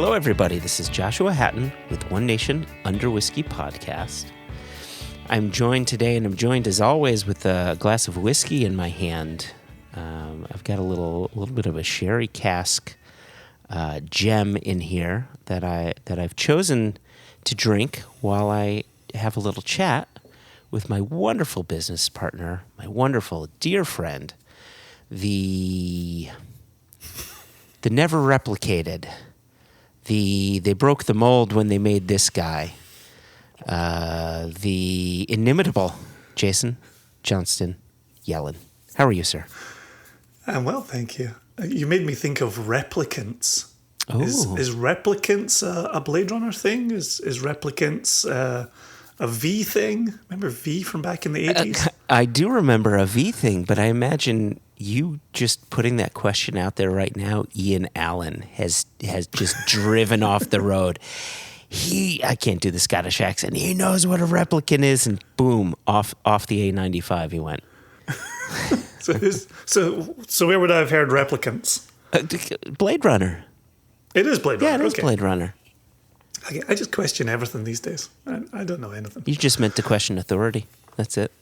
Hello, everybody. This is Joshua Hatton with One Nation Under Whiskey podcast. I'm joined today, and I'm joined as always with a glass of whiskey in my hand. I've got a little bit of a sherry cask gem in here that I've chosen to drink while I have a little chat with my wonderful business partner, my wonderful dear friend, the never replicated. They broke the mold when they made this guy. The inimitable Jason Johnston Yellen. How are you, sir? I'm well, thank you. You made me think of replicants. Oh. Is replicants a Blade Runner thing? Is replicants a V thing? Remember V from back in the 80s? I do remember a V thing, but I imagine you just putting that question out there right now, Ian Allen has just driven off the road. I can't do the Scottish accent. He knows what a replicant is, and boom, off the A95 he went. So where would I have heard replicants? Blade Runner. It is Blade Runner. Yeah, it is Blade Runner. I just question everything these days. I don't know anything. You just meant to question authority. That's it.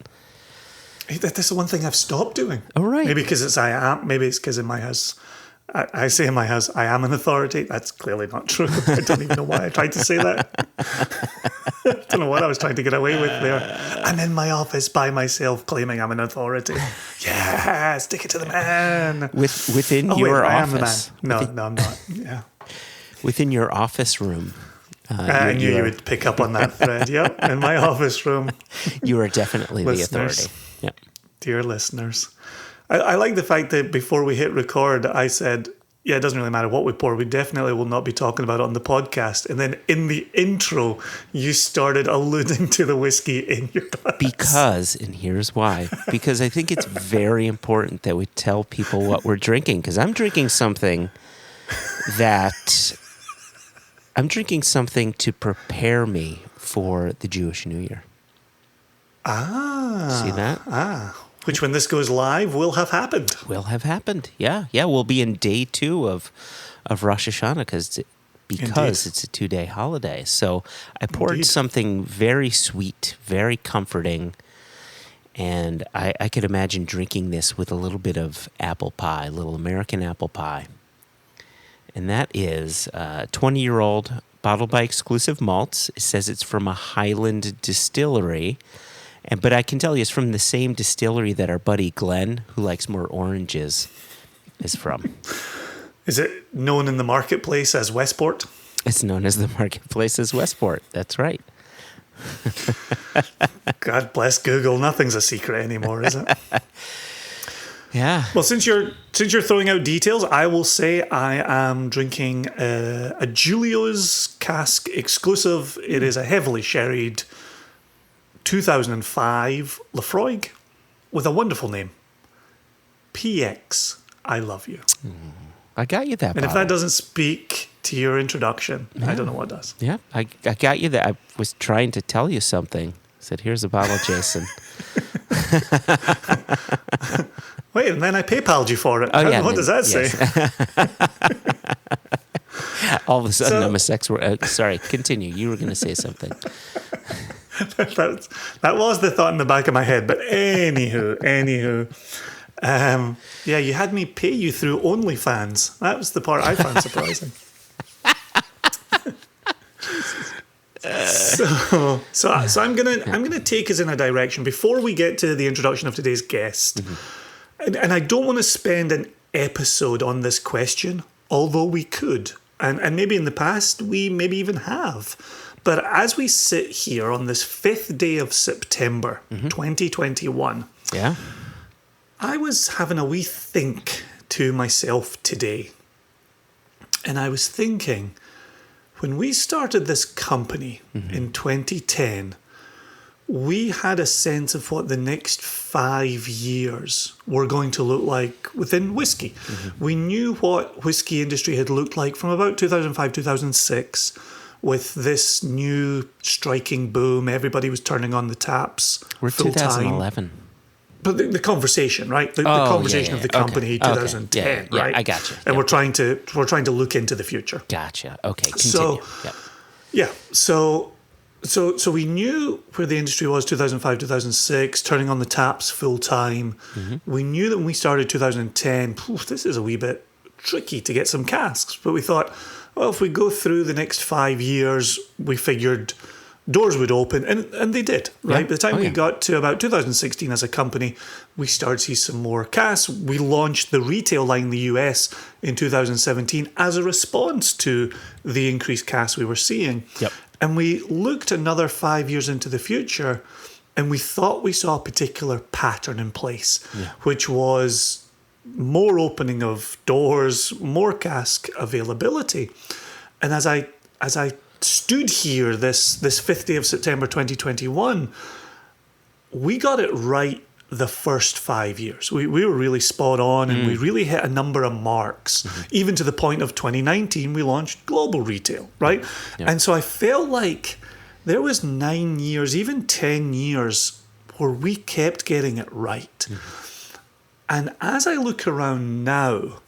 That's the one thing I've stopped doing. Oh, right. Maybe because it's I am. Maybe it's because in my house, I say in my house, I am an authority. That's clearly not true. I don't even know why I tried to say that. I don't know what I was trying to get away with there. I'm in my office by myself claiming I'm an authority. Yeah, stick it to the man. Within your office. I am the man. No, I'm not. Yeah. Within your office room. I knew you would pick up on that thread. Yep, in my office room. You are definitely the authority. Yep. Dear listeners. I like the fact that before we hit record, I said, yeah, it doesn't really matter what we pour. We definitely will not be talking about it on the podcast. And then in the intro, you started alluding to the whiskey in your glass. And here's why. Because I think it's very important that we tell people what we're drinking. Because I'm drinking something to prepare me for the Jewish New Year. See that? Which, when this goes live, will have happened. Yeah. We'll be in day 2 of Rosh Hashanah because it's a 2-day holiday. So I poured something very sweet, very comforting, and I could imagine drinking this with a little bit of apple pie, a little American apple pie. And that is 20-year-old bottled by Exclusive Malts. It says it's from a Highland distillery. But I can tell you it's from the same distillery that our buddy Glenn, who likes more oranges, is from. Is it known in the marketplace as Westport? It's known as the marketplace as Westport. That's right. God bless Google. Nothing's a secret anymore, is it? Yeah. Well, since you're throwing out details, I will say I am drinking a Julio's Cask exclusive. It is a heavily sherried 2005 Lafroig with a wonderful name. PX, I love you. I got you that. And if that doesn't speak to your introduction, I don't know what does. Yeah, I got you that. I was trying to tell you something. I said, here's a bottle, Jason. Wait, and then I PayPal'd you for it. Oh, yeah, what does that say? All of a sudden, I'm a sex worker. Sorry, continue. You were going to say something. That was the thought in the back of my head. But anywho. Yeah, you had me pay you through OnlyFans. That was the part I found surprising. So I'm gonna take us in a direction before we get to the introduction of today's guest. Mm-hmm. And I don't want to spend an episode on this question, although we could. And maybe in the past we maybe even have. But as we sit here on this 5th day of September, 2021, I was having a wee think to myself today. And I was thinking, when we started this company in 2010, we had a sense of what the next 5 years were going to look like within whiskey. We knew what whiskey industry had looked like from about 2005, 2006, with this new striking boom. Everybody was turning on the taps. We're 2011. but the conversation, right? The conversation of the company, 2010, right? I got you. And we're trying to look into the future. Gotcha. Okay, continue. So we knew where the industry was 2005, 2006, turning on the taps full time. We knew that when we started 2010, this is a wee bit tricky to get some casks. But we thought, well, if we go through the next 5 years, we figured doors would open, and they did, right? By the time we got to about 2016 as a company, we started to see some more casks. We launched the retail line in the US in 2017 as a response to the increased casks we were seeing. And we looked another 5 years into the future, and we thought we saw a particular pattern in place, which was more opening of doors, more cask availability. And as I stood here this 5th day of September 2021, we got it right the first 5 years. We were really spot on, and we really hit a number of marks. Even to the point of 2019, we launched global retail, right? And so I felt like there was 9 years, even 10 years, where we kept getting it right. And as I look around now,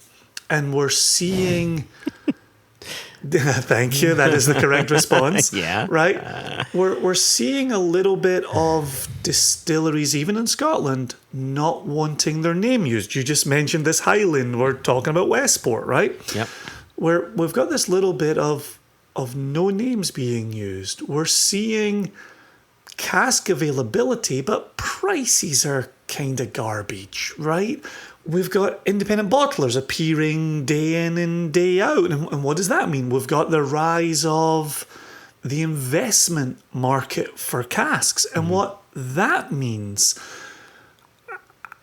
and we're seeing... Thank you. That is the correct response. Right? We're seeing a little bit of distilleries, even in Scotland, not wanting their name used. You just mentioned this Highland. We're talking about Westport, right? Where we've got this little bit of no names being used. We're seeing cask availability, but prices are kind of garbage, right? We've got independent bottlers appearing day in and day out. And what does that mean? We've got the rise of the investment market for casks. And what that means,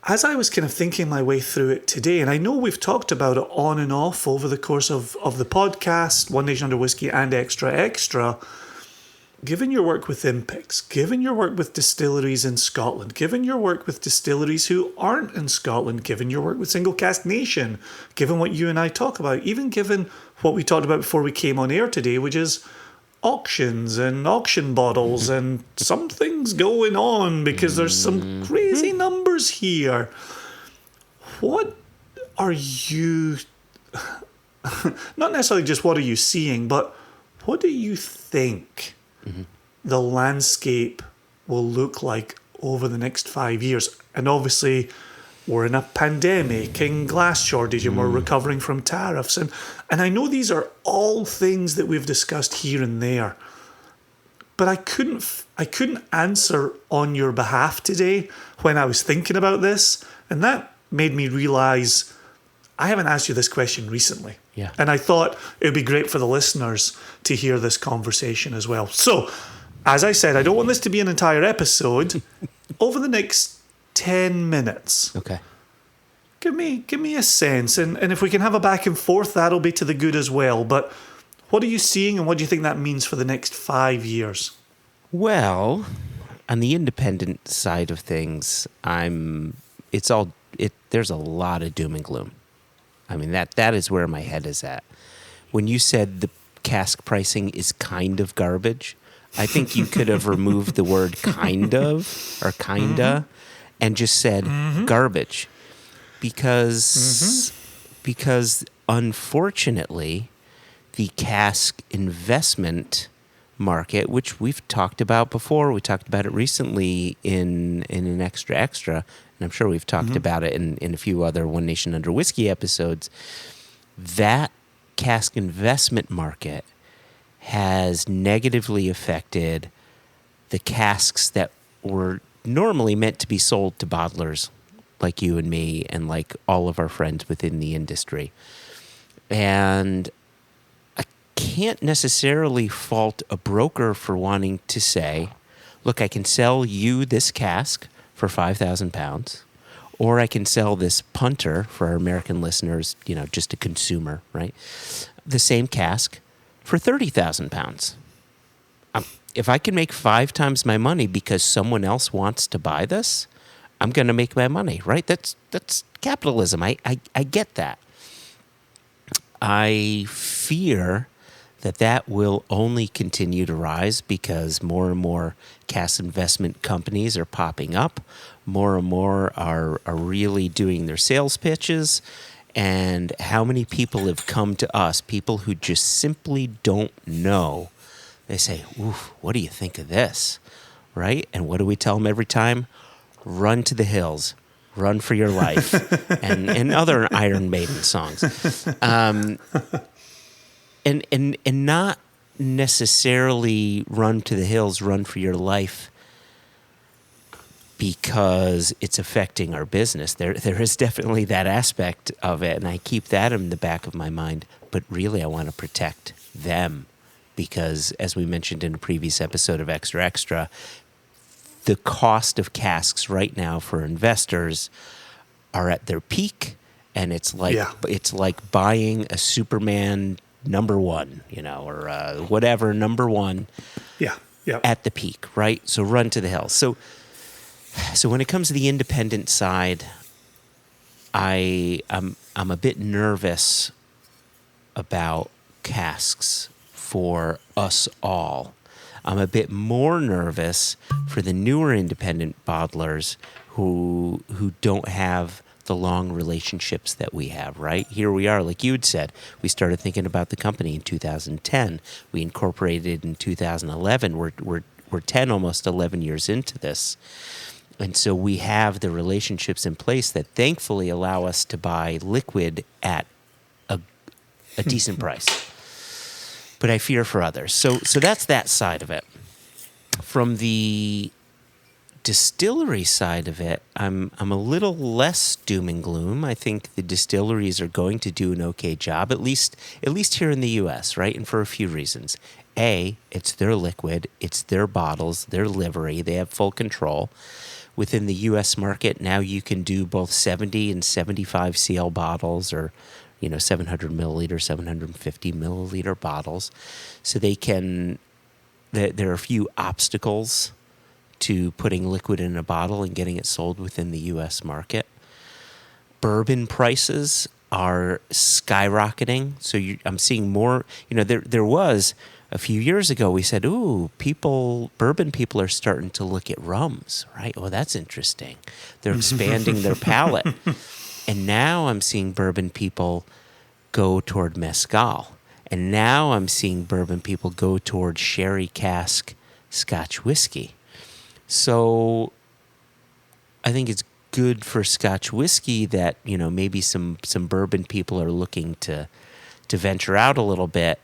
as I was kind of thinking my way through it today, and I know we've talked about it on and off over the course of the podcast, One Nation Under Whiskey and Extra Extra, given your work with Impex, given your work with distilleries in Scotland, given your work with distilleries who aren't in Scotland, given your work with Single Cask Nation, given what you and I talk about, even given what we talked about before we came on air today, which is auctions and auction bottles and something's going on because there's some crazy numbers here. What are you... not necessarily just what are you seeing, but what do you think the landscape will look like over the next 5 years? And obviously we're in a pandemic and glass shortage and we're recovering from tariffs, and I know these are all things that we've discussed here and there, but I couldn't answer on your behalf today when I was thinking about this, and that made me realize I haven't asked you this question recently. And I thought it would be great for the listeners to hear this conversation as well. So, as I said, I don't want this to be an entire episode. Over the next 10 minutes, give me a sense. And if we can have a back and forth, that'll be to the good as well. But what are you seeing, and what do you think that means for the next 5 years? Well, on the independent side of things, there's a lot of doom and gloom. I mean, that is where my head is at. When you said the cask pricing is kind of garbage, I think you could have removed the word kind of or kinda and just said garbage. Because unfortunately, the cask investment market, which we've talked about before, we talked about it recently in an extra, and I'm sure we've talked about it in a few other One Nation Under Whiskey episodes, that cask investment market has negatively affected the casks that were normally meant to be sold to bottlers like you and me and like all of our friends within the industry. And I can't necessarily fault a broker for wanting to say, look, I can sell you this cask for 5,000 pounds, or I can sell this punter, for our American listeners, just a consumer, right? The same cask for 30,000 pounds. If I can make 5 times my money because someone else wants to buy this, I'm going to make my money, right? That's capitalism. I get that. I fear that will only continue to rise because more and more cask investment companies are popping up. More and more are really doing their sales pitches. And how many people have come to us, people who just simply don't know. They say, "Oof, what do you think of this?" Right? And what do we tell them every time? Run to the hills. Run for your life. and other Iron Maiden songs. And not necessarily run to the hills, run for your life because it's affecting our business. There is definitely that aspect of it, and I keep that in the back of my mind. But really, I want to protect them because, as we mentioned in a previous episode of Extra Extra, the cost of casks right now for investors are at their peak, and it's like buying a Superman #1, or whatever #1. Yeah. At the peak, right? So run to the hills. So when it comes to the independent side, I'm a bit nervous about casks for us all. I'm a bit more nervous for the newer independent bottlers who don't have the long relationships that we have, right? Here we are, like you had said, we started thinking about the company in 2010. We incorporated in 2011. We're 10, almost 11 years into this. And so we have the relationships in place that thankfully allow us to buy liquid at a decent price. But I fear for others. So that's that side of it. From the distillery side of it, I'm a little less doom and gloom. I think the distilleries are going to do an okay job, at least here in the U.S., right? And for a few reasons. A, it's their liquid, it's their bottles, their livery. They have full control. Within the U.S. market, now you can do both 70 and 75 CL bottles, or 700 milliliter, 750 milliliter bottles. So they can. There are a few obstacles to putting liquid in a bottle and getting it sold within the U.S. market. Bourbon prices are skyrocketing. So I'm seeing more. There was a few years ago we said, "Ooh, bourbon people are starting to look at rums, right? Oh, that's interesting. They're expanding their palate." And now I'm seeing bourbon people go toward mezcal. And now I'm seeing bourbon people go toward sherry cask Scotch whiskey. So I think it's good for Scotch whiskey that, maybe some bourbon people are looking to venture out a little bit.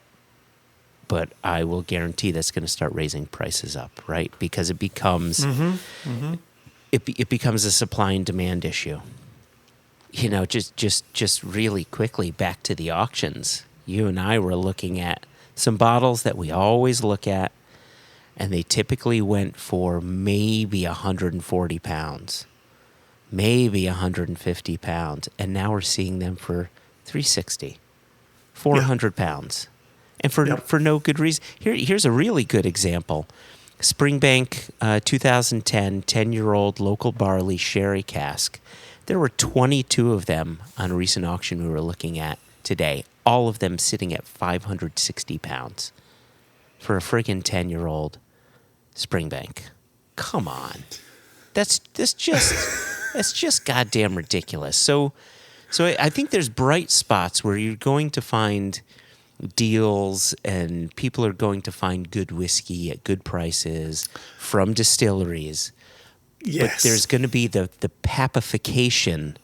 But I will guarantee that's going to start raising prices up, right? Because it becomes it becomes a supply and demand issue. Just really quickly back to the auctions. You and I were looking at some bottles that we always look at, and they typically went for maybe 140 pounds, maybe 150 pounds, and now we're seeing them for 360, 400 pounds. And for no good reason. Here's a really good example. Springbank 2010, 10-year-old local barley sherry cask. There were 22 of them on a recent auction we were looking at today. All of them sitting at 560 pounds for a friggin' 10-year-old Springbank. Come on. That's just goddamn ridiculous. So I think there's bright spots where you're going to find deals and people are going to find good whiskey at good prices from distilleries. Yes. But there's going to be the papification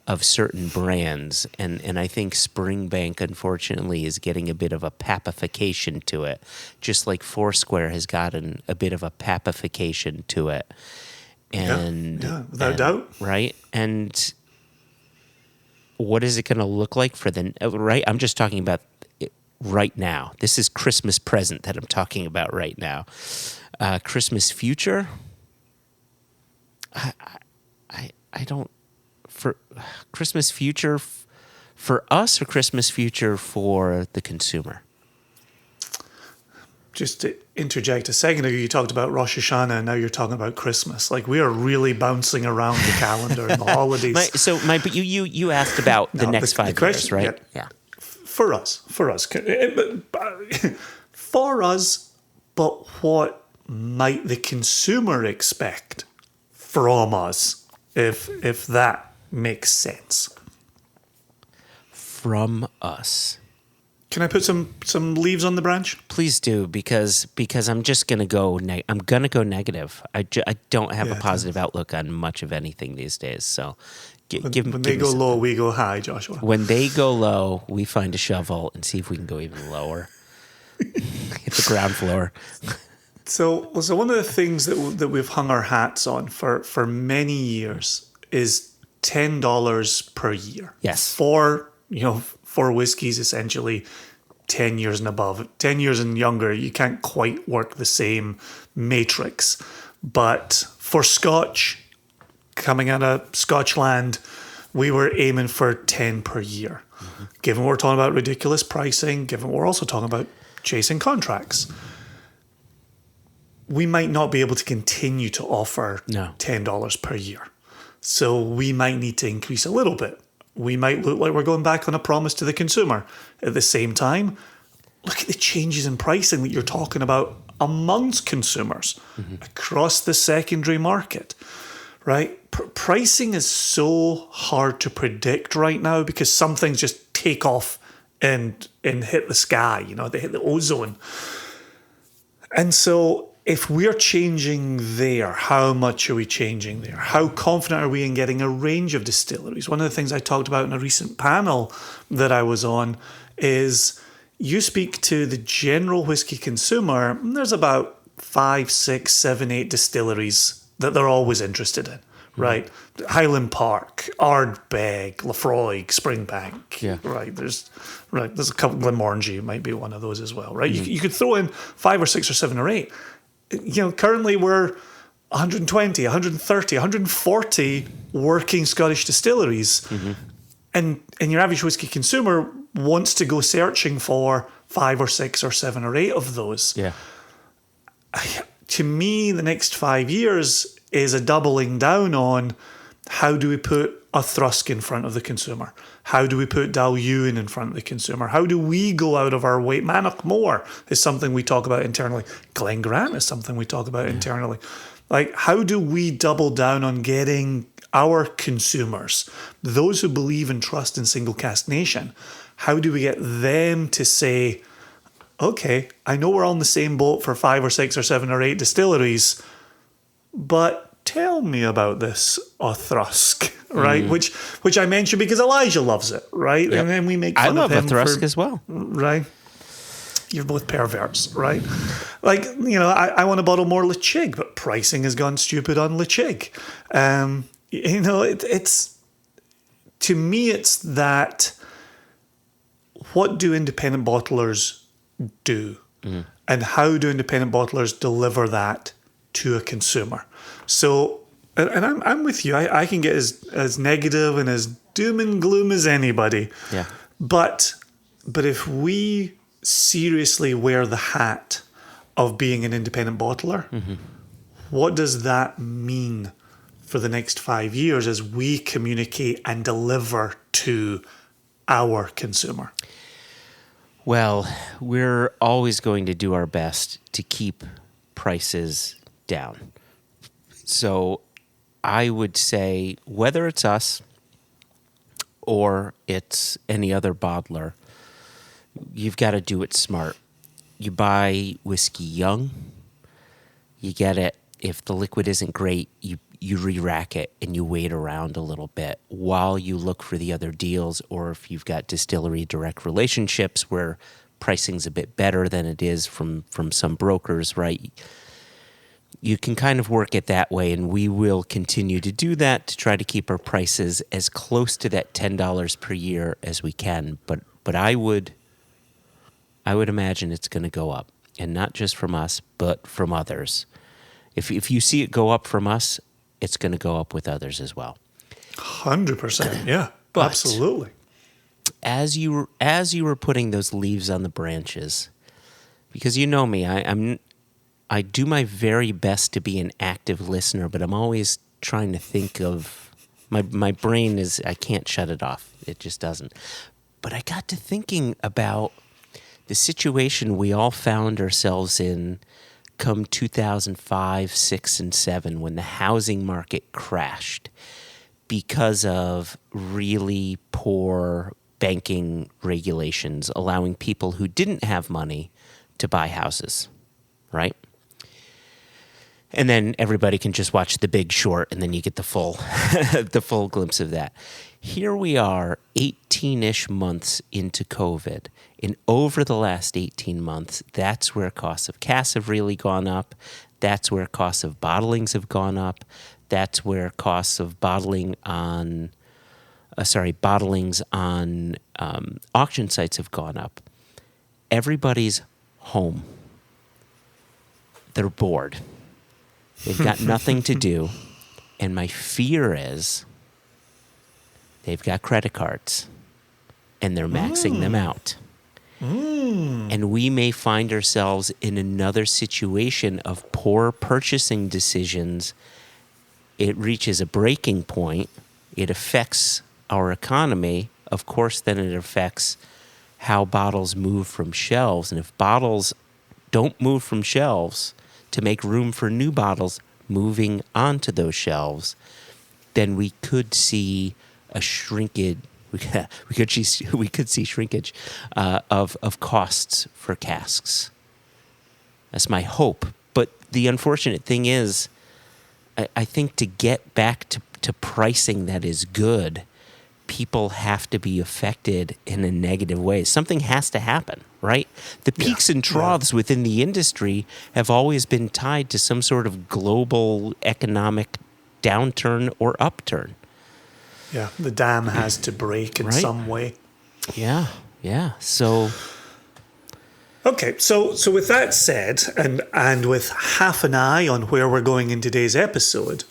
of certain brands. And I think Springbank, unfortunately, is getting a bit of a papification to it, just like Foursquare has gotten a bit of a papification to it. And, without doubt. Right? And what is it going to look like for right? I'm just talking about right now. This is Christmas present that I'm talking about right now. Christmas future, I don't, for Christmas future for us or Christmas future for the consumer? Just to interject, a second ago you talked about Rosh Hashanah, and now you're talking about Christmas. Like, we are really bouncing around the calendar and the holidays. But you asked about the next 5 years, right? Yeah. For us. For us, but what might the consumer expect from us, if that makes sense? From us. Can I put some leaves on the branch? Please do, because I'm just gonna go. I'm gonna go negative. I don't have a positive outlook on much of anything these days. So, when they go low, we go high, Joshua. When they go low, we find a shovel and see if we can go even lower. Hit the ground floor. So one of the things that we've hung our hats on for many years is $10 per year. Yes. For whiskeys, essentially 10 years and above. 10 years and younger, you can't quite work the same matrix. But for Scotch, coming out of Scotchland, we were aiming for 10 per year. Mm-hmm. Given we're talking about ridiculous pricing, given we're also talking about chasing contracts, we might not be able to continue to offer $10 per year. So we might need to increase a little bit. We might look like we're going back on a promise to the consumer. At the same time, look at the changes in pricing that you're talking about amongst consumers across the secondary market, right? Pricing is so hard to predict right now because some things just take off and hit the sky, they hit the ozone. And so if we're changing there, how much are we changing there? How confident are we in getting a range of distilleries? One of the things I talked about in a recent panel that I was on is you speak to the general whiskey consumer, and there's about 5, 6, 7, 8 distilleries that they're always interested in, right? Highland Park, Ardbeg, Lafroig, Springbank, right? There's a couple, Glenmorangie might be one of those as well, right? You could throw in 5 or 6 or 7 or 8. Currently we're 120, 130, 140 working Scottish distilleries. And your average whiskey consumer wants to go searching for 5 or 6 or 7 or 8 of those. Yeah. To me, the next 5 years is a doubling down on how do we put a Thrusk in front of the consumer? How do we put Dalyun in front of the consumer? How do we go out of our way? Mannochmore is something we talk about internally. Glen Grant is something we talk about internally. Like, how do we double down on getting our consumers, those who believe and trust in Single Cask Nation, how do we get them to say, okay, I know we're on the same boat for 5 or 6 or 7 or 8 distilleries, but tell me about this Thrusk, right? Which I mentioned because Elijah loves it, right? Yep. And then we make fun of him. I love a Thrusk as well. Right? You're both perverts, right? Like, I want to bottle more Lechig, but pricing has gone stupid on Lechig. It's to me, it's that what do independent bottlers do? And how do independent bottlers deliver that to a consumer? So, and I'm with you. I can get as negative and as doom and gloom as anybody. Yeah. But if we seriously wear the hat of being an independent bottler, what does that mean for the next 5 years as we communicate and deliver to our consumer? Well, we're always going to do our best to keep prices down. So I would say whether it's us or it's any other bottler, you've got to do it smart. You buy whiskey young, you get it. If the liquid isn't great, you re-rack it and you wait around a little bit while you look for the other deals, or if you've got distillery direct relationships where pricing's a bit better than it is from some brokers, right? You can kind of work it that way, and we will continue to do that to try to keep our prices as close to that $10 per year as we can. But I would imagine it's going to go up, and not just from us, but from others. If you see it go up from us, it's going to go up with others as well. 100%, yeah, but absolutely. As you were putting those leaves on the branches, because you know me, I do my very best to be an active listener, but I'm always trying to think of my brain is, I can't shut it off. It just doesn't. But I got to thinking about the situation we all found ourselves in come 2005, 6, and 7 when the housing market crashed because of really poor banking regulations allowing people who didn't have money to buy houses, right? And then everybody can just watch The Big Short, and then you get the full the full glimpse of that. Here we are 18-ish months into COVID. And over the last 18 months, that's where costs of cask have really gone up. That's where costs of bottlings have gone up. That's where costs of bottlings on auction sites have gone up. Everybody's home. They're bored. They've got nothing to do. And my fear is they've got credit cards and they're maxing them out. And we may find ourselves in another situation of poor purchasing decisions. It reaches a breaking point. It affects our economy. Of course, then it affects how bottles move from shelves. And if bottles don't move from shelves to make room for new bottles moving onto those shelves, then we could see a shrinkage. We could see shrinkage of costs for casks. That's my hope. But the unfortunate thing is, I think to get back to pricing that is good, people have to be affected in a negative way. Something has to happen, right? The peaks and troughs within the industry have always been tied to some sort of global economic downturn or upturn. Yeah, the dam has to break in some way. Yeah. So, okay, so with that said, and with half an eye on where we're going in today's episode,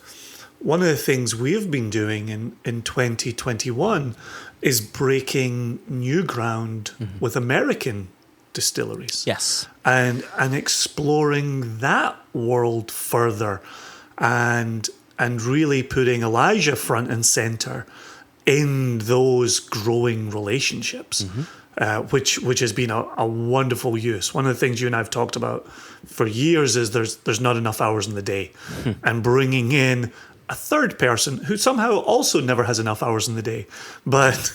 one of the things we've been doing in 2021 is breaking new ground with American distilleries. yes. And exploring that world further and really putting Elijah front and center in those growing relationships, which has been a wonderful use. One of the things you and I have talked about for years is there's not enough hours in the day, and bringing in a third person who somehow also never has enough hours in the day, but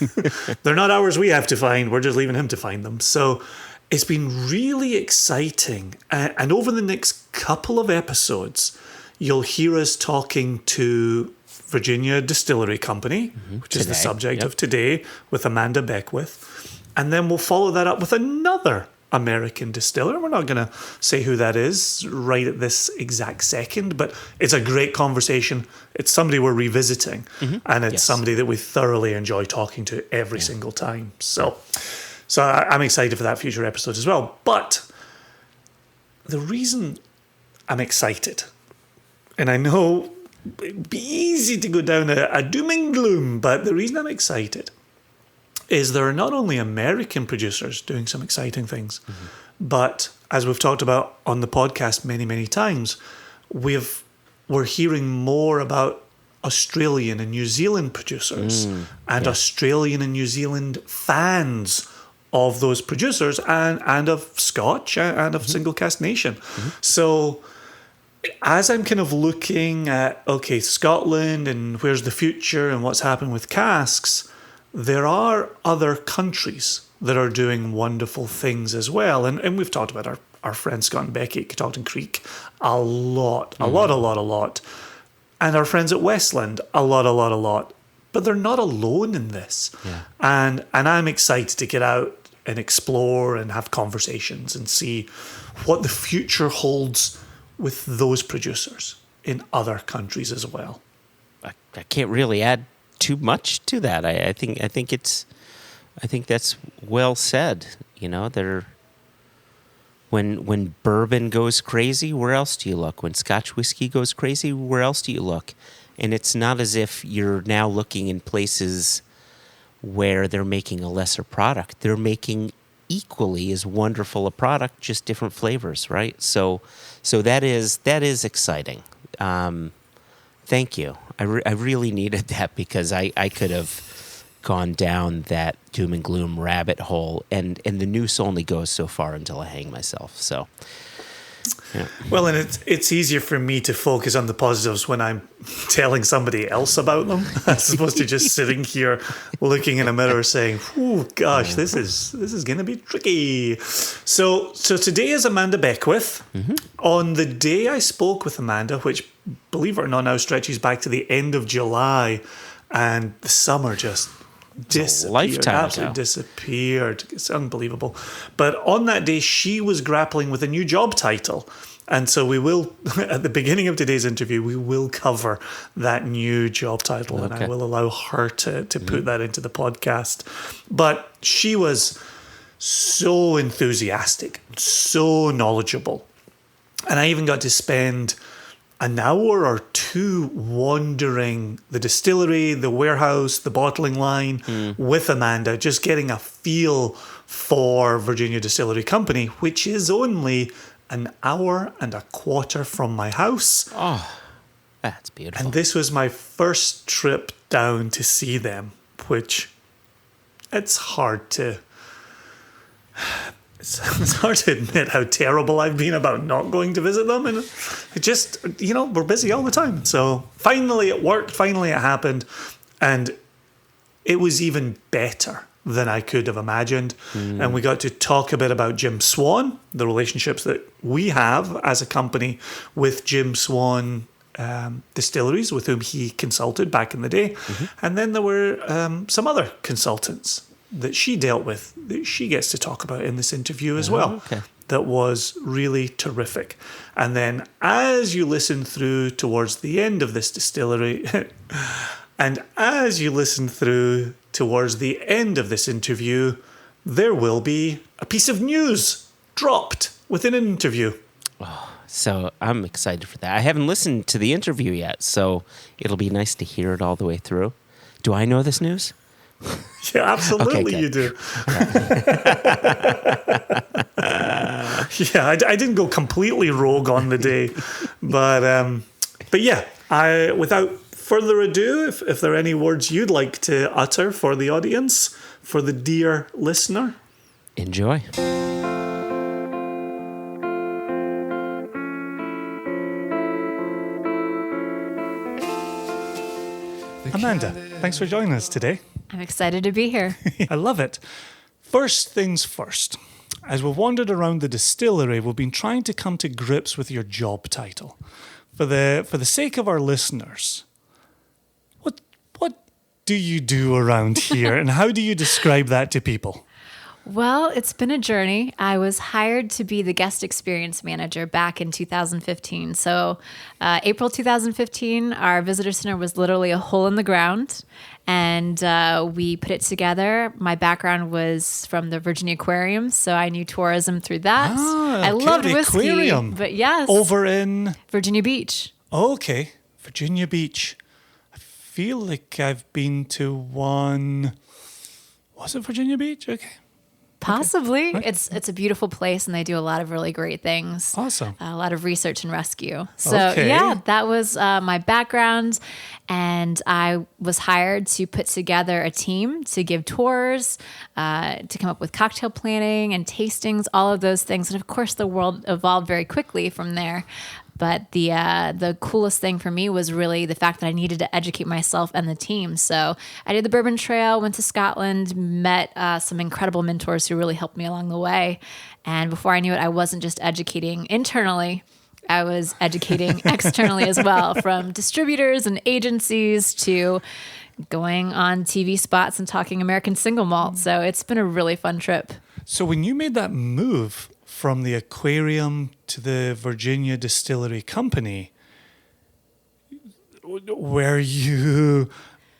they're not hours we have to find. We're just leaving him to find them. So it's been really exciting. And over the next couple of episodes, you'll hear us talking to Virginia Distillery Company, which is the subject of today, with Amanda Beckwith. And then we'll follow that up with another American distiller. We're not going to say who that is right at this exact second, but it's a great conversation. It's somebody we're revisiting, and it's somebody that we thoroughly enjoy talking to every single time. So I'm excited for that future episode as well. But the reason I'm excited, and I know it'd be easy to go down a doom and gloom, but the reason I'm excited is there are not only American producers doing some exciting things, but as we've talked about on the podcast many, many times, we're hearing more about Australian and New Zealand producers and Australian and New Zealand fans of those producers and of Scotch and of Single Cask Nation. So as I'm kind of looking at, Scotland and where's the future and what's happening with casks, there are other countries that are doing wonderful things as well. And we've talked about our friend Scott and Becky at Catoctin Creek a lot. And our friends at Westland, a lot. But they're not alone in this. Yeah. And I'm excited to get out and explore and have conversations and see what the future holds with those producers in other countries as well. I can't really add too much to that. I think that's well said. You know, when bourbon goes crazy, where else do you look? When Scotch whiskey goes crazy, where else do you look? And it's not as if you're now looking in places where they're making a lesser product. They're making equally as wonderful a product, just different flavors, right? So that is exciting. Thank you. I really needed that because I could have gone down that doom and gloom rabbit hole, and the noose only goes so far until I hang myself. So, yeah. Well, and it's easier for me to focus on the positives when I'm telling somebody else about them, as opposed to just sitting here looking in a mirror saying, "Oh gosh, this is going to be tricky." So today is Amanda Beckwith. Mm-hmm. On the day I spoke with Amanda, which, believe it or not, now stretches back to the end of July, and the summer just disappeared, absolutely disappeared. It's unbelievable. But on that day, she was grappling with a new job title. And so we will, at the beginning of today's interview, we will cover that new job title, and I will allow her to put that into the podcast. But she was so enthusiastic, so knowledgeable. And I even got to spend an hour or two wandering the distillery, the warehouse, the bottling line with Amanda, just getting a feel for Virginia Distillery Company, which is only an hour and a quarter from my house. Oh, that's beautiful. And this was my first trip down to see them, which it's hard to admit how terrible I've been about not going to visit them. And it just, we're busy all the time. So finally it worked. Finally it happened. And it was even better than I could have imagined. And we got to talk a bit about Jim Swan, the relationships that we have as a company with Jim Swan Distilleries, with whom he consulted back in the day. And then there were some other consultants that she dealt with, that she gets to talk about in this interview as well. That was really terrific. And then as you listen through towards the end of this distillery, and as you listen through towards the end of this interview, there will be a piece of news dropped within an interview. Oh, so I'm excited for that. I haven't listened to the interview yet, so it'll be nice to hear it all the way through. Do I know this news? Yeah, absolutely you do. Yeah, I didn't go completely rogue on the day, but yeah, without further ado, if there are any words you'd like to utter for the audience, for the dear listener, enjoy. Amanda, thanks for joining us today. I'm excited to be here. I love it. First things first. As we've wandered around the distillery, we've been trying to come to grips with your job title. For the sake of our listeners, what do you do around here, and how do you describe that to people? Well, it's been a journey. I was hired to be the guest experience manager back in 2015. So April 2015, our visitor center was literally a hole in the ground, and we put it together. My background was from the Virginia Aquarium, so I knew tourism through that. I loved the whiskey, aquarium. but yes. Over in? Virginia Beach. Okay, Virginia Beach. I feel like I've been to one. Was it Virginia Beach? Okay. Possibly. Okay. It's a beautiful place, and they do a lot of really great things. Awesome. A lot of research and rescue. So yeah, that was my background, and I was hired to put together a team to give tours, to come up with cocktail planning and tastings, all of those things. And of course, the world evolved very quickly from there. But the coolest thing for me was really the fact that I needed to educate myself and the team. So I did the Bourbon Trail, went to Scotland, met some incredible mentors who really helped me along the way. And before I knew it, I wasn't just educating internally, I was educating externally as well, from distributors and agencies to going on TV spots and talking American Single Malt. So it's been a really fun trip. So when you made that move from the aquarium to the Virginia Distillery Company, were you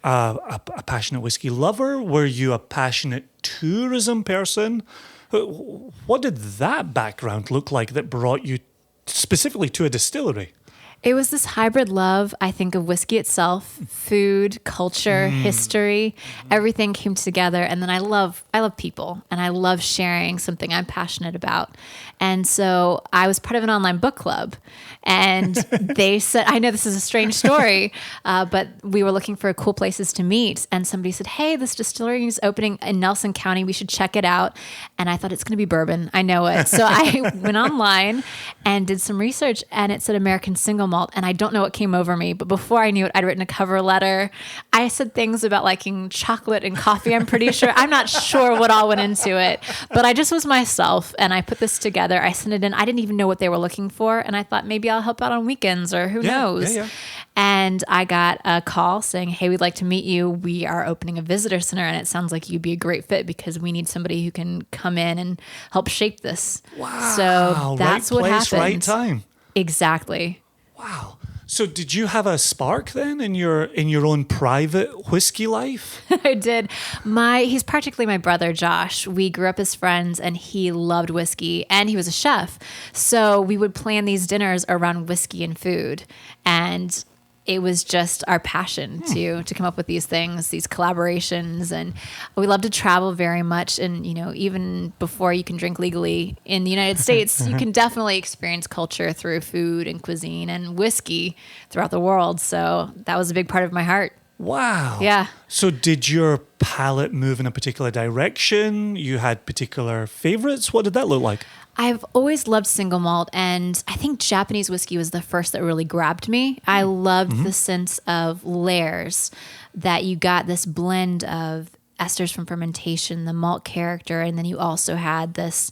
a passionate whiskey lover? Were you a passionate tourism person? What did that background look like that brought you specifically to a distillery? It was this hybrid love, I think, of whiskey itself, food, culture, history, everything came together. And then I love people, and I love sharing something I'm passionate about. And so I was part of an online book club, and they said, I know this is a strange story, but we were looking for cool places to meet. And somebody said, hey, this distillery is opening in Nelson County. We should check it out. And I thought, it's going to be bourbon. I know it. So I went online and did some research, and it said American Single Malt. And I don't know what came over me, but before I knew it, I'd written a cover letter. I said things about liking chocolate and coffee, I'm pretty sure. I'm not sure what all went into it, but I just was myself, and I put this together. I sent it in. I didn't even know what they were looking for. And I thought, maybe I'll help out on weekends, or who knows. Yeah. And I got a call saying, hey, we'd like to meet you. We are opening a visitor center, and it sounds like you'd be a great fit because we need somebody who can come in and help shape this. Wow. So that's right what place, happened. Right time. Exactly. Wow. So did you have a spark then in your own private whiskey life? I did. He's practically my brother, Josh. We grew up as friends, and he loved whiskey, and he was a chef. So we would plan these dinners around whiskey and food. And it was just our passion to come up with these things, these collaborations. And we love to travel very much. And, even before you can drink legally in the United States, you can definitely experience culture through food and cuisine and whiskey throughout the world. So that was a big part of my heart. Wow. Yeah. So did your palate move in a particular direction? You had particular favorites? What did that look like? I've always loved single malt, and I think Japanese whiskey was the first that really grabbed me. I loved the sense of layers, that you got this blend of esters from fermentation, the malt character, and then you also had this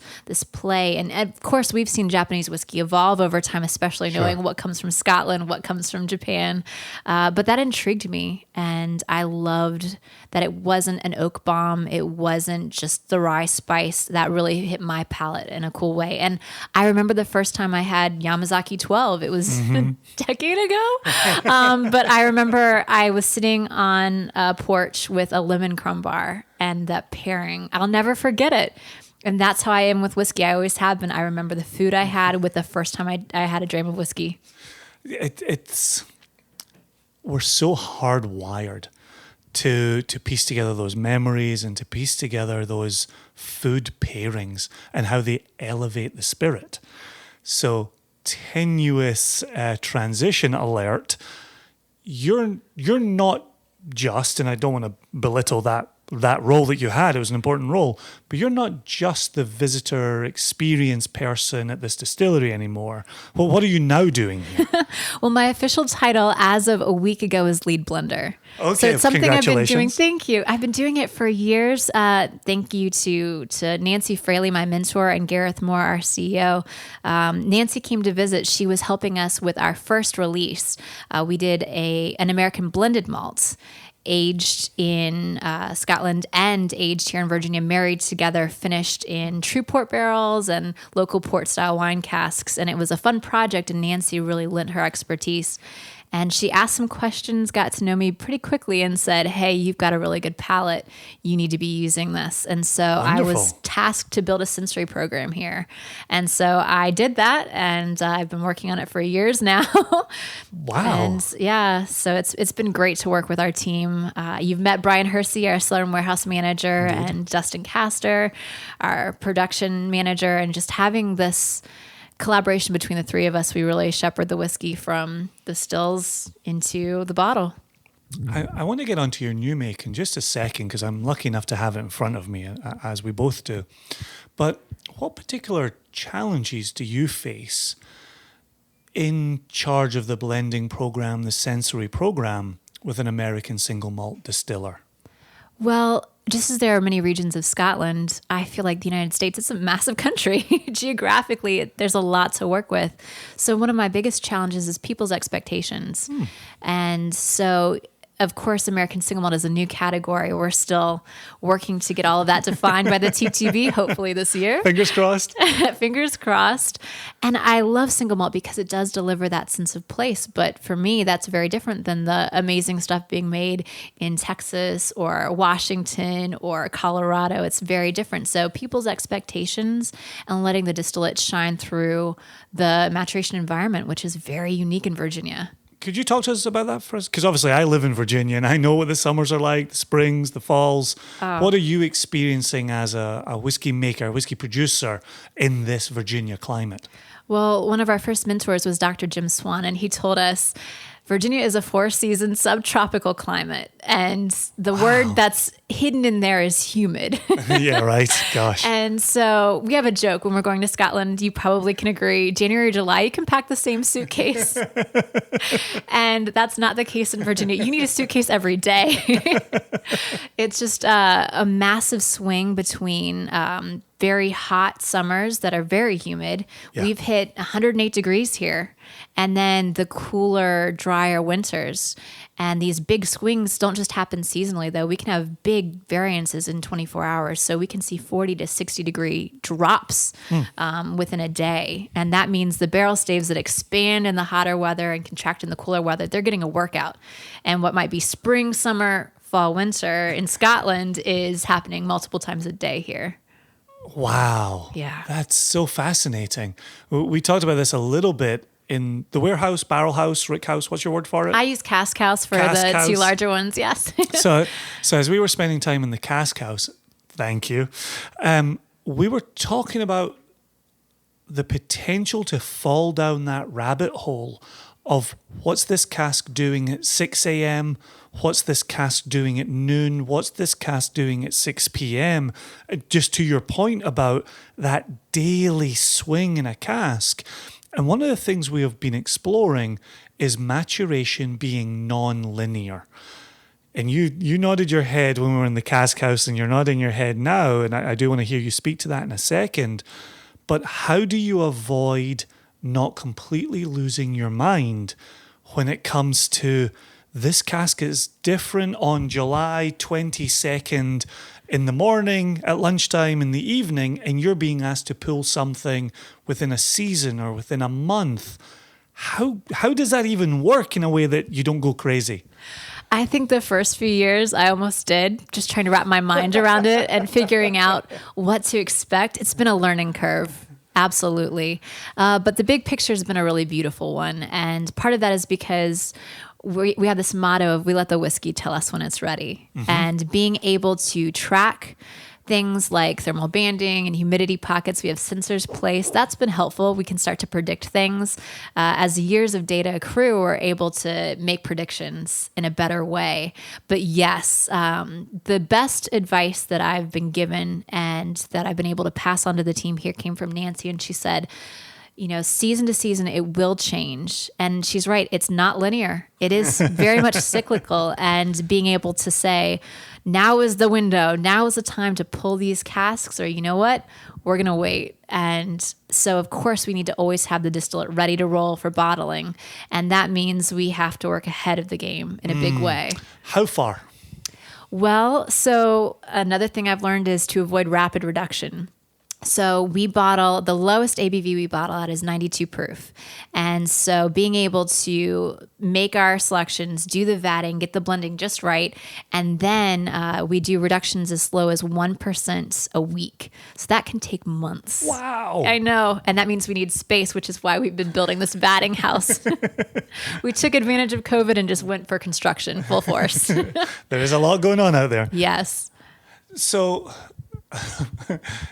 play. And of course, we've seen Japanese whiskey evolve over time, especially knowing what comes from Scotland, what comes from Japan. But that intrigued me, and I loved that it wasn't an oak bomb. It wasn't just the rye spice. That really hit my palate in a cool way. And I remember the first time I had Yamazaki 12. It was a decade ago. But I remember I was sitting on a porch with a lemon crumb bar, and that pairing, I'll never forget it. And that's how I am with whiskey. I always have been. I remember the food I had with the first time I had a dram of whiskey. We're so hardwired to piece together those memories and to piece together those food pairings and how they elevate the spirit. So tenuous transition alert. You're not just, and I don't want to belittle that role that you had, it was an important role, but you're not just the visitor experience person at this distillery anymore. Well, what are you now doing here? Well, my official title as of a week ago is lead blender. Okay, so it's something I've been doing. congratulations. Thank you. I've been doing it for years. Thank you to Nancy Fraley, my mentor, and Gareth Moore, our CEO. Nancy came to visit. She was helping us with our first release. We did an American blended malt, aged in Scotland and aged here in Virginia, married together, finished in true port barrels and local port style wine casks. And it was a fun project, and Nancy really lent her expertise. And she asked some questions, got to know me pretty quickly, and said, hey, you've got a really good palate. You need to be using this. And so I was tasked to build a sensory program here. And so I did that, and I've been working on it for years now. Wow. And yeah, so it's been great to work with our team. You've met Brian Hersey, our cellar and warehouse manager, and Dustin Castor, our production manager, and just having this collaboration between the three of us, we really shepherd the whiskey from the stills into the bottle. I want to get onto your new make in just a second, because I'm lucky enough to have it in front of me, as we both do. But what particular challenges do you face in charge of the blending program, the sensory program, with an American single malt distiller? Well, just as there are many regions of Scotland, I feel like the United States is a massive country. Geographically, there's a lot to work with. So one of my biggest challenges is people's expectations. And so of course, American Single Malt is a new category. We're still working to get all of that defined by the TTB, hopefully this year. Fingers crossed. Fingers crossed. And I love Single Malt because it does deliver that sense of place. But for me, that's very different than the amazing stuff being made in Texas or Washington or Colorado. It's very different. So people's expectations and letting the distillate shine through the maturation environment, which is very unique in Virginia. Could you talk to us about that for us? Because obviously I live in Virginia and I know what the summers are like, the springs, the falls. What are you experiencing as a whiskey maker, a whiskey producer in this Virginia climate? Well, one of our first mentors was Dr. Jim Swan, and he told us Virginia is a 4-season subtropical climate. And the word that's hidden in there is humid. Yeah, right. Gosh. And so we have a joke when we're going to Scotland. You probably can agree. January, July, you can pack the same suitcase. And that's not the case in Virginia. You need a suitcase every day. It's just a massive swing between very hot summers that are very humid. Yeah. We've hit 108 degrees here. And then the cooler, drier winters. And these big swings don't just happen seasonally, though. We can have big variances in 24 hours. So we can see 40 to 60 degree drops within a day. And that means the barrel staves that expand in the hotter weather and contract in the cooler weather, they're getting a workout. And what might be spring, summer, fall, winter in Scotland is happening multiple times a day here. Wow. Yeah. That's so fascinating. We talked about this a little bit in the warehouse, barrel house, rick house. What's your word for it? I use Cask House for Cask the house. 2 larger ones, yes. So as we were spending time in the Cask House, thank you, we were talking about the potential to fall down that rabbit hole of what's this cask doing at 6 a.m., what's this cask doing at noon, what's this cask doing at 6 p.m. Just to your point about that daily swing in a cask. And one of the things we have been exploring is maturation being non-linear. And you nodded your head when we were in the Cask House, and you're nodding your head now, and I do want to hear you speak to that in a second. But how do you avoid not completely losing your mind when it comes to this cask is different on July 22nd in the morning, at lunchtime, in the evening, and you're being asked to pull something within a season or within a month? How does that even work in a way that you don't go crazy? I think the first few years I almost did, just trying to wrap my mind around it and figuring out what to expect. It's been a learning curve. Absolutely. But the big picture has been a really beautiful one. And part of that is because we have this motto of we let the whiskey tell us when it's ready. Mm-hmm. And being able to track things like thermal banding and humidity pockets, we have sensors placed. That's been helpful. We can start to predict things. As years of data accrue, we're able to make predictions in a better way. But yes, the best advice that I've been given and that I've been able to pass on to the team here came from Nancy. And she said, season to season, it will change. And she's right. It's not linear. It is very much cyclical. And being able to say, now is the window, now is the time to pull these casks, or you know what, we're going to wait. And so, of course, we need to always have the distillate ready to roll for bottling. And that means we have to work ahead of the game in a big way. How far? Well, so another thing I've learned is to avoid rapid reduction. So we bottle, the lowest ABV we bottle at is 92 proof. And so being able to make our selections, do the vatting, get the blending just right, and then we do reductions as slow as 1% a week. So that can take months. Wow. I know. And that means we need space, which is why we've been building this vatting house. We took advantage of COVID and just went for construction full force. There is a lot going on out there. Yes. So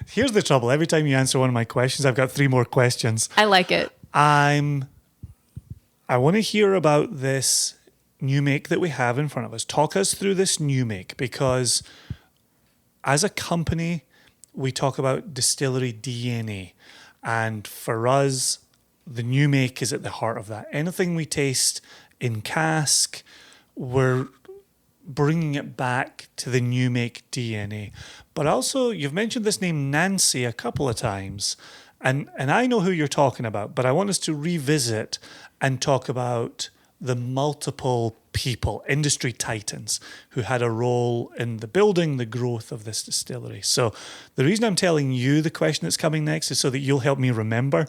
here's the trouble. Every time you answer one of my questions, I've got 3 more questions. I like it. I want to hear about this new make that we have in front of us. Talk us through this new make, because as a company, we talk about distillery DNA. And for us, the new make is at the heart of that. Anything we taste in cask, we're bringing it back to the new make DNA. But also, you've mentioned this name Nancy a couple of times, and I know who you're talking about, but I want us to revisit and talk about the multiple people, industry titans, who had a role in the building, the growth of this distillery. So the reason I'm telling you the question that's coming next is so that you'll help me remember.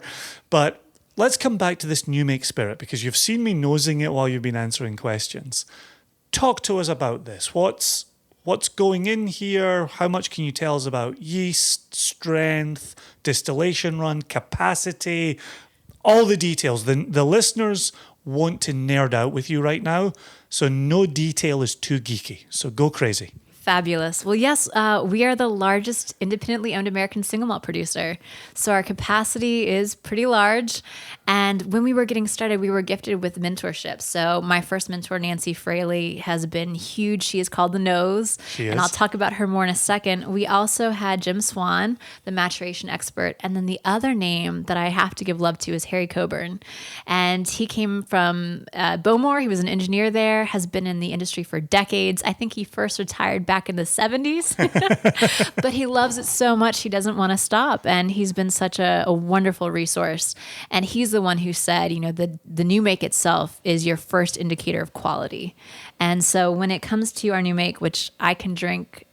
But let's come back to this new make spirit, because you've seen me nosing it while you've been answering questions. Talk to us about this. What's going in here? How much can you tell us about yeast, strength, distillation run, capacity, all the details? The listeners want to nerd out with you right now, so no detail is too geeky. So go crazy. Fabulous. Well, yes, we are the largest independently owned American single malt producer. So our capacity is pretty large. And when we were getting started, we were gifted with mentorship. So my first mentor, Nancy Fraley, has been huge. She is called the Nose. She is. And I'll talk about her more in a second. We also had Jim Swan, the maturation expert. And then the other name that I have to give love to is Harry Coburn. And he came from Bowmore. He was an engineer there, has been in the industry for decades. I think he first retired back in the 70s, but he loves it so much he doesn't want to stop. And he's been such a wonderful resource. And he's the one who said, the new make itself is your first indicator of quality. And so when it comes to our new make, which I can drink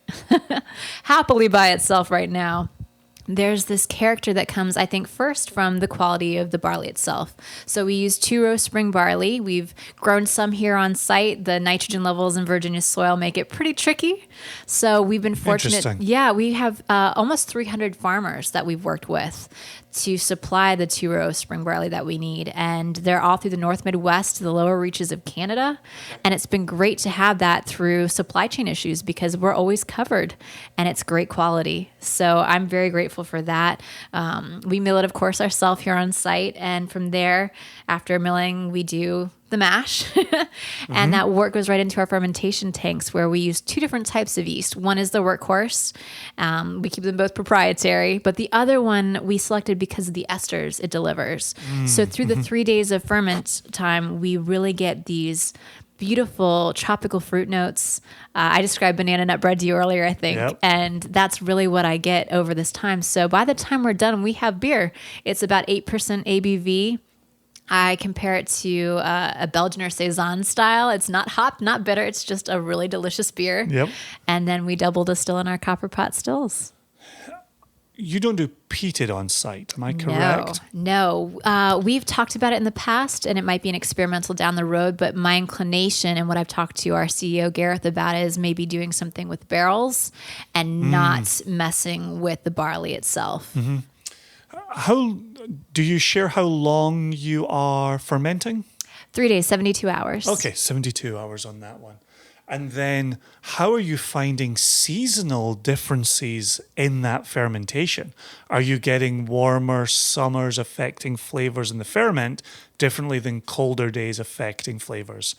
happily by itself right now, there's this character that comes, I think, first from the quality of the barley itself. So we use 2-row spring barley. We've grown some here on site. The nitrogen levels in Virginia soil make it pretty tricky. So we've been fortunate. Yeah, we have almost 300 farmers that we've worked with to supply the 2-row spring barley that we need. And they're all through the North Midwest to the lower reaches of Canada. And it's been great to have that through supply chain issues because we're always covered and it's great quality. So I'm very grateful for that. We mill it, of course, ourselves here on site. And from there, after milling, we do the mash. And that work goes right into our fermentation tanks where we use 2 different types of yeast. One is the workhorse. We keep them both proprietary, but the other one we selected because of the esters it delivers. So through the 3 days of ferment time, we really get these beautiful tropical fruit notes. I described banana nut bread to you earlier, I think. Yep. And that's really what I get over this time. So by the time we're done, we have beer. It's about 8% ABV. I compare it to a Belgian or Saison style. It's not hop, not bitter. It's just a really delicious beer. Yep. And then we double distill in our copper pot stills. You don't do peated on site, am I correct? No. We've talked about it in the past, and it might be an experimental down the road, but my inclination and what I've talked to our CEO, Gareth, about is maybe doing something with barrels and not messing with the barley itself. How do you share how long you are fermenting? 3 days, 72 hours. Okay, 72 hours on that one. And then how are you finding seasonal differences in that fermentation? Are you getting warmer summers affecting flavors in the ferment differently than colder days affecting flavors?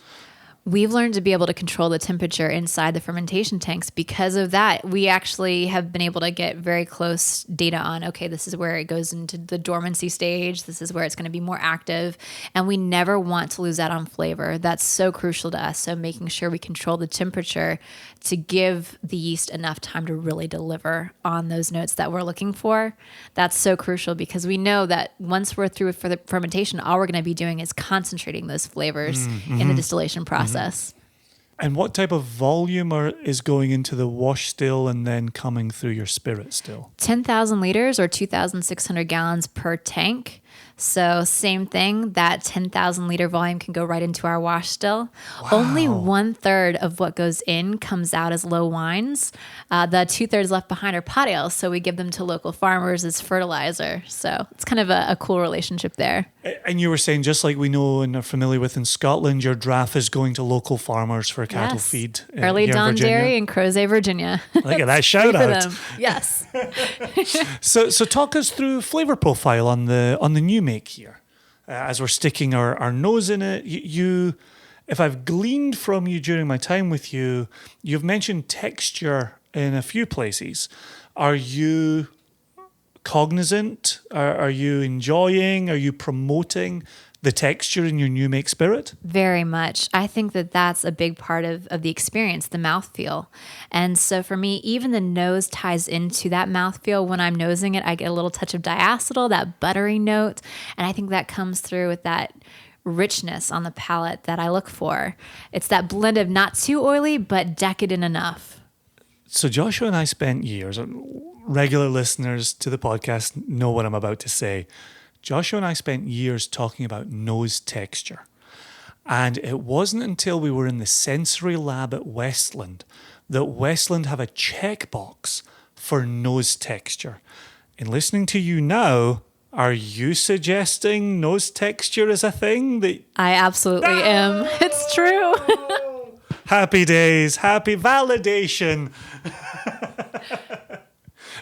We've learned to be able to control the temperature inside the fermentation tanks. Because of that, we actually have been able to get very close data on, okay, this is where it goes into the dormancy stage. This is where it's going to be more active. And we never want to lose out on flavor. That's so crucial to us. So making sure we control the temperature to give the yeast enough time to really deliver on those notes that we're looking for. That's so crucial because we know that once we're through for the fermentation, all we're going to be doing is concentrating those flavors in the distillation process. And what type of volume is going into the wash still and then coming through your spirit still? 10,000 liters or 2,600 gallons per tank. So same thing, that 10,000 liter volume can go right into our wash still. Wow. Only 1/3 of what goes in comes out as low wines. The 2/3 left behind are pot ales, so we give them to local farmers as fertilizer. So it's kind of a cool relationship there. And you were saying, just like we know and are familiar with in Scotland, your draft is going to local farmers for cattle feed. Early Dawn Dairy in Crozet, Virginia. Look at that shout out. Yes. So talk us through flavor profile on the new make here. As we're sticking our nose in it, you, if I've gleaned from you during my time with you, you've mentioned texture in a few places. Are you cognizant? Are you enjoying? Are you promoting the texture in your new make spirit? Very much. I think that that's a big part of the experience, the mouthfeel. And so for me, even the nose ties into that mouthfeel. When I'm nosing it, I get a little touch of diacetyl, that buttery note. And I think that comes through with that richness on the palate that I look for. It's that blend of not too oily, but decadent enough. So Joshua and I spent years, regular listeners to the podcast know what I'm about to say. Joshua and I spent years talking about nose texture. And it wasn't until we were in the sensory lab at Westland that Westland have a checkbox for nose texture. In listening to you now, are you suggesting nose texture is a thing that... I absolutely am. It's true. Happy days, happy validation.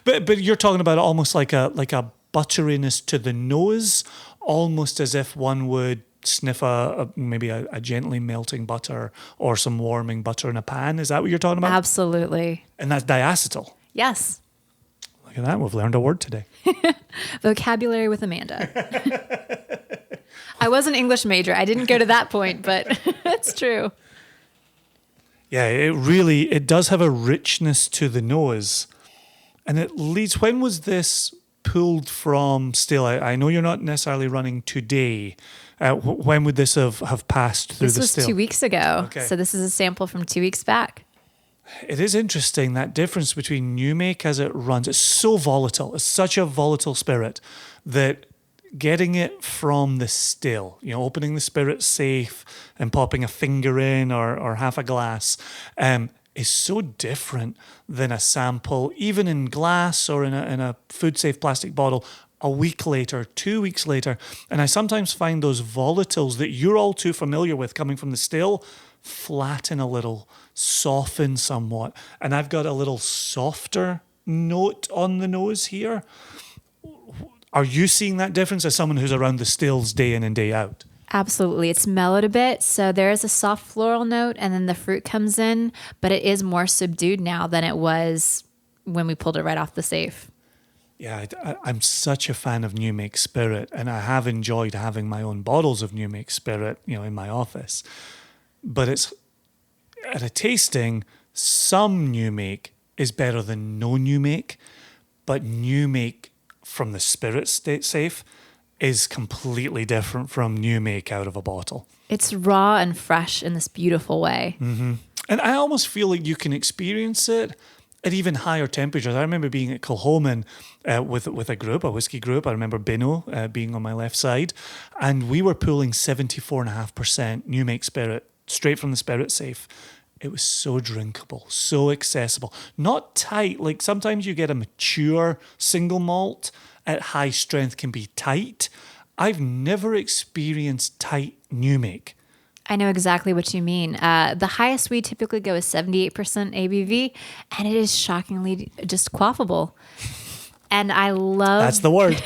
But you're talking about almost like a butteriness to the nose, almost as if one would sniff maybe a gently melting butter or some warming butter in a pan. Is that what you're talking about? Absolutely. And that's diacetyl. Yes. Look at that. We've learned a word today. Vocabulary with Amanda. I was an English major. I didn't go to that point, but it's true. Yeah, it does have a richness to the nose. And it leads, when was this pulled from still? I know you're not necessarily running today. When would this have passed through the still? This was 2 weeks ago. Okay. So this is a sample from 2 weeks back. It is interesting, that difference between new make as it runs. It's so volatile. It's such a volatile spirit that getting it from the still, opening the spirit safe and popping a finger in or half a glass, is so different than a sample, even in glass or in a food-safe plastic bottle, a week later, 2 weeks later. And I sometimes find those volatiles that you're all too familiar with coming from the still flatten a little, soften somewhat. And I've got a little softer note on the nose here. Are you seeing that difference as someone who's around the stills day in and day out? Absolutely. It's mellowed a bit. So there is a soft floral note and then the fruit comes in, but it is more subdued now than it was when we pulled it right off the safe. Yeah, I'm such a fan of New Make Spirit, and I have enjoyed having my own bottles of New Make Spirit, in my office. But it's at a tasting, some New Make is better than no New Make, but New Make from the Spirit State Safe is completely different from New Make out of a bottle. It's raw and fresh in this beautiful way. Mm-hmm. And I almost feel like you can experience it at even higher temperatures. I remember being at Kilchoman with a group, a whiskey group. I remember Bino being on my left side, and we were pulling 74.5% New Make Spirit straight from the Spirit Safe. It was so drinkable, so accessible, not tight. Like sometimes you get a mature single malt at high strength can be tight. I've never experienced tight New Make. I know exactly what you mean. The highest we typically go is 78% ABV, and it is shockingly just quaffable. And I love... That's the word.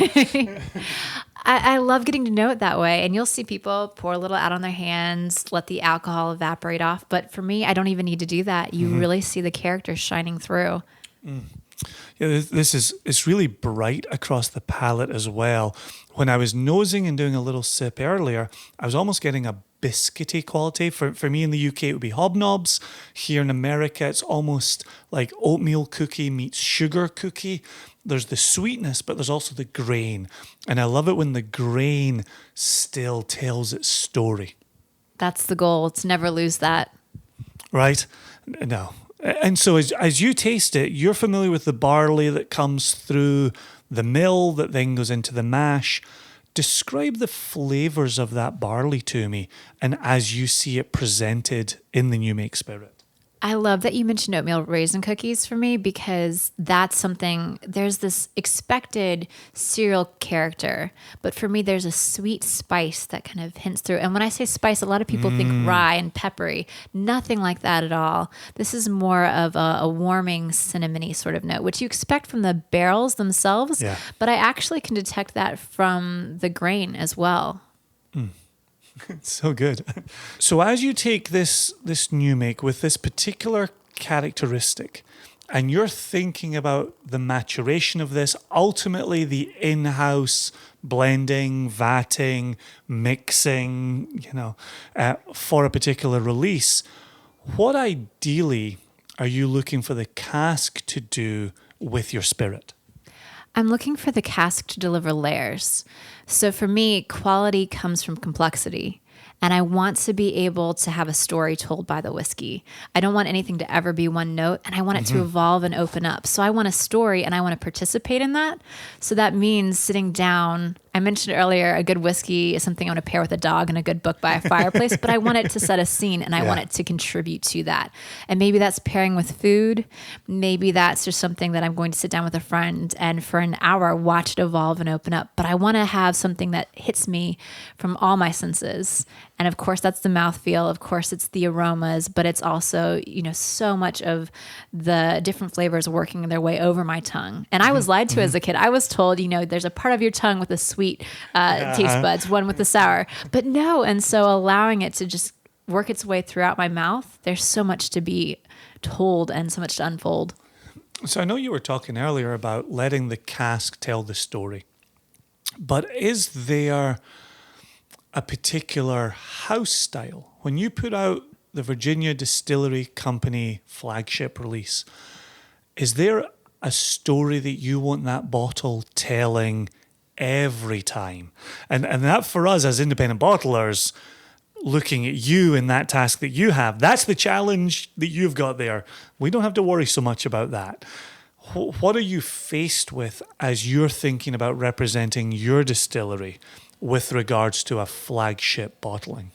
I love getting to know it that way. And you'll see people pour a little out on their hands, let the alcohol evaporate off. But for me, I don't even need to do that. You really see the character shining through. Mm. Yeah, it's really bright across the palate as well. When I was nosing and doing a little sip earlier, I was almost getting a biscuity quality. For me in the UK, it would be hobnobs. Here in America, it's almost like oatmeal cookie meets sugar cookie. There's the sweetness, but there's also the grain. And I love it when the grain still tells its story. That's the goal, to never lose that. Right? No. And so as you taste it, you're familiar with the barley that comes through the mill that then goes into the mash. Describe the flavors of that barley to me, and as you see it presented in the New Make Spirit. I love that you mentioned oatmeal raisin cookies for me, because that's something, there's this expected cereal character, but for me, there's a sweet spice that kind of hints through. And when I say spice, a lot of people think rye and peppery. Nothing like that at all. This is more of a warming, cinnamony sort of note, which you expect from the barrels themselves, but I actually can detect that from the grain as well. Mm. So good. So as you take this New Make with this particular characteristic, and you're thinking about the maturation of this, ultimately the in-house blending, vatting, mixing, for a particular release, what ideally are you looking for the cask to do with your spirit? I'm looking for the cask to deliver layers. So for me, quality comes from complexity. And I want to be able to have a story told by the whiskey. I don't want anything to ever be one note, and I want it to evolve and open up. So I want a story, and I want to participate in that. So that means sitting down. I mentioned earlier, a good whiskey is something I want to pair with a dog and a good book by a fireplace, but I want it to set a scene, and I want it to contribute to that. And maybe that's pairing with food. Maybe that's just something that I'm going to sit down with a friend and for an hour watch it evolve and open up. But I want to have something that hits me from all my senses. And of course, that's the mouthfeel. Of course, it's the aromas, but it's also, so much of the different flavors working their way over my tongue. And I was lied to as a kid. I was told, there's a part of your tongue with a sweet taste buds, one with the sour. But no. And so allowing it to just work its way throughout my mouth, there's so much to be told and so much to unfold. So I know you were talking earlier about letting the cask tell the story. But is there a particular house style? When you put out the Virginia Distillery Company flagship release, is there a story that you want that bottle telling every time? And that for us as independent bottlers, looking at you and that task that you have, that's the challenge that you've got there. We don't have to worry so much about that. What are you faced with as you're thinking about representing your distillery with regards to a flagship bottling?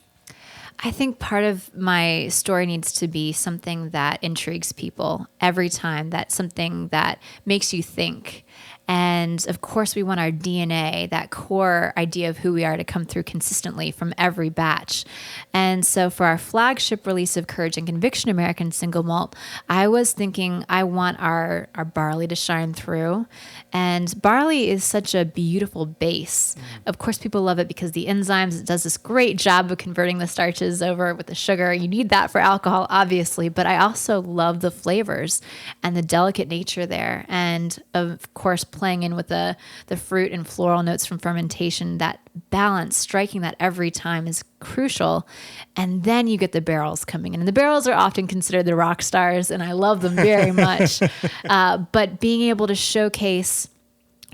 I think part of my story needs to be something that intrigues people every time, that's something that makes you think. And of course, we want our DNA, that core idea of who we are, to come through consistently from every batch. And so for our flagship release of Courage and Conviction American Single Malt, I was thinking I want our barley to shine through. And barley is such a beautiful base. Of course, people love it because the enzymes, it does this great job of converting the starches over with the sugar. You need that for alcohol, obviously. But I also love the flavors and the delicate nature there. And of course, playing in with the fruit and floral notes from fermentation, that balance, striking that every time is crucial. And then you get the barrels coming in. And the barrels are often considered the rock stars, and I love them very much. But being able to showcase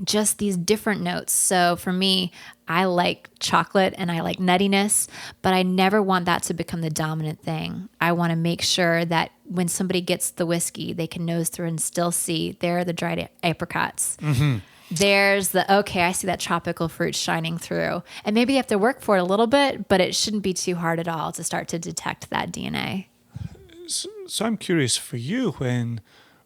just these different notes. So for me, I like chocolate and I like nuttiness, but I never want that to become the dominant thing. I want to make sure that when somebody gets the whiskey, they can nose through and still see there are the dried apricots. There's I see that tropical fruit shining through. And maybe you have to work for it a little bit, but it shouldn't be too hard at all to start to detect that DNA. So I'm curious for you, when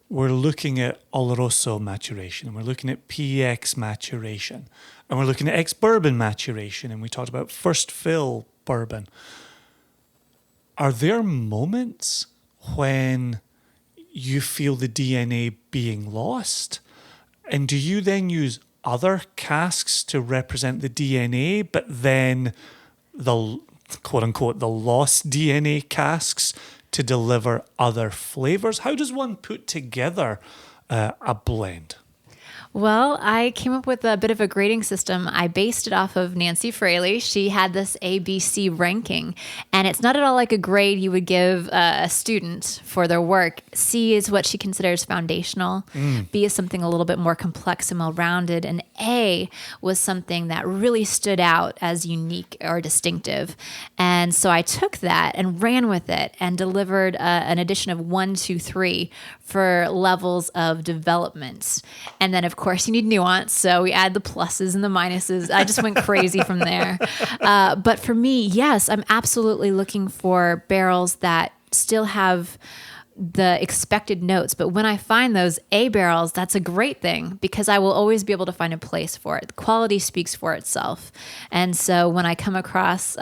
we're looking at Oloroso maturation, and we're looking at PX maturation, and we're looking at ex-bourbon maturation, and we talked about first fill bourbon. Are there moments when you feel the DNA being lost? And do you then use other casks to represent the DNA, but then the quote-unquote the lost DNA casks to deliver other flavors? How does one put together a blend? Well, I came up with a bit of a grading system. I based it off of Nancy Fraley. She had this ABC ranking, and it's not at all like a grade you would give a student for their work. C is what she considers foundational. B is something a little bit more complex and well-rounded, and A was something that really stood out as unique or distinctive. And so I took that and ran with it and delivered an addition of 1, 2, 3 for levels of development. And then, of course, you need nuance. So we add the pluses and the minuses. I just went crazy from there. But for me, yes, I'm absolutely looking for barrels that still have the expected notes. But when I find those A barrels, that's a great thing because I will always be able to find a place for it. The quality speaks for itself. And so when I come across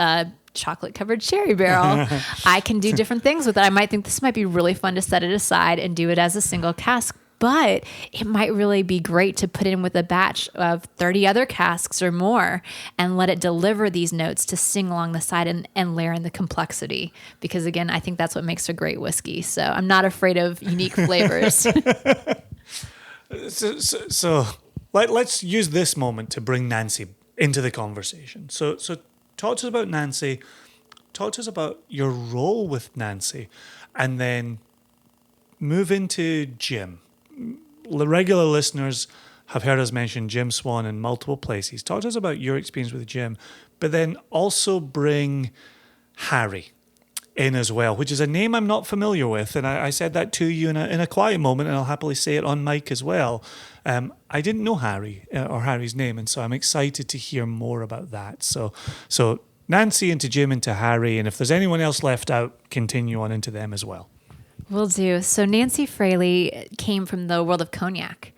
chocolate covered cherry barrel, I can do different things with it. I might think this might be really fun to set it aside and do it as a single cask, but it might really be great to put in with a batch of 30 other casks or more and let it deliver these notes to sing along the side and layer in the complexity. Because again, I think that's what makes a great whiskey. So I'm not afraid of unique flavors. So let's use this moment to bring Nancy into the conversation. So talk to us about Nancy. Talk to us about your role with Nancy, and then move into Jim. The regular listeners have heard us mention Jim Swan in multiple places. Talk to us about your experience with Jim, but then also bring Harry in as well, which is a name I'm not familiar with. And I said that to you in a quiet moment, and I'll happily say it on mic as well. I didn't know Harry or Harry's name, and so I'm excited to hear more about that. So Nancy into Jim into Harry, and if there's anyone else left out, continue on into them as well. Will do. So Nancy Fraley came from the world of cognac.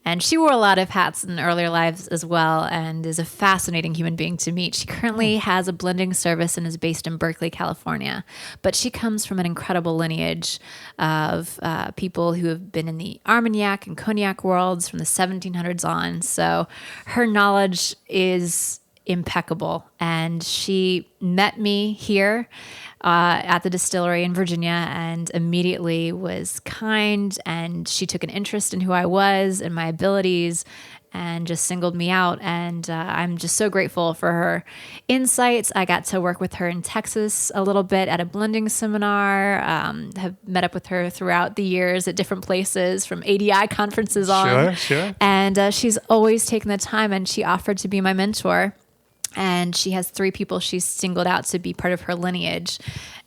And she wore a lot of hats in earlier lives as well, and is a fascinating human being to meet. She currently has a blending service and is based in Berkeley, California. But she comes from an incredible lineage of people who have been in the Armagnac and cognac worlds from the 1700s on. So her knowledge is impeccable. And she met me here at the distillery in Virginia, and immediately was kind, and she took an interest in who I was and my abilities, and just singled me out. And I'm just so grateful for her insights. I got to work with her in Texas a little bit at a blending seminar, have met up with her throughout the years at different places, from ADI conferences on. Sure. And she's always taken the time, and she offered to be my mentor. And she has 3 people she's singled out to be part of her lineage.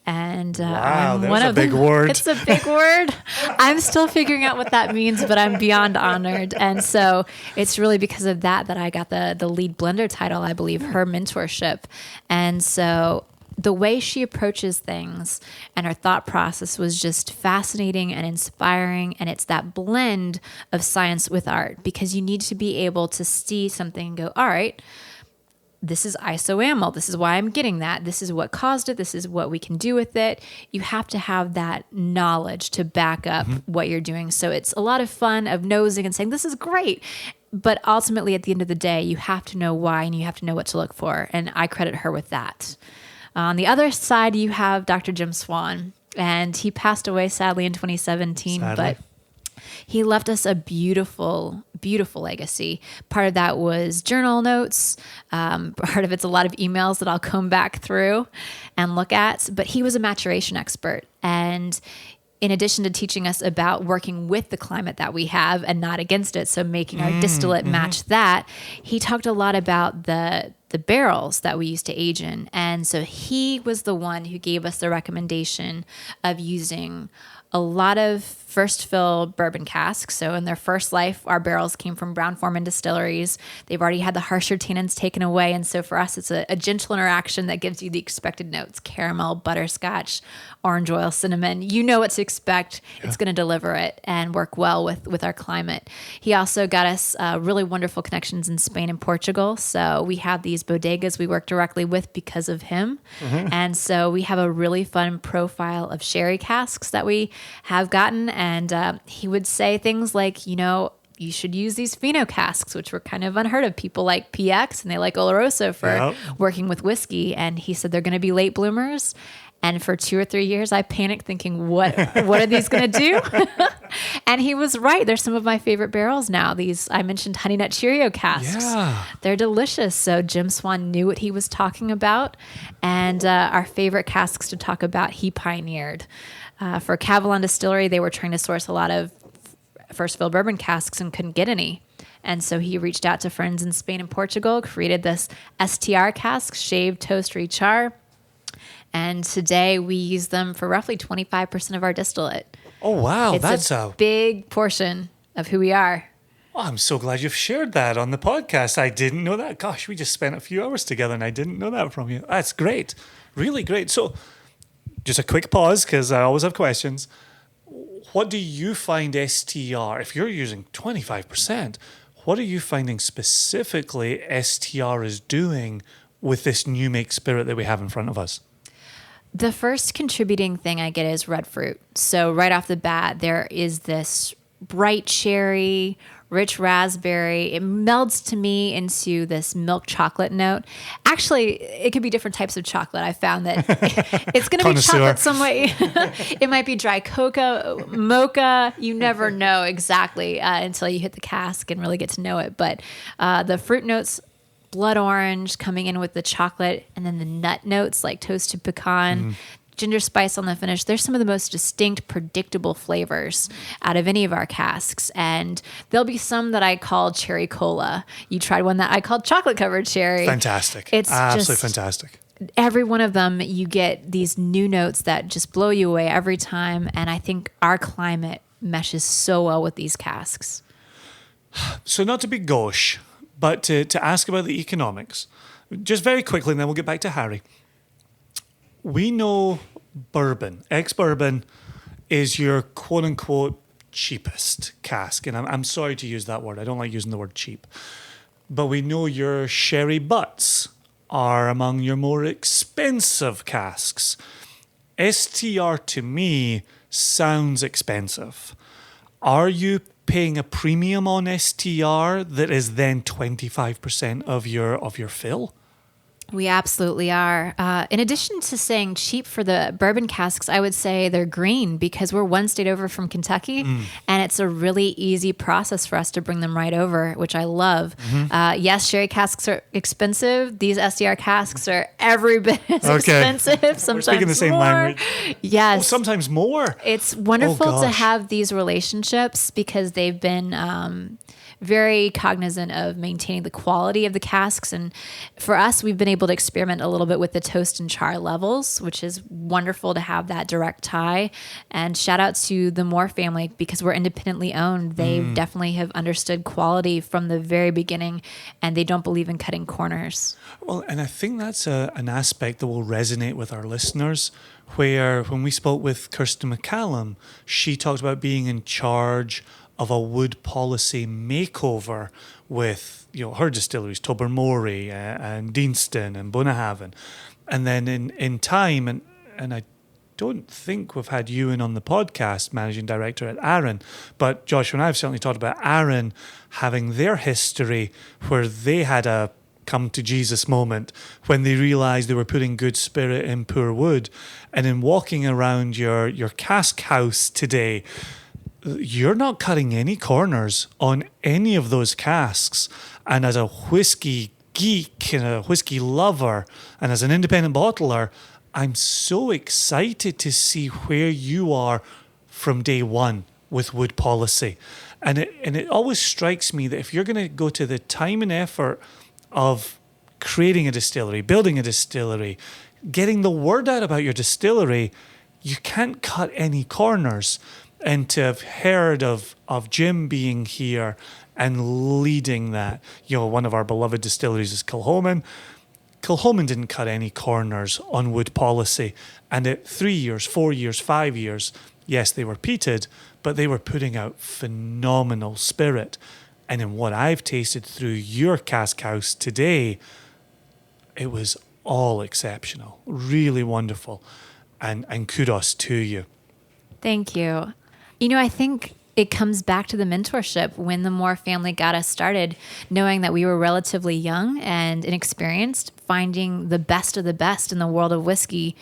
And wow, I'm one of big them. Word. It's a big word. I'm still figuring out what that means, but I'm beyond honored. And so it's really because of that I got the lead blender title, I believe, her mentorship. And so the way she approaches things and her thought process was just fascinating and inspiring. And it's that blend of science with art, because you need to be able to see something and go, all right, this is isoamyl. This is why I'm getting that. This is what caused it. This is what we can do with it. You have to have that knowledge to back up what you're doing. So it's a lot of fun of nosing and saying, this is great. But ultimately, at the end of the day, you have to know why, and you have to know what to look for. And I credit her with that. On the other side, you have Dr. Jim Swan, and he passed away sadly in 2017. Sadly. But he left us a beautiful, beautiful legacy. Part of that was journal notes. Part of it's a lot of emails that I'll comb back through and look at. But he was a maturation expert. And in addition to teaching us about working with the climate that we have and not against it, so making our distillate match that, he talked a lot about the barrels that we used to age in. And so he was the one who gave us the recommendation of using a lot of first fill bourbon casks. So in their first life, our barrels came from Brown-Forman distilleries. They've already had the harsher tannins taken away. And so for us, it's a gentle interaction that gives you the expected notes: caramel, butterscotch, orange oil, cinnamon. You know what to expect. Yeah. It's going to deliver it and work well with our climate. He also got us really wonderful connections in Spain and Portugal. So we have these bodegas we work directly with because of him. And so we have a really fun profile of sherry casks that we have gotten. And he would say things like, you should use these pheno casks, which were kind of unheard of. People like PX and they like Oloroso for working with whiskey. And he said they're going to be late bloomers. And for 2 or 3 years, I panicked thinking, what are these going to do? And he was right. They're some of my favorite barrels now. These, I mentioned Honey Nut Cheerio casks. Yeah. They're delicious. So Jim Swan knew what he was talking about. And our favorite casks to talk about, he pioneered. For Cavalon Distillery, they were trying to source a lot of first fill bourbon casks and couldn't get any. And so he reached out to friends in Spain and Portugal, created this STR cask, shaved toast rechar. And today we use them for roughly 25% of our distillate. Oh, wow. It's a big portion of who we are. Oh, I'm so glad you've shared that on the podcast. I didn't know that. Gosh, we just spent a few hours together and I didn't know that from you. That's great. Really great. So just a quick pause, because I always have questions. What do you find STR, if you're using 25%, what are you finding specifically STR is doing with this new make spirit that we have in front of us? The first contributing thing I get is red fruit. So right off the bat, there is this bright cherry, rich raspberry. It melds to me into this milk chocolate note. Actually, it could be different types of chocolate. I found that it's going to be chocolate some way. It might be dry cocoa, mocha. You never know exactly until you hit the cask and really get to know it. But the fruit notes, blood orange coming in with the chocolate, and then the nut notes like toasted pecan. ginger spice on the finish. There's some of the most distinct, predictable flavors out of any of our casks. And there'll be some that I call cherry cola. You tried one that I called chocolate covered cherry. Fantastic. It's absolutely just fantastic. Every one of them, you get these new notes that just blow you away every time. And I think our climate meshes so well with these casks. So not to be gauche, but to ask about the economics, just very quickly, and then we'll get back to Harry. We know bourbon, ex-bourbon, is your quote-unquote cheapest cask. And I'm sorry to use that word. I don't like using the word cheap. But we know your sherry butts are among your more expensive casks. STR to me sounds expensive. Are you paying a premium on STR that is then 25% of your fill? We absolutely are. In addition to saying cheap for the bourbon casks, I would say they're green because we're one state over from Kentucky, and it's a really easy process for us to bring them right over, which I love. Yes, sherry casks are expensive. These SDR casks are every bit as expensive. Sometimes we're speaking the same more. language. Yes. Oh, sometimes more. It's wonderful to have these relationships because they've been very cognizant of maintaining the quality of the casks. And for us, we've been able to experiment a little bit with the toast and char levels, which is wonderful to have that direct tie. And shout out to the Moore family because we're independently owned. They definitely have understood quality from the very beginning, and they don't believe in cutting corners. Well, and I think that's an aspect that will resonate with our listeners, where when we spoke with Kirsten McCallum, she talked about being in charge of a wood policy makeover with her distilleries, Tobermory and Deanston and Bunnahabhain. And then in time, and I don't think we've had you in on the podcast, managing director at Arran, but Joshua and I have certainly talked about Arran having their history where they had a come to Jesus moment when they realized they were putting good spirit in poor wood. And in walking around your cask house today, you're not cutting any corners on any of those casks. And as a whiskey geek and a whiskey lover and as an independent bottler, I'm so excited to see where you are from day one with wood policy. And it always strikes me that if you're going to go to the time and effort of creating a distillery, building a distillery, getting the word out about your distillery, you can't cut any corners. And to have heard of Jim being here and leading that, one of our beloved distilleries is Kilchoman. Kilchoman didn't cut any corners on wood policy. And at 3 years, 4 years, 5 years, yes, they were peated, but they were putting out phenomenal spirit. And in what I've tasted through your cask house today, it was all exceptional, really wonderful. And kudos to you. Thank you. I think it comes back to the mentorship when the Moore family got us started, knowing that we were relatively young and inexperienced, finding the best of the best in the world of whiskey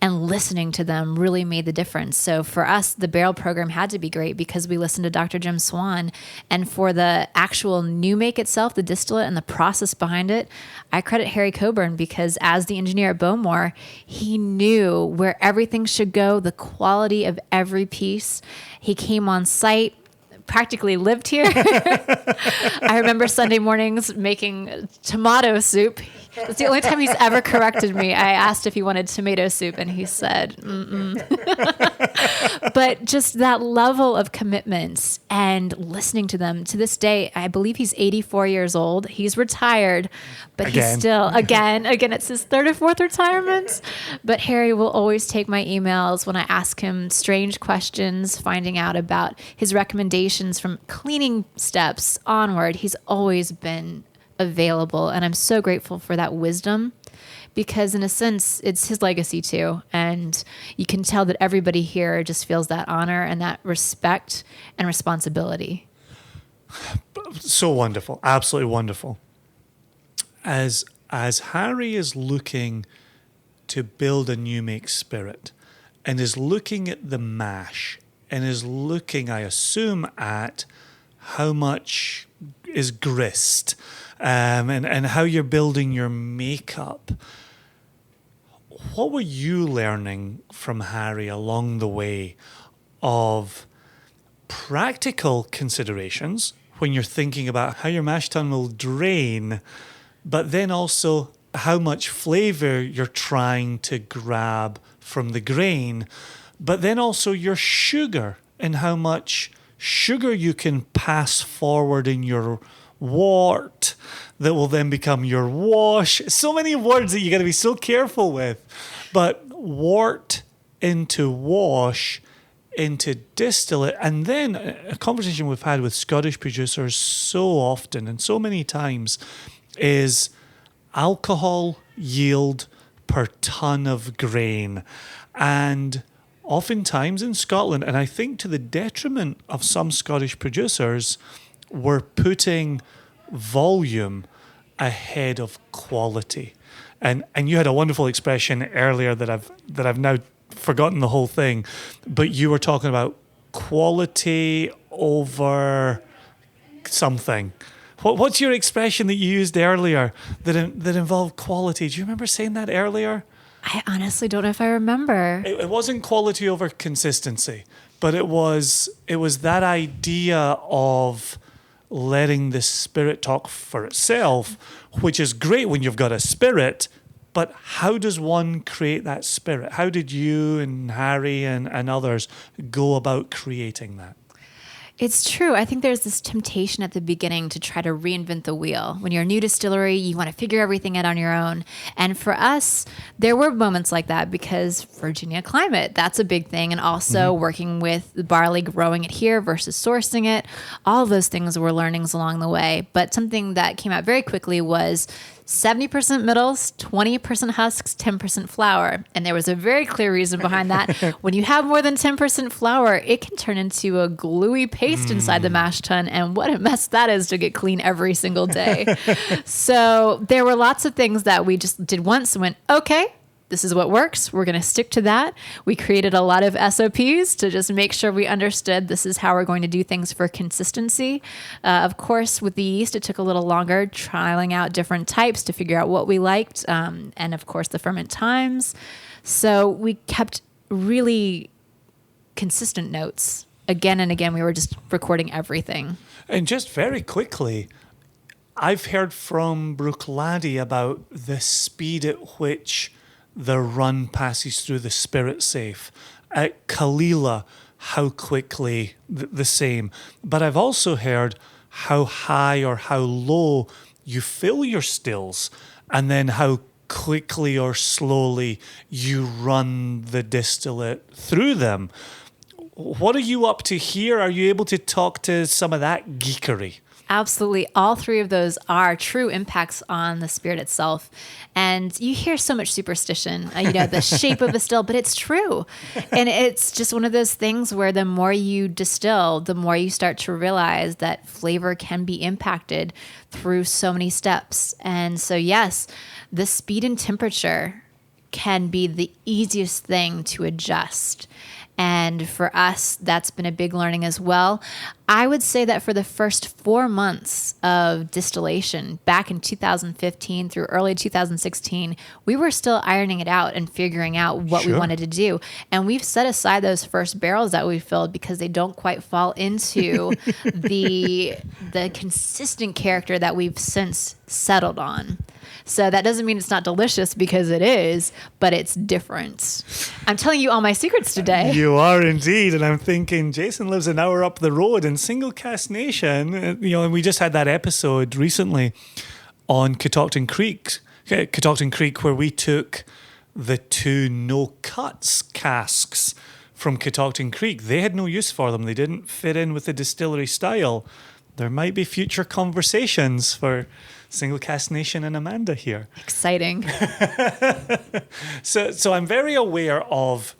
and listening to them really made the difference. So for us, the barrel program had to be great because we listened to Dr. Jim Swan. And for the actual new make itself, the distillate and the process behind it, I credit Harry Coburn because as the engineer at Bowmore, he knew where everything should go, the quality of every piece. He came on site, practically lived here. I remember Sunday mornings making tomato soup. That's the only time he's ever corrected me. I asked if he wanted tomato soup, and he said, But just that level of commitment and listening to them. To this day, I believe he's 84 years old. He's retired, but he's still, again, it's his third or fourth retirement. But Harry will always take my emails when I ask him strange questions, finding out about his recommendations from cleaning steps onward. He's always been available, and I'm so grateful for that wisdom because in a sense it's his legacy too, and you can tell that everybody here just feels that honor and that respect and responsibility. So wonderful, absolutely wonderful. As Harry is looking to build a new make spirit and is looking at the mash and is looking, I assume, at how much is grist and how you're building your makeup. what were you learning from Harry along the way of practical considerations when you're thinking about how your mash tun will drain, but then also how much flavor you're trying to grab from the grain, but then also your sugar and how much sugar you can pass forward in your wort that will then become your wash. So many words that you got to be so careful with. But wort into wash into distillate, and then a conversation we've had with Scottish producers so often and so many times is alcohol yield per ton of grain. And oftentimes in Scotland, and I think to the detriment of some Scottish producers, we're putting volume ahead of quality. And you had a wonderful expression earlier that I've now forgotten the whole thing, but you were talking about quality over something. What's your expression that you used earlier that involved quality? Do you remember saying that earlier? I honestly don't know if I remember. It wasn't quality over consistency, but it was that idea of letting the spirit talk for itself, which is great when you've got a spirit. But how does one create that spirit? How did you and Harry and others go about creating that? It's true. I think there's this temptation at the beginning to try to reinvent the wheel. When you're a new distillery, you want to figure everything out on your own. And for us, there were moments like that because Virginia climate, that's a big thing. And also working with the barley, growing it here versus sourcing it. All of those things were learnings along the way. But something that came out very quickly was 70% middles, 20% husks, 10% flour. And there was a very clear reason behind that. When you have more than 10% flour, it can turn into a gluey paste inside the mash tun. And what a mess that is to get clean every single day. So there were lots of things that we just did once and went, okay, this is what works. We're going to stick to that. We created a lot of SOPs to just make sure we understood this is how we're going to do things for consistency. Of course, with the yeast, it took a little longer trialing out different types to figure out what we liked. And of course, the ferment times. So we kept really consistent notes. Again and again, we were just recording everything. And just very quickly, I've heard from Bruichladdich about the speed at which the run passes through the spirit safe. At Kalila, how quickly the same. But I've also heard how high or how low you fill your stills and then how quickly or slowly you run the distillate through them. What are you up to here? Are you able to talk to some of that geekery? Absolutely. All three of those are true impacts on the spirit itself. And you hear so much superstition, the shape of a still, but it's true. And it's just one of those things where the more you distill, the more you start to realize that flavor can be impacted through so many steps. And so, yes, the speed and temperature can be the easiest thing to adjust. And for us, that's been a big learning as well. I would say that for the first 4 months of distillation, back in 2015 through early 2016, we were still ironing it out and figuring out what we wanted to do. And we've set aside those first barrels that we filled because they don't quite fall into the consistent character that we've since settled on. So that doesn't mean it's not delicious, because it is, but it's different. I'm telling you all my secrets today. You are indeed. And I'm thinking, Jason lives an hour up the road in Single Cask Nation. And we just had that episode recently on Catoctin Creek, where we took the 2 no cuts casks from Catoctin Creek. They had no use for them. They didn't fit in with the distillery style. There might be future conversations for Single Cask Nation and Amanda here. Exciting. So I'm very aware of,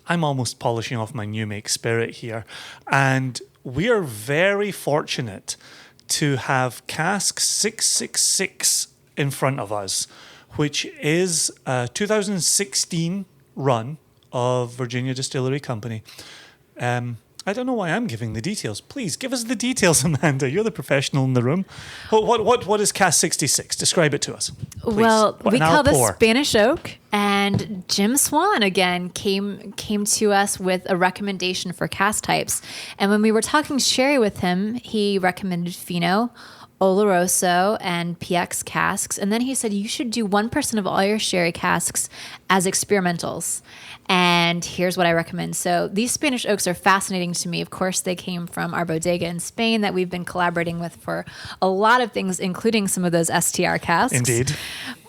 I'm almost polishing off my new make spirit here, and we are very fortunate to have Cask 666 in front of us, which is a 2016 run of Virginia Distillery Company. I don't know why I'm giving the details. Please give us the details, Amanda. You're the professional in the room. What is Cask 66? Describe it to us, please. Well, we call this Spanish oak, and Jim Swan again came to us with a recommendation for cask types. And when we were talking sherry with him, he recommended Fino, Oloroso, and PX casks. And then he said, you should do 1% of all your sherry casks as experimentals. And here's what I recommend. So these Spanish oaks are fascinating to me. Of course, they came from our bodega in Spain that we've been collaborating with for a lot of things, including some of those STR casks. Indeed.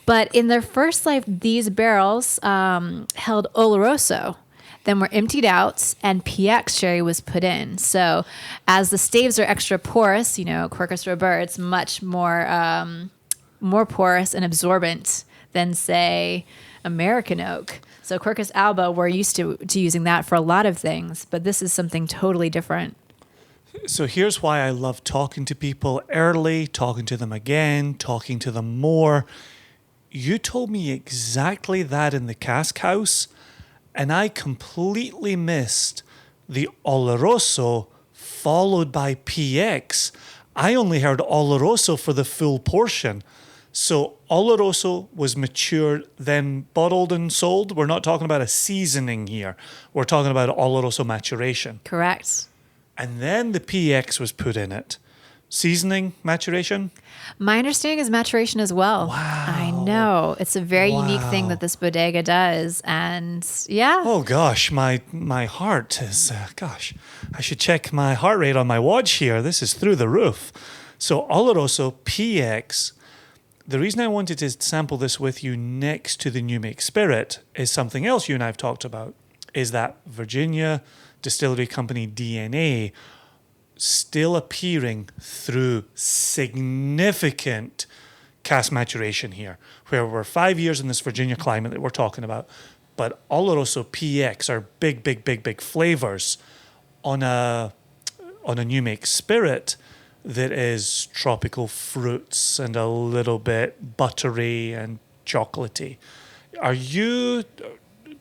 But in their first life, these barrels held Oloroso, then were emptied out, and PX sherry was put in. So as the staves are extra porous, Quercus robur, it's much more porous and absorbent than, say, American oak. So Quercus alba, we're used to using that for a lot of things, but this is something totally different. So here's why I love talking to people early, talking to them again, talking to them more. You told me exactly that in the cask house, and I completely missed the Oloroso followed by PX. I only heard Oloroso for the full portion. So Oloroso was matured, then bottled and sold. We're not talking about a seasoning here. We're talking about Oloroso maturation. Correct. And then the PX was put in it. Seasoning, maturation? My understanding is maturation as well. Wow. I know. It's a very unique thing that this bodega does. And yeah. Oh, gosh, my heart is, I should check my heart rate on my watch here. This is through the roof. So Oloroso, PX. The reason I wanted to sample this with you next to the New Make Spirit is something else you and I have talked about, is that Virginia Distillery Company DNA still appearing through significant cask maturation here, where we're 5 years in this Virginia climate that we're talking about, but Oloroso PX are big flavors on a New Make Spirit that is tropical fruits and a little bit buttery and chocolatey.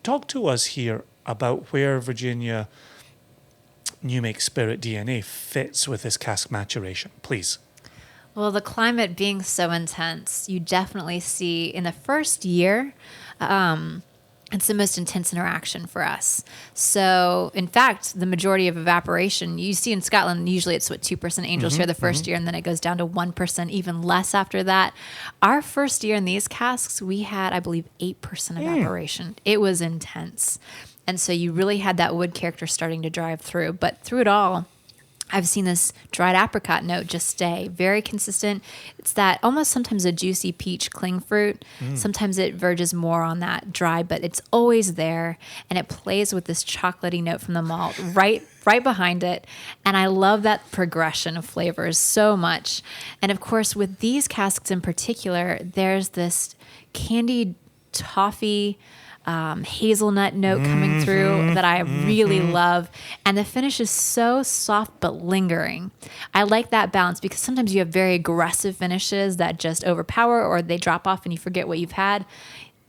Talk to us here about where Virginia New Make Spirit DNA fits with this cask maturation, please. Well, the climate being so intense, you definitely see in the first year, it's the most intense interaction for us. So, in fact, the majority of evaporation you see in Scotland, usually it's 2% angel share the first year, and then it goes down to 1%, even less after that. Our first year in these casks, we had, I believe, 8% evaporation. It was intense. And so you really had that wood character starting to drive through. But through it all, I've seen this dried apricot note just stay very consistent. It's that almost sometimes a juicy peach cling fruit. Sometimes it verges more on that dry, but it's always there. And it plays with this chocolatey note from the malt right behind it. And I love that progression of flavors so much. And of course, with these casks in particular, there's this candied toffee hazelnut note coming through that I really love. And the finish is so soft but lingering. I like that balance because sometimes you have very aggressive finishes that just overpower or they drop off and you forget what you've had.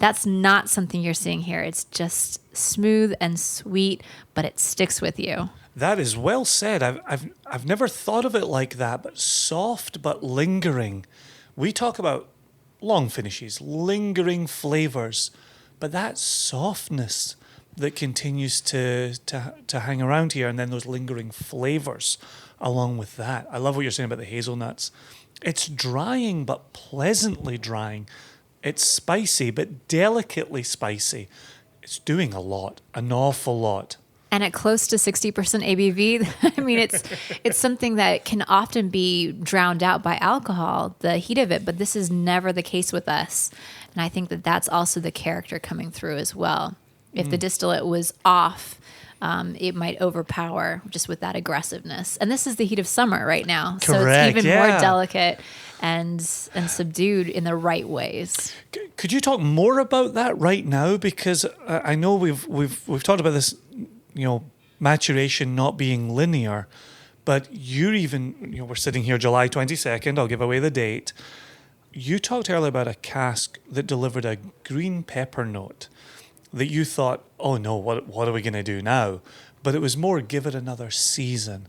That's not something you're seeing here. It's just smooth and sweet, but it sticks with you. That is well said. I've never thought of it like that, but soft but lingering. We talk about long finishes, lingering flavors. But that softness that continues to hang around here, and then those lingering flavors along with that. I love what you're saying about the hazelnuts. It's drying, but pleasantly drying. It's spicy, but delicately spicy. It's doing a lot, an awful lot. And at close to 60% ABV, I mean, it's something that can often be drowned out by alcohol, the heat of it, but this is never the case with us. And I think that that's also the character coming through as well. If the distillate was off, it might overpower just with that aggressiveness. And this is the heat of summer right now. Correct, so it's even more delicate and subdued in the right ways. Could you talk more about that right now? Because I know we've talked about this, maturation not being linear, but you're even, we're sitting here July 22nd, I'll give away the date. You talked earlier about a cask that delivered a green pepper note that you thought, oh no, what are we going to do now? but it was more give it another season.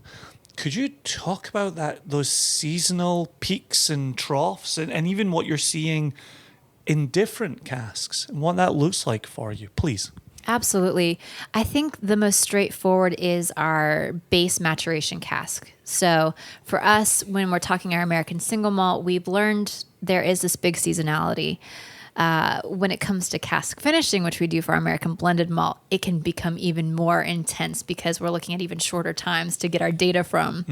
Could you talk about those seasonal peaks and troughs, and even what you're seeing in different casks and what that looks like for you, please? Absolutely. I think the most straightforward is our base maturation cask. So for us, when we're talking our American single malt, we've learned there is this big seasonality. When it comes to cask finishing, which we do for our American blended malt, it can become even more intense because we're looking at even shorter times to get our data from.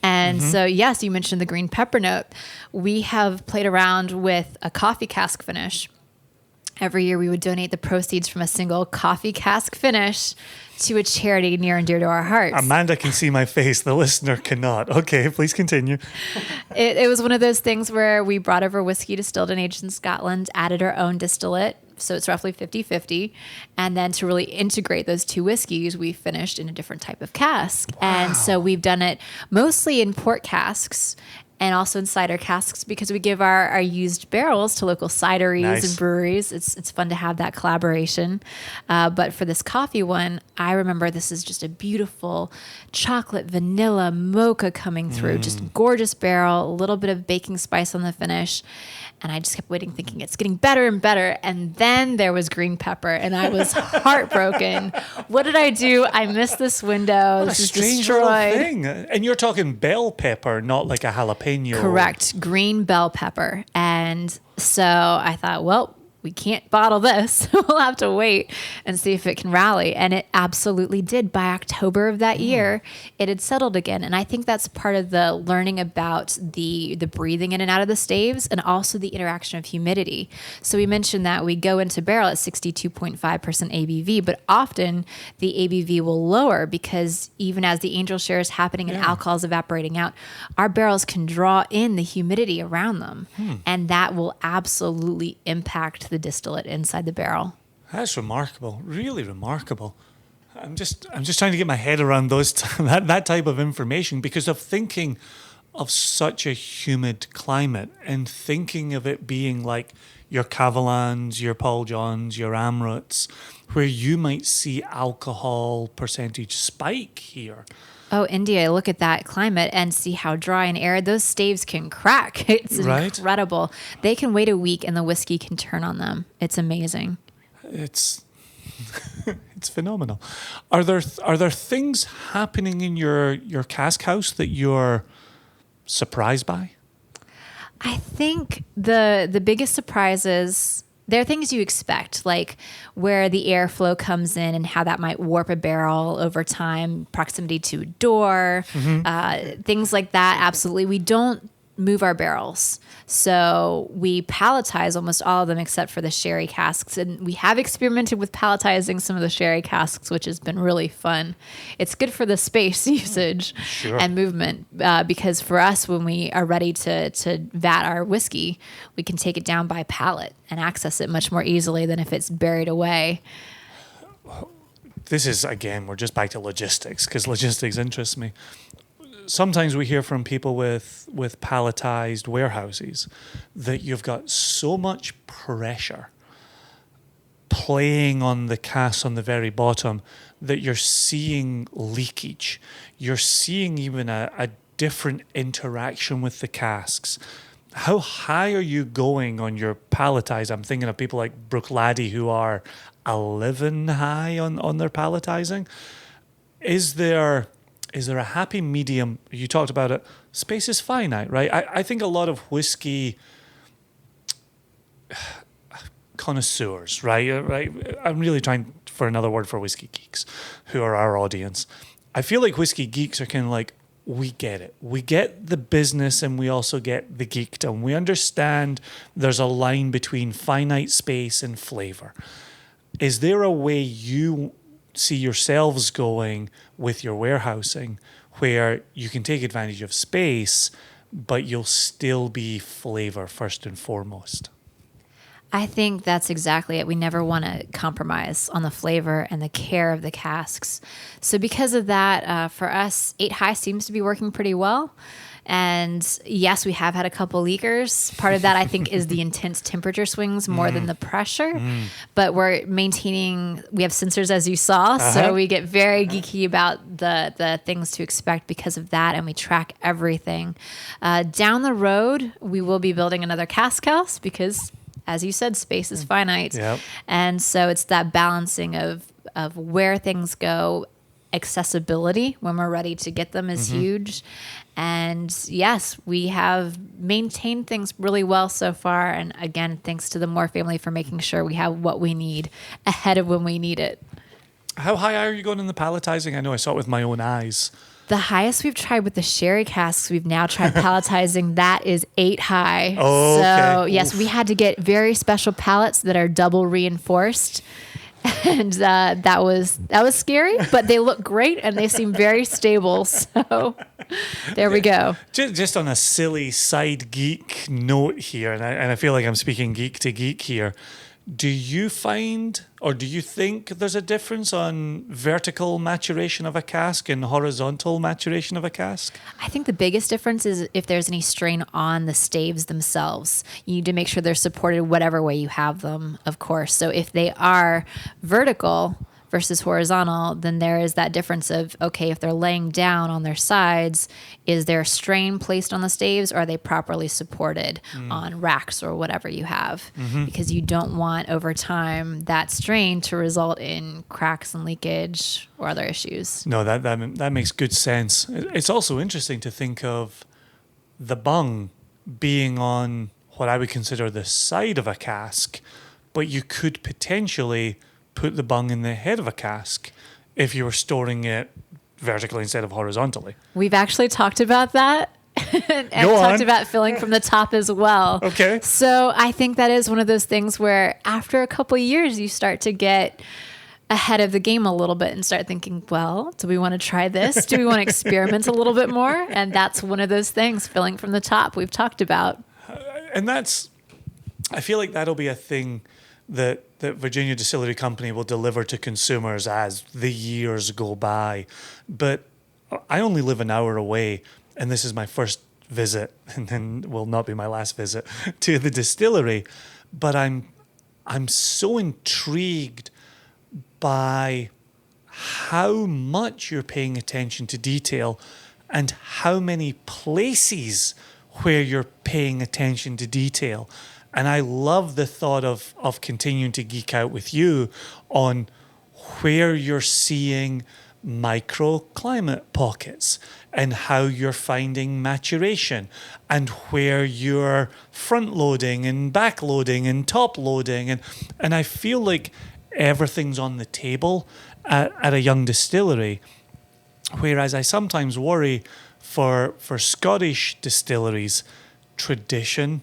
And so, yes, you mentioned the green pepper note. We have played around with a coffee cask finish. Every year we would donate the proceeds from a single coffee cask finish to a charity near and dear to our hearts. Amanda can see my face. The listener cannot. Okay, please continue. It was one of those things where we brought over whiskey distilled and aged in Scotland, added our own distillate, so it's roughly 50-50. And then to really integrate those two whiskeys, we finished in a different type of cask. Wow. And so we've done it mostly in port casks and also in cider casks because we give our used barrels to local cideries and breweries. It's fun to have that collaboration. But for this coffee one, I remember this is just a beautiful chocolate vanilla mocha coming through, just gorgeous barrel, a little bit of baking spice on the finish. And I just kept waiting, thinking it's getting better and better. And then there was green pepper, and I was heartbroken. What did I do? I missed this window. What this a is strange destroyed. little thing. And you're talking bell pepper, not like a jalapeno. Correct. Green bell pepper. And so I thought, well, we can't bottle this. We'll have to wait and see if it can rally. And it absolutely did. By October of that year, it had settled again. And I think that's part of the learning about the breathing in and out of the staves and also the interaction of humidity. So we mentioned that we go into barrel at 62.5% ABV, but often the ABV will lower because even as the angel share is happening and alcohol is evaporating out, our barrels can draw in the humidity around them. And that will absolutely impact the distillate inside the barrel. That's remarkable, really remarkable. I'm just trying to get my head around that type of information because of thinking of such a humid climate and thinking of it being like your Cavalans, your Paul Johns, your Amruts, where you might see alcohol percentage spike here. Oh, India, look at that climate and see how dry and arid those staves can crack. It's incredible. They can wait a week and the whiskey can turn on them. It's amazing. It's phenomenal. Are there things happening in your cask house that you're surprised by? I think the biggest surprises, there are things you expect, like where the airflow comes in and how that might warp a barrel over time, proximity to a door, things like that. Absolutely. We don't move our barrels. So we palletize almost all of them except for the sherry casks. And we have experimented with palletizing some of the sherry casks, which has been really fun. It's good for the space usage and movement because for us, when we are ready to vat our whiskey, we can take it down by pallet and access it much more easily than if it's buried away. This is, again, we're just back to logistics because logistics interests me. Sometimes we hear from people with palletized warehouses that you've got so much pressure playing on the cask on the very bottom that you're seeing leakage. You're seeing even a different interaction with the casks. How high are you going on your palletize? I'm thinking of people like Bruichladdich who are 11 high on their palletizing. Is there a happy medium? You talked about it. Space is finite, right? I think a lot of whiskey connoisseurs, right? I'm really trying for another word for whiskey geeks, who are our audience. I feel like whiskey geeks are kind of like, we get it. We get the business and we also get the geekdom. We understand there's a line between finite space and flavor. Is there a way you see yourselves going with your warehousing where you can take advantage of space, but you'll still be flavor first and foremost? I think that's exactly it. We never want to compromise on the flavor and the care of the casks. So because of that, for us, 8 high seems to be working pretty well. And yes, we have had a couple leakers. Part of that, I think, is the intense temperature swings more than the pressure. But we're maintaining, we have sensors, as you saw. So we get very geeky about the things to expect because of that. And we track everything. Down the road, we will be building another cask house because, as you said, space is finite. Yep. And so it's that balancing of where things go. Accessibility when we're ready to get them is huge. And yes, we have maintained things really well so far. And again, thanks to the Moore family for making sure we have what we need ahead of when we need it. How high are you going in the palletizing? I know I saw it with my own eyes. The highest we've tried with the sherry casks, we've now tried palletizing. That is 8 high. Oh, so okay. yes, we had to get very special pallets that are double reinforced. And that was scary, but they look great and they seem very stable. So there we go. Just on a silly side geek note here, and I feel like I'm speaking geek to geek here. Do you find, or do you think there's a difference on vertical maturation of a cask and horizontal maturation of a cask? I think the biggest difference is if there's any strain on the staves themselves. You need to make sure they're supported whatever way you have them, of course. So if they are vertical versus horizontal, then there is that difference of, okay, if they're laying down on their sides, is there strain placed on the staves or are they properly supported on racks or whatever you have? Because you don't want over time that strain to result in cracks and leakage or other issues. No, that makes good sense. It's also interesting to think of the bung being on what I would consider the side of a cask, but you could potentially put the bung in the head of a cask if you were storing it vertically instead of horizontally. We've actually talked about that and talked about filling from the top as well. Okay. So I think that is one of those things where after a couple of years, you start to get ahead of the game a little bit and start thinking, well, do we want to try this? Do we want to experiment a little bit more? And that's one of those things, filling from the top we've talked about. And I feel like that'll be a thing that Virginia Distillery Company will deliver to consumers as the years go by. But I only live an hour away, and this is my first visit, and then will not be my last visit to the distillery. But I'm so intrigued by how much you're paying attention to detail and how many places where you're paying attention to detail. And I love the thought of continuing to geek out with you on where you're seeing microclimate pockets and how you're finding maturation and where you're front loading and back loading and top loading. And I feel like everything's on the table at a young distillery. Whereas I sometimes worry for Scottish distilleries, tradition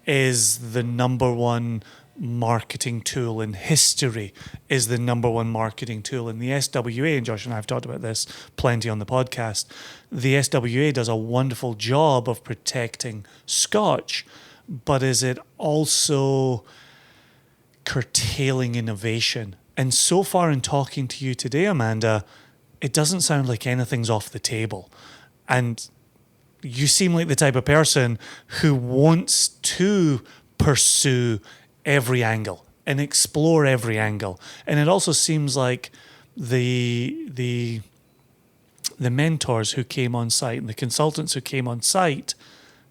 is the number one marketing tool in history, is the number one marketing tool in the SWA, and Josh and I have talked about this plenty on the podcast. The SWA does a wonderful job of protecting Scotch, but is it also curtailing innovation? And so far in talking to you today, Amanda, it doesn't sound like anything's off the table. And you seem like the type of person who wants to pursue every angle and explore every angle. And it also seems like the mentors who came on site and the consultants who came on site,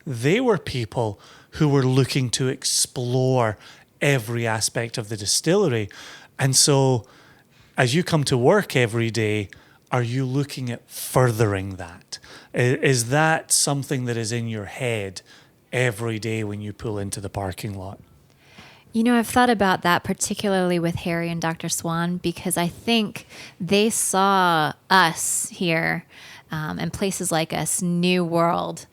they were people who were looking to explore every aspect of the distillery. And so as you come to work every day, are you looking at furthering that? Is that something that is in your head every day when you pull into the parking lot? You know, I've thought about that particularly with Harry and Dr. Swan because I think they saw us here and places like us, New World,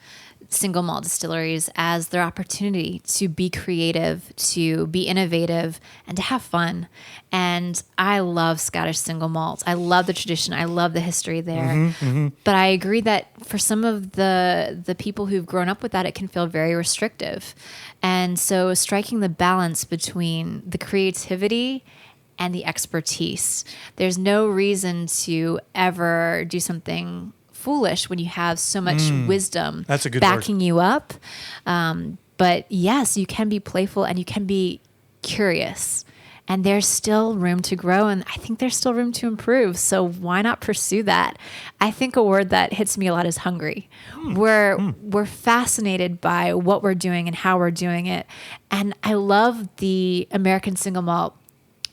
single malt distilleries, as their opportunity to be creative, to be innovative, and to have fun. And I love Scottish single malts. I love the tradition. I love the history there. But I agree that for some of the people who've grown up with that, it can feel very restrictive. And so striking the balance between the creativity and the expertise. There's no reason to ever do something foolish when you have so much wisdom That's a good backing you up. But yes, you can be playful and you can be curious. And there's still room to grow, and I think there's still room to improve. So why not pursue that? I think a word that hits me a lot is hungry. We're fascinated by what we're doing and how we're doing it. And I love the American single malt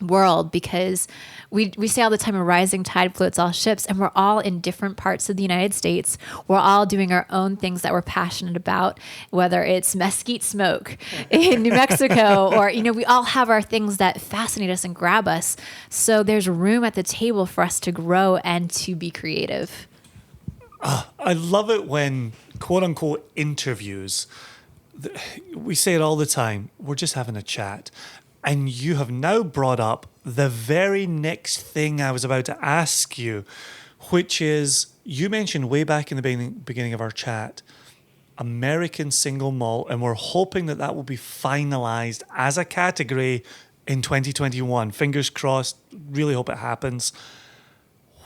world because we say all the time a rising tide floats all ships, and we're all in different parts of the United States. We're all doing our own things that we're passionate about, whether it's mesquite smoke in New Mexico or, we all have our things that fascinate us and grab us. So there's room at the table for us to grow and to be creative. I love it when quote unquote interviews, we say it all the time, we're just having a chat. And you have now brought up the very next thing I was about to ask you, which is, you mentioned way back in the beginning of our chat, American single malt, and we're hoping that will be finalized as a category in 2021. Fingers crossed, really hope it happens.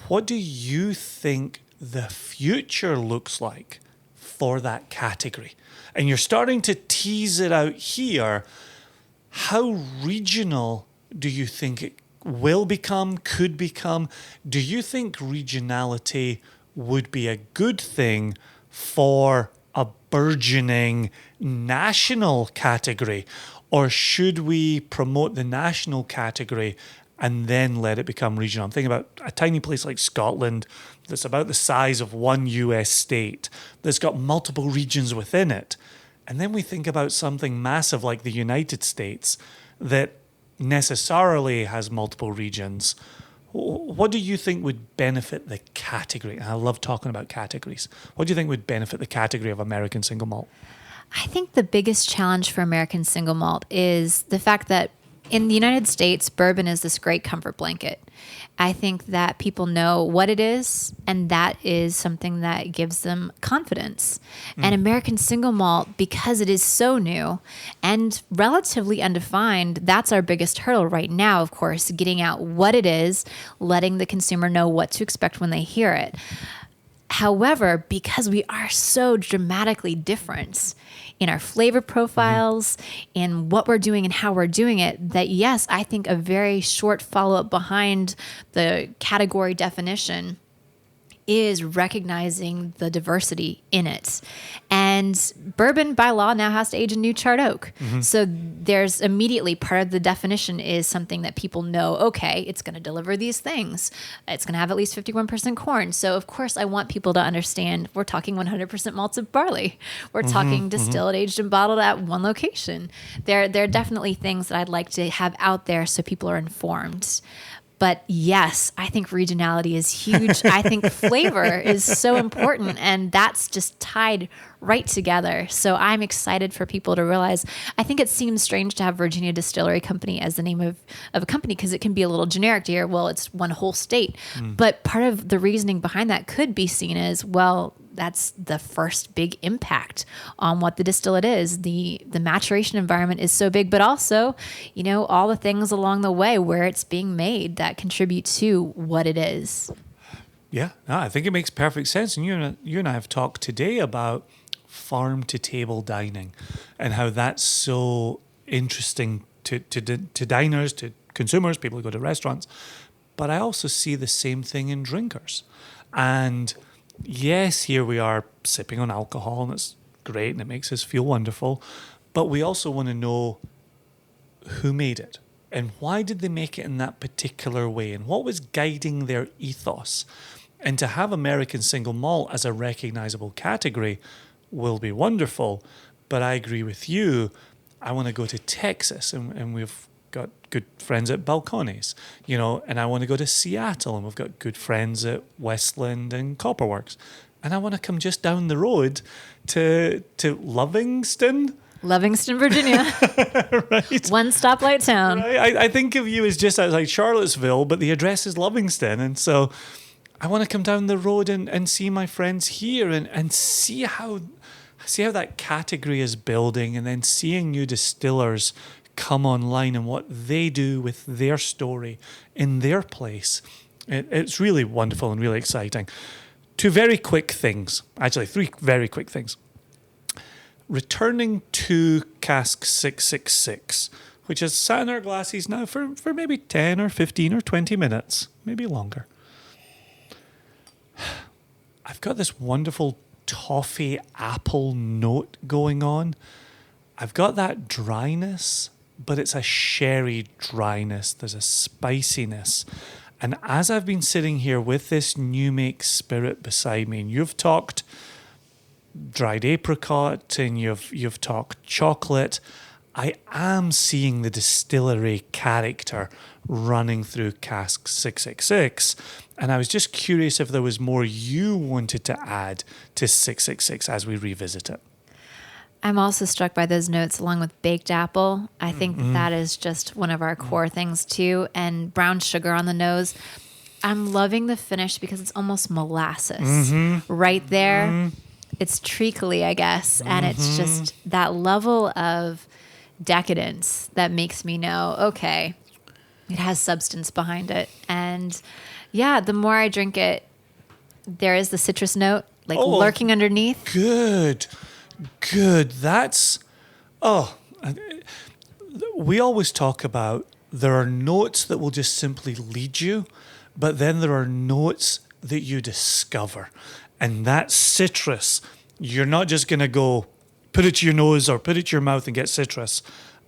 What do you think the future looks like for that category? And you're starting to tease it out here. How regional do you think it will become, could become? Do you think regionality would be a good thing for a burgeoning national category? Or should we promote the national category and then let it become regional? I'm thinking about a tiny place like Scotland that's about the size of one US state, that's got multiple regions within it. And then we think about something massive like the United States that necessarily has multiple regions. What do you think would benefit the category? And I love talking about categories. What do you think would benefit the category of American single malt? I think the biggest challenge for American single malt is the fact that in the United States, bourbon is this great comfort blanket. I think that people know what it is, and that is something that gives them confidence. And American single malt, because it is so new and relatively undefined, that's our biggest hurdle right now, of course, getting out what it is, letting the consumer know what to expect when they hear it. However, because we are so dramatically different in our flavor profiles, in what we're doing and how we're doing it, that yes, I think a very short follow-up behind the category definition is recognizing the diversity in it. And bourbon by law now has to age in new charred oak. So there's immediately part of the definition is something that people know, okay, it's going to deliver these things. It's going to have at least 51% corn. So of course I want people to understand we're talking 100% malted barley. We're talking distilled, aged, and bottled at one location. There are definitely things that I'd like to have out there so people are informed. But yes, I think regionality is huge. I think flavor is so important, and that's just tied right together. So I'm excited for people to realize, I think it seems strange to have Virginia Distillery Company as the name of a company because it can be a little generic to hear, well, it's one whole state. But part of the reasoning behind that could be seen as, well, that's the first big impact on what the distillate is. The maturation environment is so big, but also, all the things along the way where it's being made that contribute to what it is. Yeah, no, I think it makes perfect sense. And you and I have talked today about farm to table dining and how that's so interesting to diners, to consumers, people who go to restaurants. But I also see the same thing in drinkers. And yes, here we are sipping on alcohol, and it's great and it makes us feel wonderful. But we also want to know who made it and why did they make it in that particular way and what was guiding their ethos. And to have American single malt as a recognizable category will be wonderful. But I agree with you. I want to go to Texas, and we've got good friends at Balcones, and I want to go to Seattle, and we've got good friends at Westland and Copperworks. And I want to come just down the road to Livingston, Virginia. Right. One stoplight town. Right. I think of you as just outside Charlottesville, but the address is Livingston. And so I want to come down the road and see my friends here and see how that category is building, and then seeing new distillers come online and what they do with their story in their place. It's really wonderful and really exciting. two very quick things. Actually, three very quick things. Returning to Cask 666, which has sat in our glasses now for maybe 10 or 15 or 20 minutes, maybe longer. I've got this wonderful toffee apple note going on. I've got that dryness, but it's a sherry dryness. There's a spiciness. And as I've been sitting here with this new make spirit beside me, and you've talked dried apricot and you've talked chocolate, I am seeing the distillery character running through Cask 666. And I was just curious if there was more you wanted to add to 666 as we revisit it. I'm also struck by those notes along with baked apple. I think that is just one of our core things too. And brown sugar on the nose. I'm loving the finish because it's almost molasses right there. It's treacly, I guess. And it's just that level of decadence that makes me know, okay, it has substance behind it. And yeah, the more I drink it, there is the citrus note lurking underneath. Good. That's, we always talk about there are notes that will just simply lead you, but then there are notes that you discover. And that citrus, you're not just going to go put it to your nose or put it to your mouth and get citrus.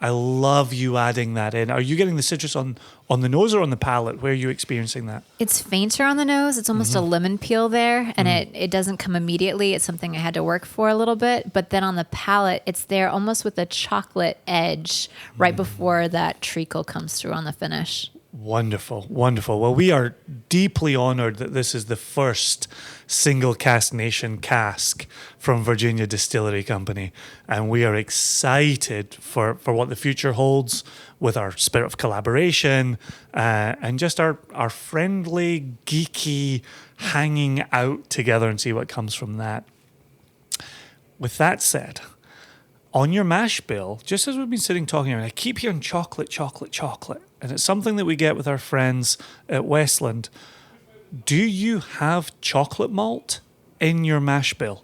I love you adding that in. Are you getting the citrus on the nose or on the palate? Where are you experiencing that? It's fainter on the nose. It's almost a lemon peel there, and it doesn't come immediately. It's something I had to work for a little bit. But then on the palate, it's there almost with a chocolate edge right before that treacle comes through on the finish. Wonderful, wonderful. Well, we are deeply honored that this is the first single cask nation cask from Virginia Distillery Company. And we are excited for what the future holds with our spirit of collaboration and just our friendly, geeky hanging out together and see what comes from that. With that said, on your mash bill, just as we've been sitting talking about, I keep hearing chocolate, chocolate, chocolate. And it's something that we get with our friends at Westland. Do you have chocolate malt in your mash bill?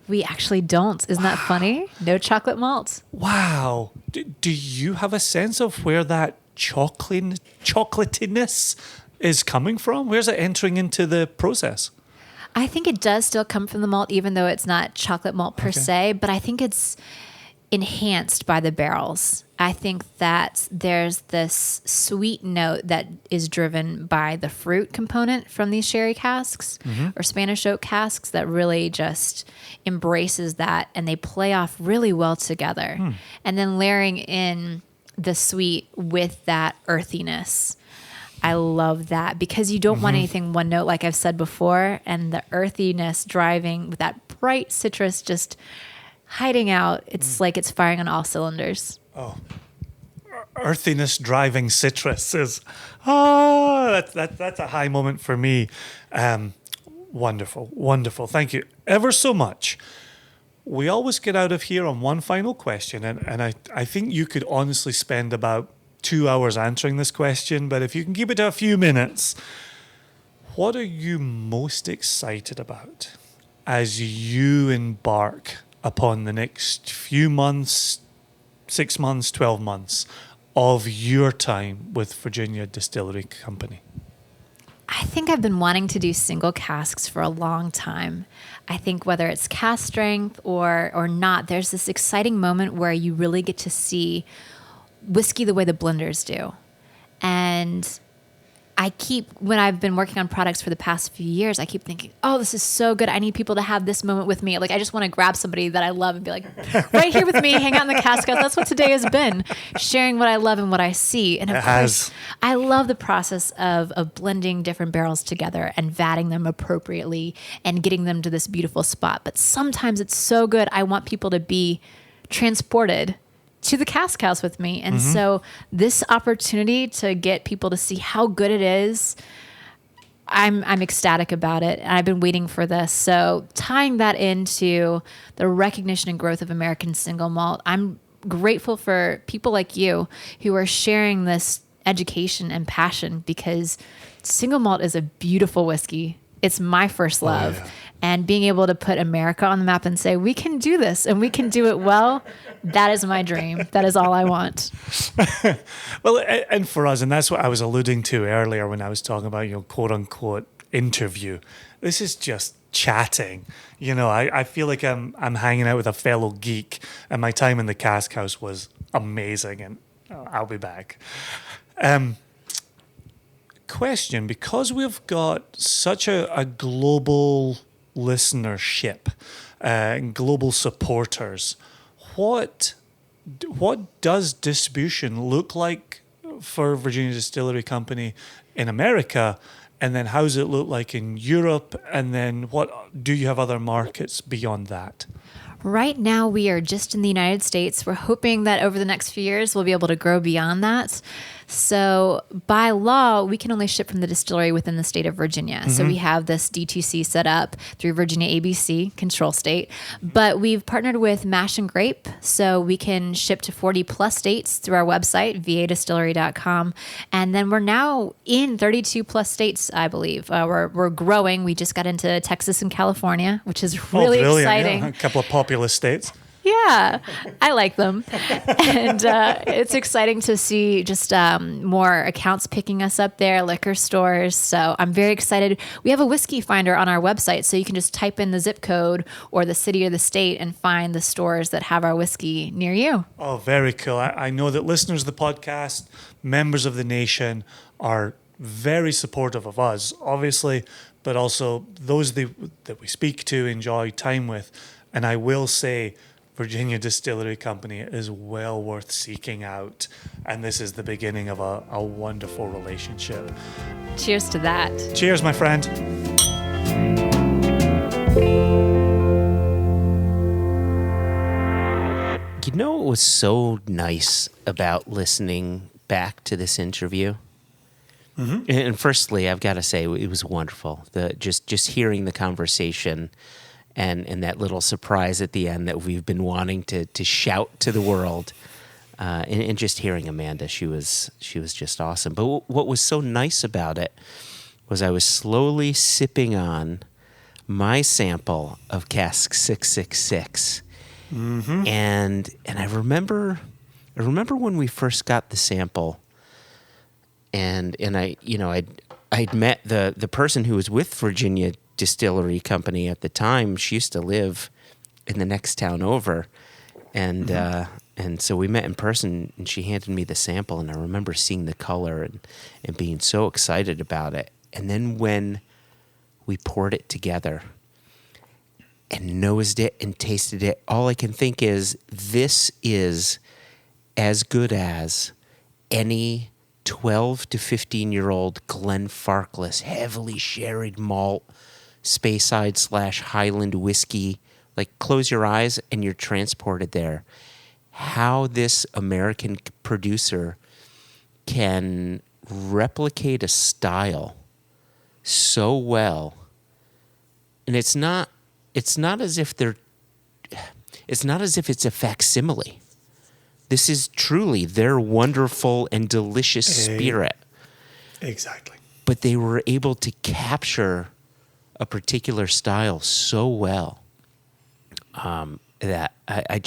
We actually don't. Isn't that funny? No chocolate malt. Wow. Do you have a sense of where that chocolatiness is coming from? Where's it entering into the process? I think it does still come from the malt, even though it's not chocolate malt per se, but I think it's enhanced by the barrels. I think that there's this sweet note that is driven by the fruit component from these sherry casks or Spanish oak casks that really just embraces that, and they play off really well together. And then layering in the sweet with that earthiness. I love that because you don't want anything one note, like I've said before, and the earthiness driving with that bright citrus just hiding out. It's like it's firing on all cylinders. Oh, earthiness driving citrus is, that's a high moment for me. Wonderful, wonderful. Thank you ever so much. We always get out of here on one final question, and I think you could honestly spend about 2 hours answering this question, but if you can keep it to a few minutes, what are you most excited about as you embark upon the next few months, 6 months, 12 months of your time with Virginia Distillery Company? I think I've been wanting to do single casks for a long time. I think whether it's cask strength or not, there's this exciting moment where you really get to see whiskey the way the blenders do. And when I've been working on products for the past few years, I keep thinking, oh, this is so good. I need people to have this moment with me. Like, I just want to grab somebody that I love and be like, right here with me, hang out in the cask house. That's what today has been, sharing what I love and what I see. And of course, I love the process of blending different barrels together and vatting them appropriately and getting them to this beautiful spot. But sometimes it's so good, I want people to be transported to the cask house with me. And so this opportunity to get people to see how good it is, I'm ecstatic about it. And I've been waiting for this. So tying that into the recognition and growth of American single malt, I'm grateful for people like you who are sharing this education and passion, because single malt is a beautiful whiskey. It's my first love. yeah. And being able to put America on the map and say, we can do this and we can do it well, that is my dream. That is all I want. Well, and for us, and that's what I was alluding to earlier when I was talking about, quote unquote interview. This is just chatting. I feel like I'm hanging out with a fellow geek, and my time in the Cask House was amazing, and I'll be back. Question, because we've got such a global listenership and global supporters, what does distribution look like for Virginia Distillery Company in America? And then how does it look like in Europe? And then do you have other markets beyond that? Right now, we are just in the United States. We're hoping that over the next few years, we'll be able to grow beyond that. So by law, we can only ship from the distillery within the state of Virginia. Mm-hmm. So we have this D2C set up through Virginia ABC, control state. But we've partnered with Mash and Grape, so we can ship to 40 plus states through our website, vadistillery.com. And then we're now in 32 plus states, I believe. We're growing. We just got into Texas and California, which is really exciting. Yeah. A couple of populous states. Yeah, I like them. And it's exciting to see just more accounts picking us up there, liquor stores. So I'm very excited. We have a whiskey finder on our website, so you can just type in the zip code or the city or the state and find the stores that have our whiskey near you. Oh, very cool. I know that listeners of the podcast, members of the nation, are very supportive of us, obviously, but also those that we speak to, enjoy time with. And I will say, Virginia Distillery Company is well worth seeking out, and this is the beginning of a wonderful relationship. Cheers to that. Cheers, my friend. What was so nice about listening back to this interview? Mm-hmm. And firstly, I've got to say it was wonderful. Just hearing the conversation. And that little surprise at the end that we've been wanting to shout to the world, and just hearing Amanda, she was just awesome. But what was so nice about it was I was slowly sipping on my sample of Cask 666, mm-hmm. and I remember when we first got the sample, and I'd met the person who was with Virginia Distillery Company at the time. She used to live in the next town over, and mm-hmm. And so we met in person, and she handed me the sample, and I remember seeing the color and being so excited about it. And then when we poured it together and nosed it and tasted it, all I can think is this is as good as any 12 to 15-year-old Glenfarclas heavily sherried malt Speyside / Highland whiskey. Like, close your eyes and you're transported there. How this American producer can replicate a style so well, and it's not as if it's a facsimile. This is truly their wonderful and delicious spirit. Exactly. But they were able to capture a particular style so well that I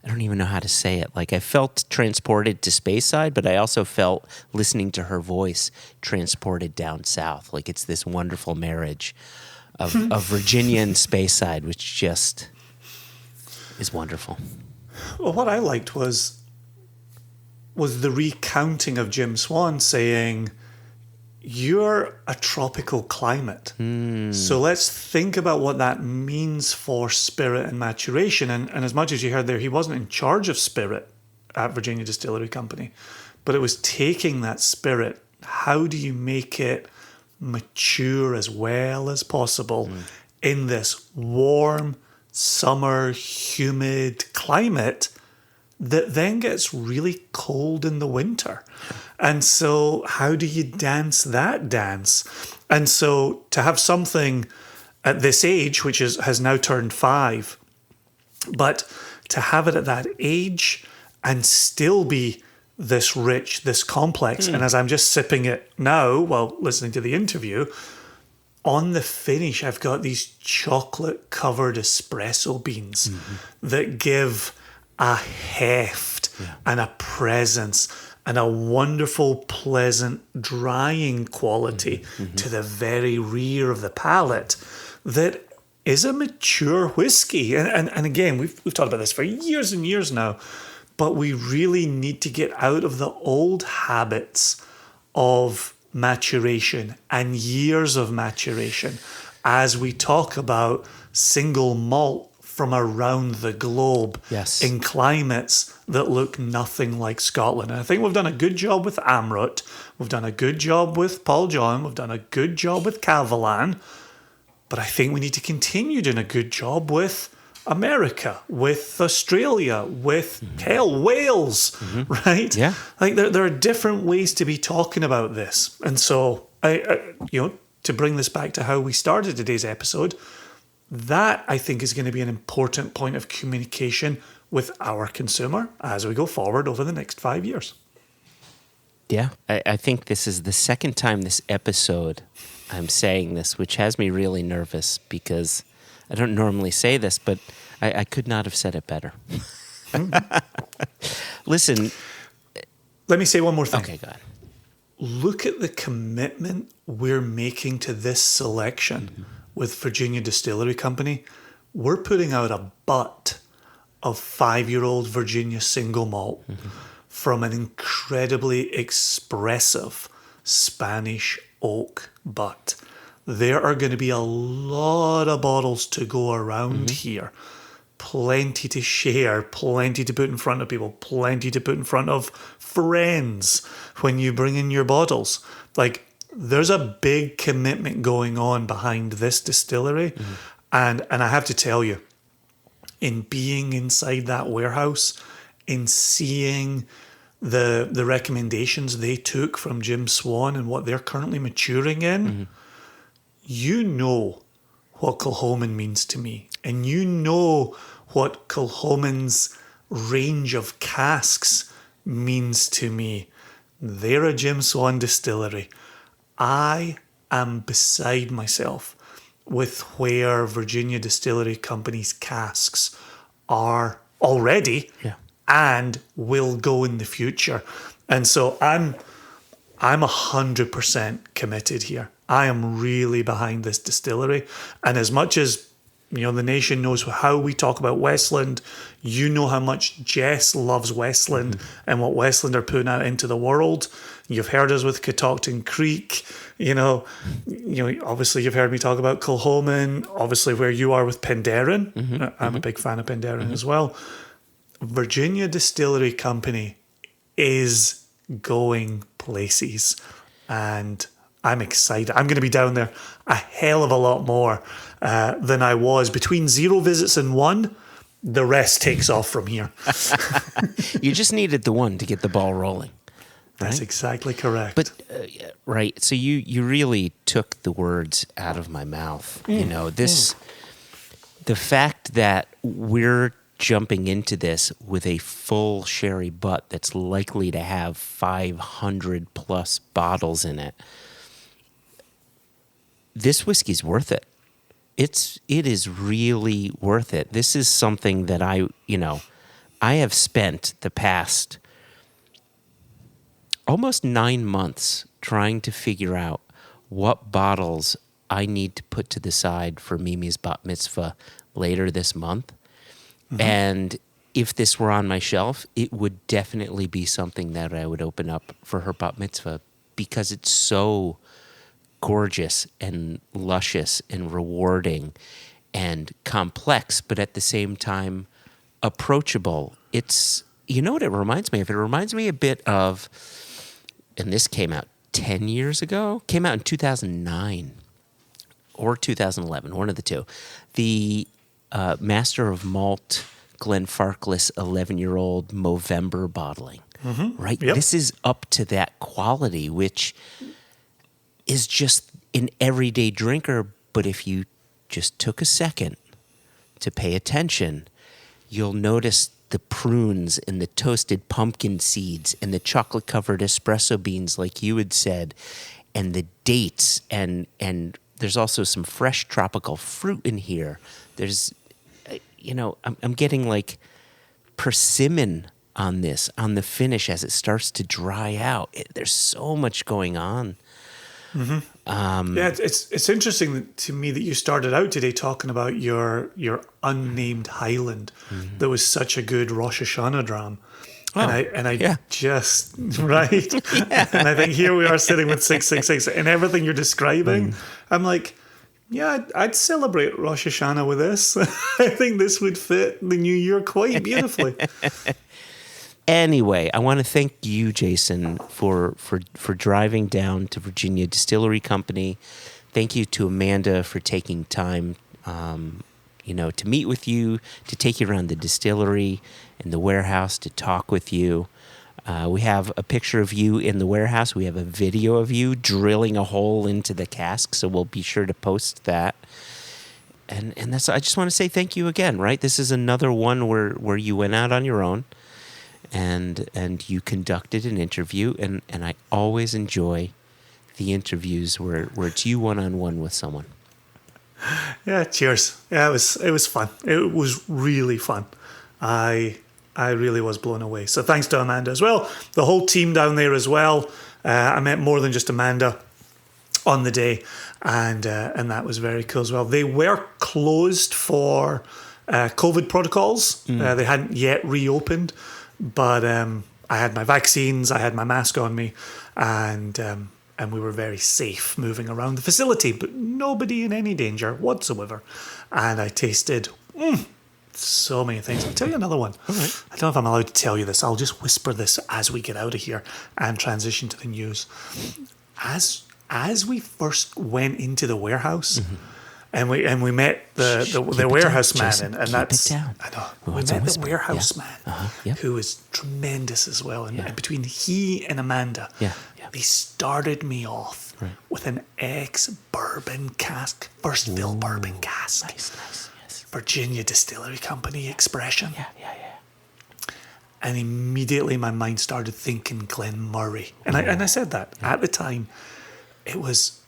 don't even know how to say it. Like, I felt transported to Speyside, but I also felt, listening to her voice, transported down south. Like, it's this wonderful marriage of Virginia and Speyside, which just is wonderful. Well, what I liked was the recounting of Jim Swan saying, you're a tropical climate. So let's think about what that means for spirit and maturation. And as much as you heard there, he wasn't in charge of spirit at Virginia Distillery Company, but it was taking that spirit. How do you make it mature as well as possible in this warm, summer, humid climate that then gets really cold in the winter? And so how do you dance that dance? And so to have something at this age, which has now turned 5, but to have it at that age and still be this rich, this complex, and as I'm just sipping it now while listening to the interview, on the finish, I've got these chocolate-covered espresso beans that give a heft and a presence and a wonderful, pleasant drying quality to the very rear of the palate that is a mature whiskey. And again, we've talked about this for years and years now, but we really need to get out of the old habits of maturation and years of maturation as we talk about single malt from around the globe in climates that look nothing like Scotland. And I think we've done a good job with Amrut, we've done a good job with Paul John, we've done a good job with Cavalan, but I think we need to continue doing a good job with America, with Australia, with Wales, right? Yeah. Like there are different ways to be talking about this. And so, I to bring this back to how we started today's episode, that I think is going to be an important point of communication with our consumer as we go forward over the next 5 years. Yeah, I think this is the second time this episode I'm saying this, which has me really nervous because I don't normally say this, but I could not have said it better. Listen. Let me say one more thing. Okay, go ahead. Look at the commitment we're making to this selection with Virginia Distillery Company. We're putting out a butt of 5-year-old Virginia single malt from an incredibly expressive Spanish oak butt. There are going to be a lot of bottles to go around here. Plenty to share, plenty to put in front of people, plenty to put in front of friends when you bring in your bottles. Like, there's a big commitment going on behind this distillery. And I have to tell you, in being inside that warehouse, in seeing the recommendations they took from Jim Swan and what they're currently maturing in, you know what Kilchoman means to me. And you know what Kilchoman's range of casks means to me. They're a Jim Swan distillery. I am beside myself with where Virginia Distillery Company's casks are already and will go in the future. And so I'm 100% committed here. I am really behind this distillery. And as much as the nation knows how we talk about Westland, you know how much Jess loves Westland and what Westland are putting out into the world. You've heard us with Catoctin Creek. Obviously you've heard me talk about Kilchoman, obviously where you are with Penderyn. I'm a big fan of Penderyn as well. Virginia Distillery Company is going places, and I'm excited. I'm going to be down there a hell of a lot more than I was. Between 0 visits and 1, the rest takes off from here. You just needed the one to get the ball rolling. Right? That's exactly correct. But, right, so you really took the words out of my mouth. The fact that we're jumping into this with a full sherry butt that's likely to have 500 plus bottles in it, this whiskey's worth it. It is really worth it. This is something that I have spent the past almost 9 months trying to figure out what bottles I need to put to the side for Mimi's bat mitzvah later this month. And if this were on my shelf, it would definitely be something that I would open up for her bat mitzvah because it's so gorgeous and luscious and rewarding and complex, but at the same time approachable. It's, what it reminds me of? It reminds me a bit of, and this came out 10 years ago, came out in 2009 or 2011, one of the two. The Master of Malt Glenfarclas 11-year-old Movember bottling, right? Yep. This is up to that quality, which is just an everyday drinker. But if you just took a second to pay attention, you'll notice the prunes and the toasted pumpkin seeds and the chocolate-covered espresso beans, like you had said, and the dates and There's also some fresh tropical fruit in here. There's, I'm getting like persimmon on the finish as it starts to dry out. There's so much going on. Mm-hmm. It's interesting to me that you started out today talking about your unnamed Highland that was such a good Rosh Hashanah dram. And I just right. And I think here we are sitting with 666 and everything you're describing. I'm like, yeah, I'd celebrate Rosh Hashanah with this. I think this would fit the new year quite beautifully. Anyway, I want to thank you, Jason, for driving down to Virginia Distillery Company. Thank you to Amanda for taking time, to meet with you, to take you around the distillery and the warehouse, to talk with you. We have a picture of you in the warehouse. We have a video of you drilling a hole into the cask, so we'll be sure to post that. And that's. I just want to say thank you again. Right, this is another one where you went out on your own. And you conducted an interview, and I always enjoy the interviews where it's you one-on-one with someone. Yeah, cheers. Yeah, it was fun. It was really fun. I really was blown away. So thanks to Amanda as well. The whole team down there as well. I met more than just Amanda on the day, and that was very cool as well. They were closed for COVID protocols. They hadn't yet reopened. But I had my vaccines, I had my mask on me, and we were very safe moving around the facility, but nobody in any danger whatsoever. And I tasted so many things. I'll tell you another one. All right. I don't know if I'm allowed to tell you this. I'll just whisper this as we get out of here and transition to the news. As we first went into the warehouse, and we met the warehouse man, and that's I know we met the warehouse man who was tremendous as well. And between he and Amanda, they started me off with an ex-bourbon cask, first fill bourbon cask, nice, yes. Virginia Distillery Company expression. Yeah. And immediately my mind started thinking Glenmurray, and I said that at the time. It was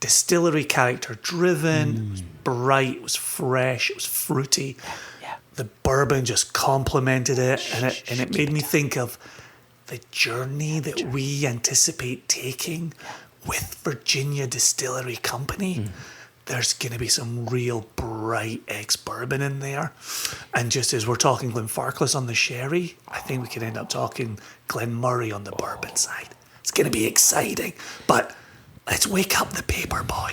distillery character driven, it was bright, it was fresh, it was fruity. Yeah. The bourbon just complemented it, and it made me think of the journey that we anticipate taking with Virginia Distillery Company. There's going to be some real bright ex-bourbon in there. And just as we're talking Glenfarclas on the sherry, I think we could end up talking Glenmurray on the bourbon side. It's going to be exciting, but let's wake up the paper boy.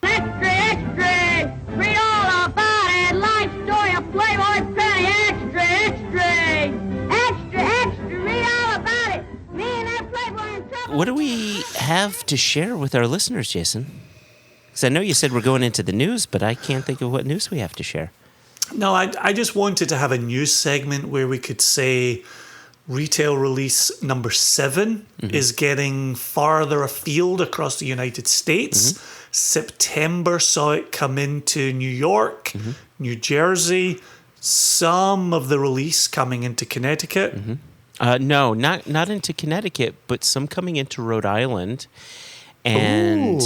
Extra, extra! Read all about it. Life story of Playboy Penny. Extra, extra! Extra, extra! Read all about it. Me and that Playboy in trouble. What do we have to share with our listeners, Jason? Because I know you said we're going into the news, but I can't think of what news we have to share. No, I just wanted to have a news segment where we could say retail release number 7 is getting farther afield across the United States. September saw it come into New York, New Jersey, some of the release coming into Connecticut. No, not into Connecticut, but some coming into Rhode Island. And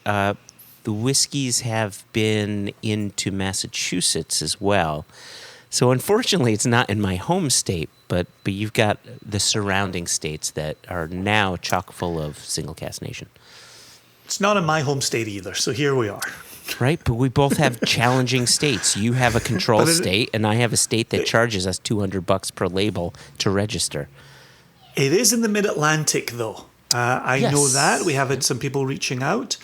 the whiskeys have been into Massachusetts as well. So unfortunately, it's not in my home state, but you've got the surrounding states that are now chock full of Single Cask Nation. It's not in my home state either, so here we are. Right, but we both have challenging states. You have a control state, and I have a state that charges us $200 per label to register. It is in the Mid-Atlantic, though. I know that. We have had some people reaching out.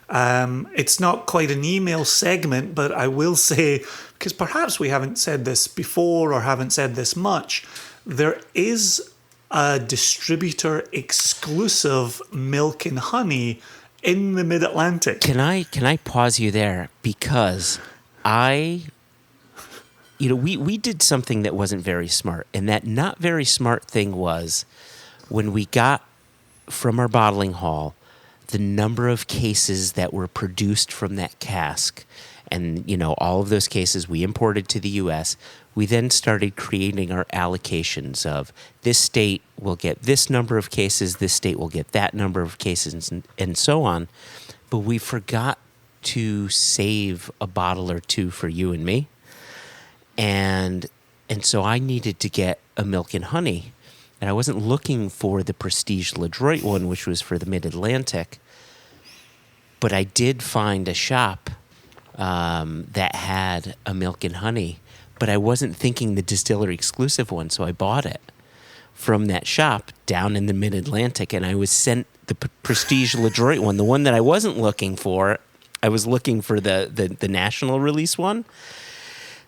It's not quite an email segment, but I will say, because perhaps we haven't said this before or haven't said this much, there is a distributor exclusive milk and honey in the Mid-Atlantic. Can I pause you there? Because we did something that wasn't very smart, and that not very smart thing was when we got from our bottling hall the number of cases that were produced from that cask, and all of those cases we imported to the U.S. We then started creating our allocations of this state will get this number of cases, this state will get that number of cases, and so on. but we forgot to save a bottle or two for you and me. And so I needed to get a milk and honey. And I wasn't looking for the Prestige LeDroit one, which was for the Mid-Atlantic. But I did find a shop that had a milk and honey. But I wasn't thinking the distillery exclusive one, so I bought it from that shop down in the Mid-Atlantic. And I was sent the Prestige LeDroit one, the one that I wasn't looking for. I was looking for the national release one.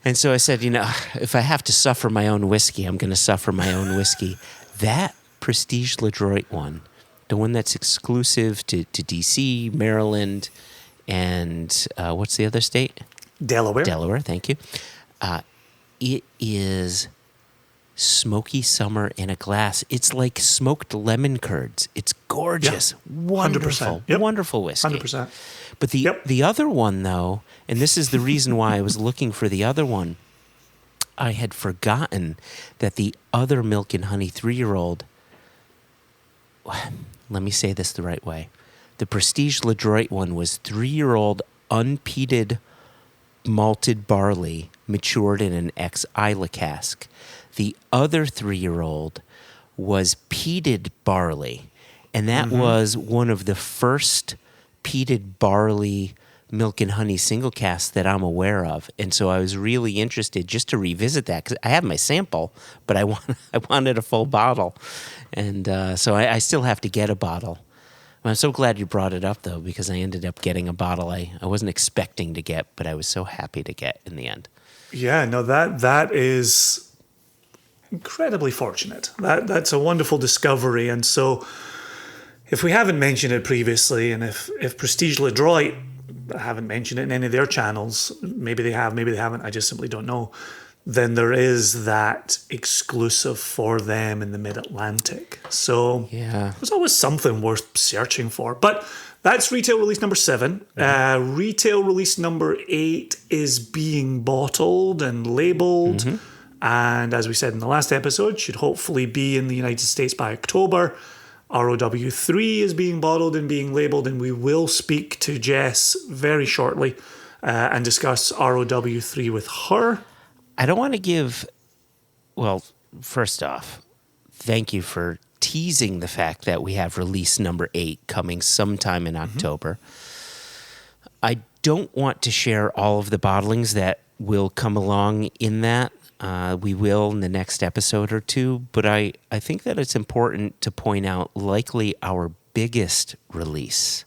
And so I said, if I have to suffer my own whiskey, I'm going to suffer my own whiskey. That Prestige LeDroit one, the one that's exclusive to D.C., Maryland, and what's the other state? Delaware. Delaware, thank you. It is smoky summer in a glass. It's like smoked lemon curds. It's gorgeous. Yeah. Wonderful. 100%. Yep. Wonderful whiskey. 100%. But the other one, though, and this is the reason why I was looking for the other one, I had forgotten that the other Milk and Honey 3-year-old, let me say this the right way. The Prestige LeDroit one was 3-year-old unpeated malted barley matured in an ex-Isla cask. The other 3-year-old was peated barley, and that was one of the first peated barley milk and honey single casks that I'm aware of. And so I was really interested just to revisit that because I have my sample, but I wanted a full bottle. And so I still have to get a bottle. I'm so glad you brought it up, though, because I ended up getting a bottle I wasn't expecting to get, but I was so happy to get in the end. Yeah, no, that is incredibly fortunate. That's a wonderful discovery. And so if we haven't mentioned it previously, and if Prestige LeDroit haven't mentioned it in any of their channels, maybe they have, maybe they haven't, I just simply don't know, then there is that exclusive for them in the Mid-Atlantic. So yeah, there's always something worth searching for. But that's retail release number 7. Retail release number 8 is being bottled and labeled. And as we said in the last episode, should hopefully be in the United States by October. ROW3 is being bottled and being labeled, and we will speak to Jess very shortly and discuss ROW3 with her. I don't want to give, well, first off, thank you for teasing the fact that we have release number 8 coming sometime in October. I don't want to share all of the bottlings that will come along in that. We will in the next episode or two, but I think that it's important to point out likely our biggest release.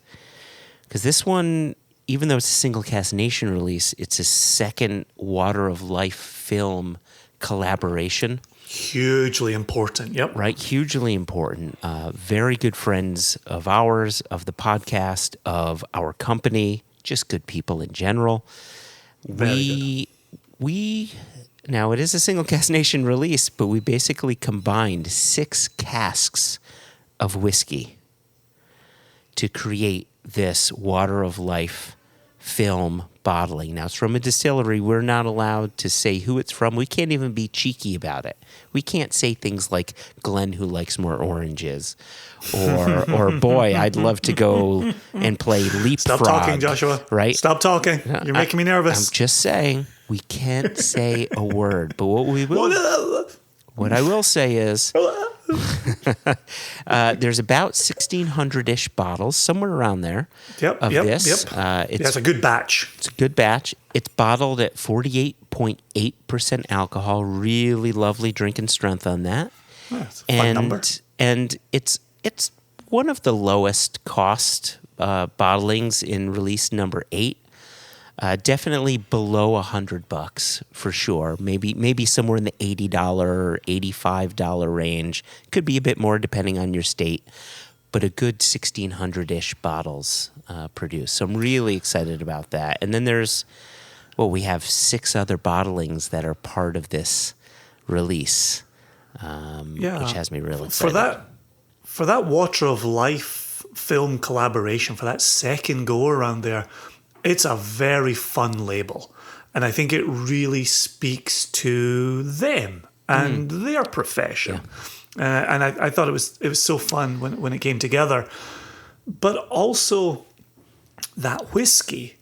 Because this one, even though it's a Single Cask Nation release, it's a second Water of Life film collaboration. Hugely important, yep. Right, hugely important. Very good friends of ours, of the podcast, of our company, just good people in general. We now, it is a Single Cask Nation release, but we basically combined 6 casks of whiskey to create this Water of Life film bottling. Now, it's from a distillery. We're not allowed to say who it's from. We can't even be cheeky about it. We can't say things like Glenn, who likes more oranges, or boy, I'd love to go and play leapfrog. Stop talking, Joshua. Right? Stop talking. You're making me nervous. I'm just saying we can't say a word. But what I will say is there's about 1,600-ish bottles, somewhere around there, of this. It's a good batch. It's a good batch. It's bottled at 48.8% alcohol. Really lovely drinking strength on that. That's a fun number. And it's one of the lowest cost bottlings in release number 8. Definitely below $100 for sure. Maybe somewhere in the $80 or $85 range. Could be a bit more depending on your state, but a good 1,600-ish bottles produced. So I'm really excited about that. And then we have 6 other bottlings that are part of this release, which has me really excited. For that Water of Life film collaboration, for that second go around there, it's a very fun label. And I think it really speaks to them and their profession. Yeah. And I thought it was so fun when it came together. But also, that whiskey,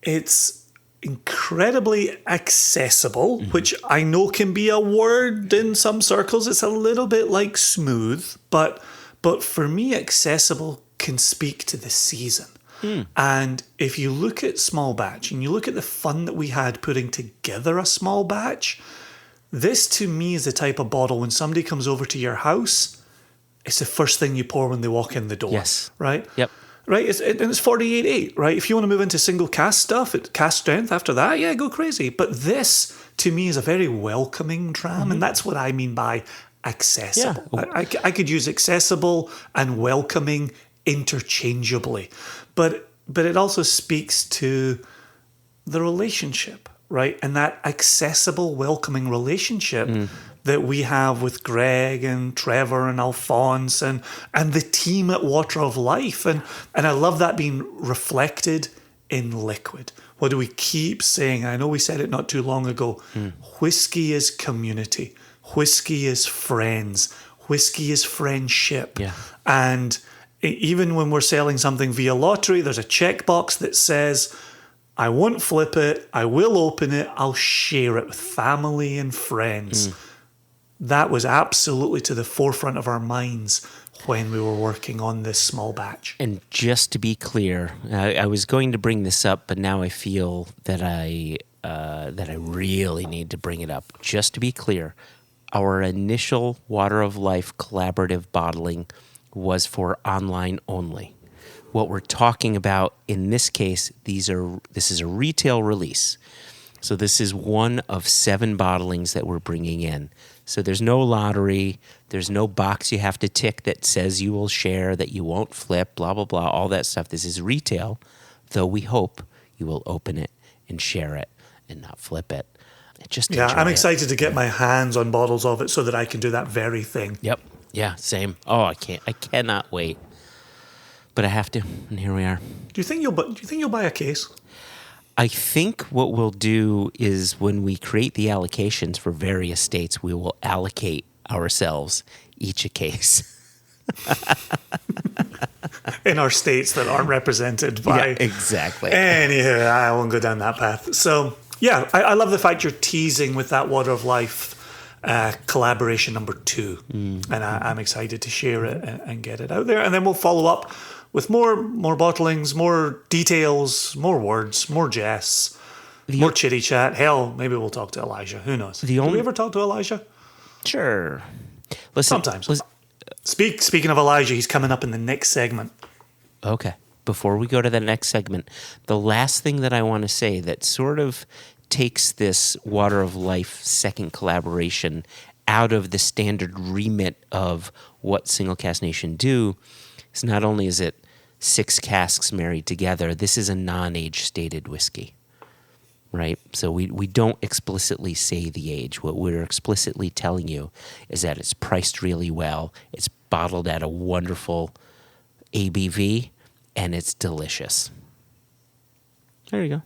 it's incredibly accessible, which I know can be a word in some circles. It's a little bit like smooth, but for me, accessible can speak to the season. And if you look at small batch and you look at the fun that we had putting together a small batch, this to me is the type of bottle when somebody comes over to your house, it's the first thing you pour when they walk in the door. Yes. Right? Yep. Right? And it's 48.8, right? If you want to move into single cask stuff, cask strength after that, yeah, go crazy. But this, to me, is a very welcoming dram. And that's what I mean by accessible. Yeah. I could use accessible and welcoming interchangeably. But it also speaks to the relationship, right? And that accessible, welcoming relationship that we have with Greg and Trevor and Alphonse and the team at Water of Life. And I love that being reflected in liquid. What do we keep saying? I know we said it not too long ago. Whiskey is community. Whiskey is friends. Whiskey is friendship. Yeah. And even when we're selling something via lottery, there's a checkbox that says, I won't flip it, I will open it, I'll share it with family and friends. That was absolutely to the forefront of our minds when we were working on this small batch. And just to be clear, I was going to bring this up, but now I feel that I really need to bring it up. Just to be clear, our initial Water of Life collaborative bottling was for online only. What we're talking about in this case, this is a retail release. So this is one of 7 bottlings that we're bringing in. So there's no lottery, there's no box you have to tick that says you will share, that you won't flip, blah, blah, blah, all that stuff. This is retail, though we hope you will open it and share it and not flip it. Just I'm excited to get my hands on bottles of it so that I can do that very thing. Yep. Yeah, same. Oh, I cannot wait. But I have to, and here we are. Do you think you'll buy a case? I think what we'll do is when we create the allocations for various states, we will allocate ourselves each a case. In our states that aren't represented by... Yeah, exactly. Anywho, I won't go down that path. So, yeah, I love the fact you're teasing with that Water of Life collaboration number 2. And I'm excited to share it and get it out there. And then we'll follow up with more bottlings, more details, more words, more jests, more chitty chat. Hell, maybe we'll talk to Elijah. Who knows? Do we ever talk to Elijah? Sure. Listen, sometimes. Speaking of Elijah, he's coming up in the next segment. Okay. Before we go to the next segment, the last thing that I want to say that sort of takes this Water of Life second collaboration out of the standard remit of what Single Cask Nation do is not only is it 6 casks married together, this is a non-age stated whiskey, right? So we don't explicitly say the age. What we're explicitly telling you is that it's priced really well, it's bottled at a wonderful ABV, and it's delicious. There you go.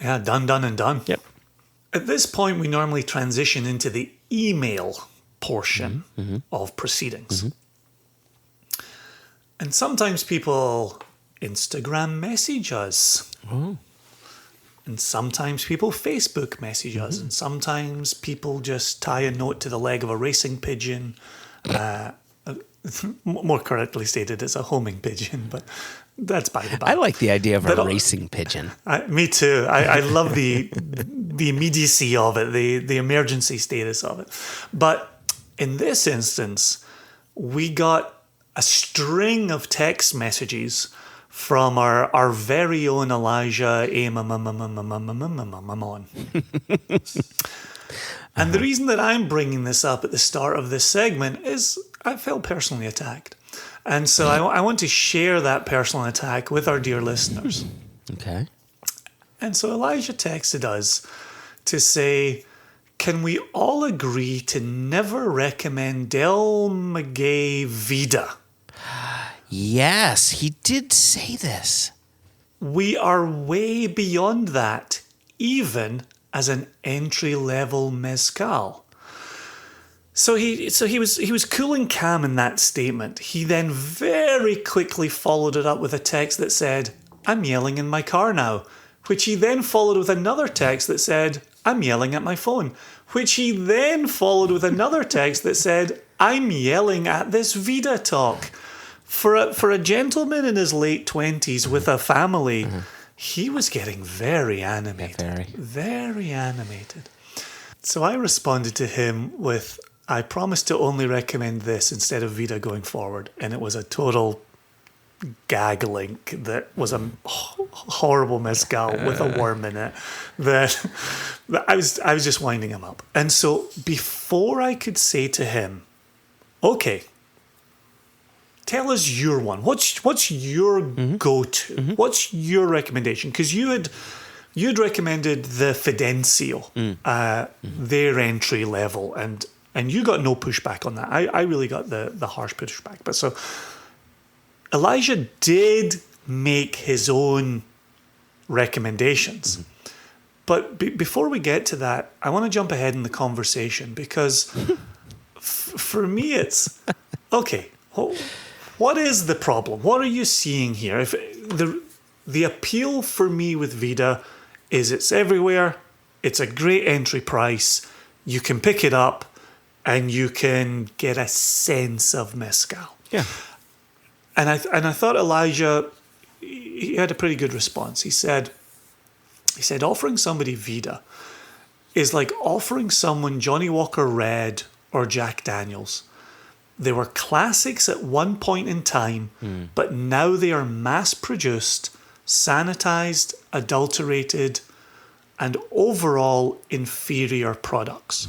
Yeah, done, and done. Yep. At this point, we normally transition into the email portion of proceedings. And sometimes people Instagram message us. Oh. And sometimes people Facebook message us. And sometimes people just tie a note to the leg of a racing pigeon. More correctly stated, it's a homing pigeon, but that's by the by. I like the idea of a racing pigeon. Me too. I love the immediacy of it, the emergency status of it. But in this instance, we got a string of text messages from our very own Elijah Amon. And the reason that I'm bringing this up at the start of this segment is I felt personally attacked. And so I want to share that personal attack with our dear listeners. Okay. And so Elijah texted us to say, can we all agree to never recommend Del Maguey Vida? Yes, he did say this. We are way beyond that, even as an entry-level mezcal. So he was cool and calm in that statement. He then very quickly followed it up with a text that said, "I'm yelling in my car now," which he then followed with another text that said, "I'm yelling at my phone," which he then followed with another text that said, "I'm yelling at this Vida talk." For a gentleman in his late 20s with a family, he was getting very animated. Very animated. So I responded to him with, "I promise to only recommend this instead of Vida going forward." And it was a total gag link that was a horrible mezcal with a worm in it that I was just winding him up. And so before I could say to him, "Okay, tell us your one. What's your go-to? What's your recommendation?" Because you'd recommended the Fidencio, their entry level, and you got no pushback on that. I really got the harsh pushback. But so Elijah did make his own recommendations. But before we get to that, I want to jump ahead in the conversation because for me it's, okay, what is the problem? What are you seeing here? If the appeal for me with Vida is it's everywhere, it's a great entry price, you can pick it up, and you can get a sense of mezcal. Yeah. And I thought Elijah, he had a pretty good response. He said offering somebody Vida is like offering someone Johnny Walker Red or Jack Daniels. They were classics at one point in time, but now they are mass-produced, sanitized, adulterated, and overall inferior products.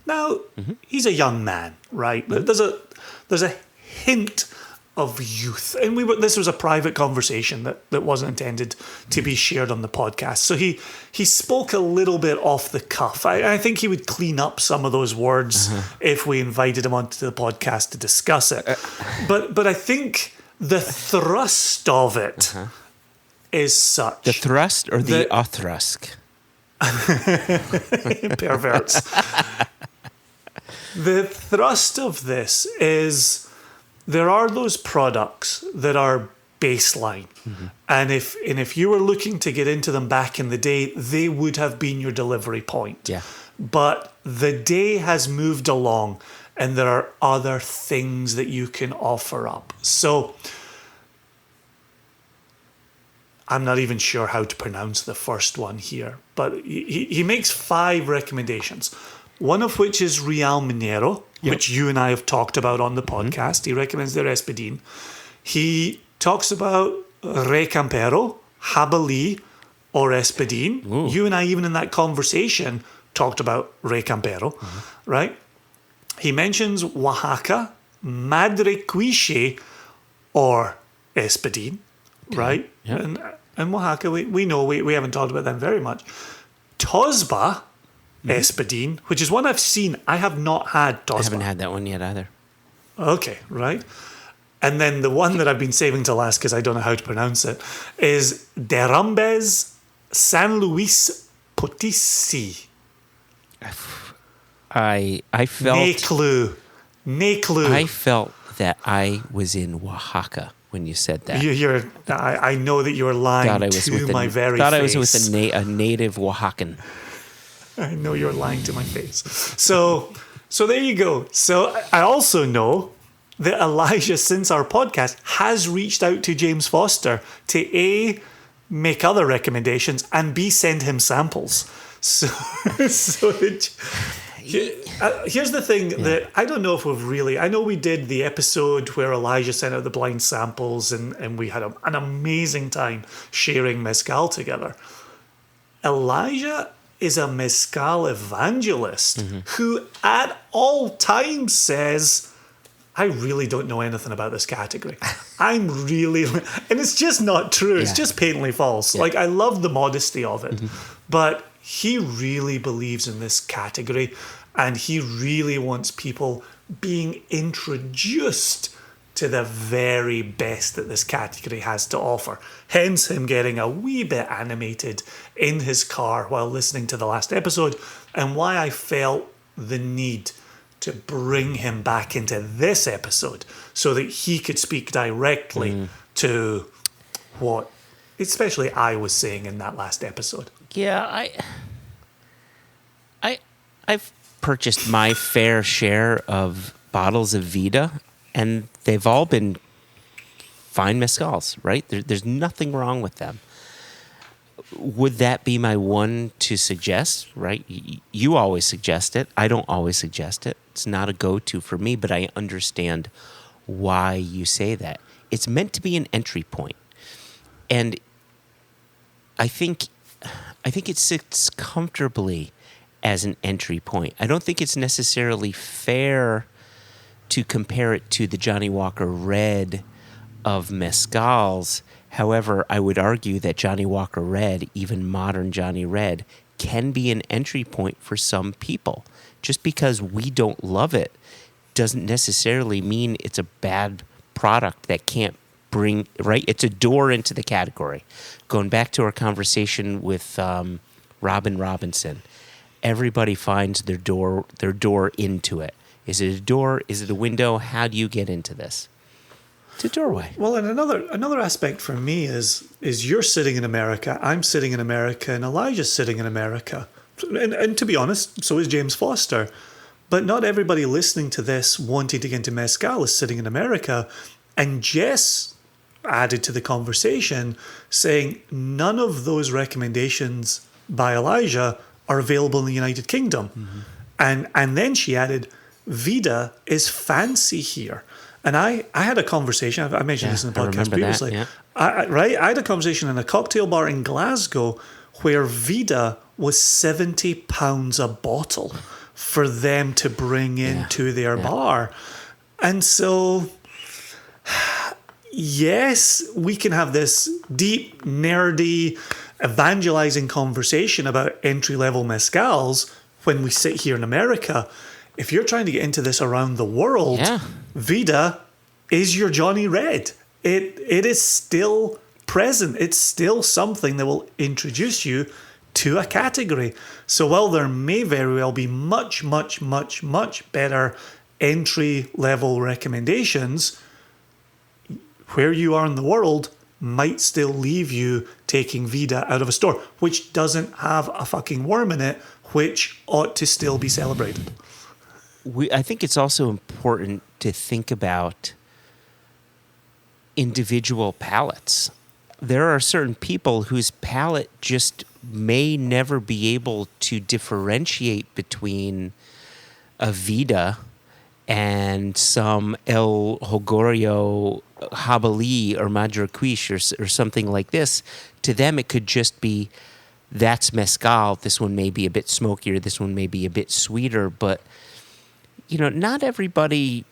Now, he's a young man, right? There's a hint of youth. And this was a private conversation that wasn't intended to be shared on the podcast. So he spoke a little bit off the cuff. I think he would clean up some of those words if we invited him onto the podcast to discuss it. But I think the thrust of it is such. The thrust or the othrusk? Perverts. The thrust of this is there are those products that are baseline. And if you were looking to get into them back in the day, they would have been your delivery point. Yeah. But the day has moved along and there are other things that you can offer up. So I'm not even sure how to pronounce the first one here, but he makes 5 recommendations. One of which is Real Minero, which you and I have talked about on the podcast. He recommends their Espadin. He talks about Re Campero, Jabalí, or Espadin. You and I, even in that conversation, talked about Re Campero, right? He mentions Oaxaca, Madre Quiche, or Espadin, right? Yep. And Oaxaca, we know, we haven't talked about them very much. Tosba, Espadin, which is one I've seen. I have not had Tosba. I haven't had that one yet either. Okay, right. And then the one that I've been saving to last because I don't know how to pronounce it is Derrambes San Luis Potosí. I felt... No clue. I felt that I was in Oaxaca when you said that. I know that you were lying to my very face. Thought I was with a native Oaxacan. I know you're lying to my face. So there you go. So I also know that Elijah, since our podcast, has reached out to James Foster to A, make other recommendations, and B, send him samples. So here's the thing that I don't know if we've really... I know we did the episode where Elijah sent out the blind samples and we had an amazing time sharing mezcal together. Elijah is a mezcal evangelist who at all times says, I really don't know anything about this category. And it's just not true. It's just patently false. Like, I love the modesty of it, but he really believes in this category and he really wants people being introduced to the very best that this category has to offer. Hence him getting a wee bit animated in his car while listening to the last episode, and why I felt the need to bring him back into this episode so that he could speak directly to what especially I was saying in that last episode. Yeah, I've purchased my fair share of bottles of Vida, and they've all been fine mezcals, right? There's nothing wrong with them. Would that be my one to suggest, right? You always suggest it. I don't always suggest it. It's not a go-to for me, but I understand why you say that. It's meant to be an entry point. And I think it sits comfortably as an entry point. I don't think it's necessarily fair to compare it to the Johnny Walker Red of mezcals. However, I would argue that Johnny Walker Red, even modern Johnny Red, can be an entry point for some people. Just because we don't love it doesn't necessarily mean it's a bad product that can't bring, right? It's a door into the category. Going back to our conversation with Robin Robinson, everybody finds their door into it. Is it a door? Is it a window? How do you get into this? It's a doorway. Well, and another aspect for me is you're sitting in America, I'm sitting in America, and Elijah's sitting in America. And to be honest, so is James Foster. But not everybody listening to this wanting to get into mezcal is sitting in America. And Jess added to the conversation saying none of those recommendations by Elijah are available in the United Kingdom. Mm-hmm. And then she added, Vida is fancy here. And I had a conversation, I mentioned this in the podcast previously. That, I had a conversation in a cocktail bar in Glasgow where Vida was £70 a bottle for them to bring into their bar. And so, yes, we can have this deep, nerdy, evangelizing conversation about entry-level mezcals when we sit here in America. If you're trying to get into this around the world, Vida is your Johnny Red. It is still present. It's still something that will introduce you to a category. So while there may very well be much, much, much, much better entry-level recommendations, where you are in the world might still leave you taking Vida out of a store, which doesn't have a fucking worm in it, which ought to still be celebrated. I think it's also important to think about individual palates. There are certain people whose palate just may never be able to differentiate between a Vida and some El Hogorio Jabali or Madraquish or something like this. To them, it could just be, that's mezcal. This one may be a bit smokier. This one may be a bit sweeter. But, not everybody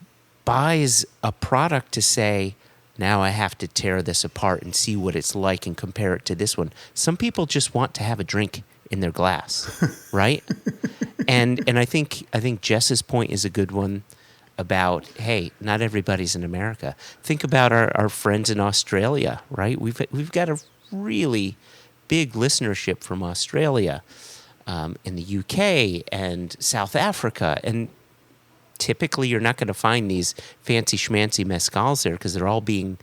buys a product to say, now I have to tear this apart and see what it's like and compare it to this one. Some people just want to have a drink in their glass, right? And I think Jess's point is a good one about, hey, not everybody's in America. Think about our friends in Australia, right? We've got a really big listenership from Australia, in the UK and South Africa, and typically you're not going to find these fancy schmancy mezcals there because they're all being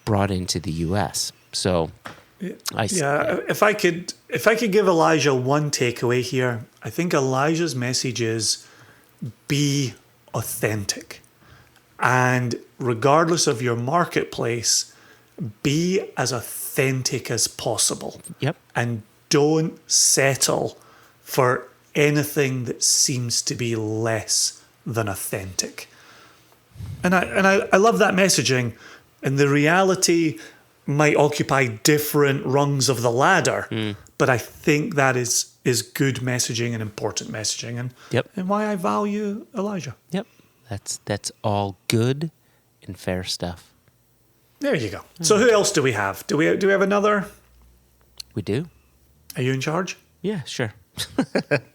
brought into the U.S. So, if I could give Elijah one takeaway here, I think Elijah's message is be authentic, and regardless of your marketplace, be as authentic as possible. Yep. And don't settle for anything that seems to be less than authentic. And I love that messaging. And the reality might occupy different rungs of the ladder, but I think that is good messaging and important messaging, and why I value Elijah. Yep, that's all good and fair stuff. There you go. So who else do we have? Do we have another? We do. Are you in charge? Yeah, sure.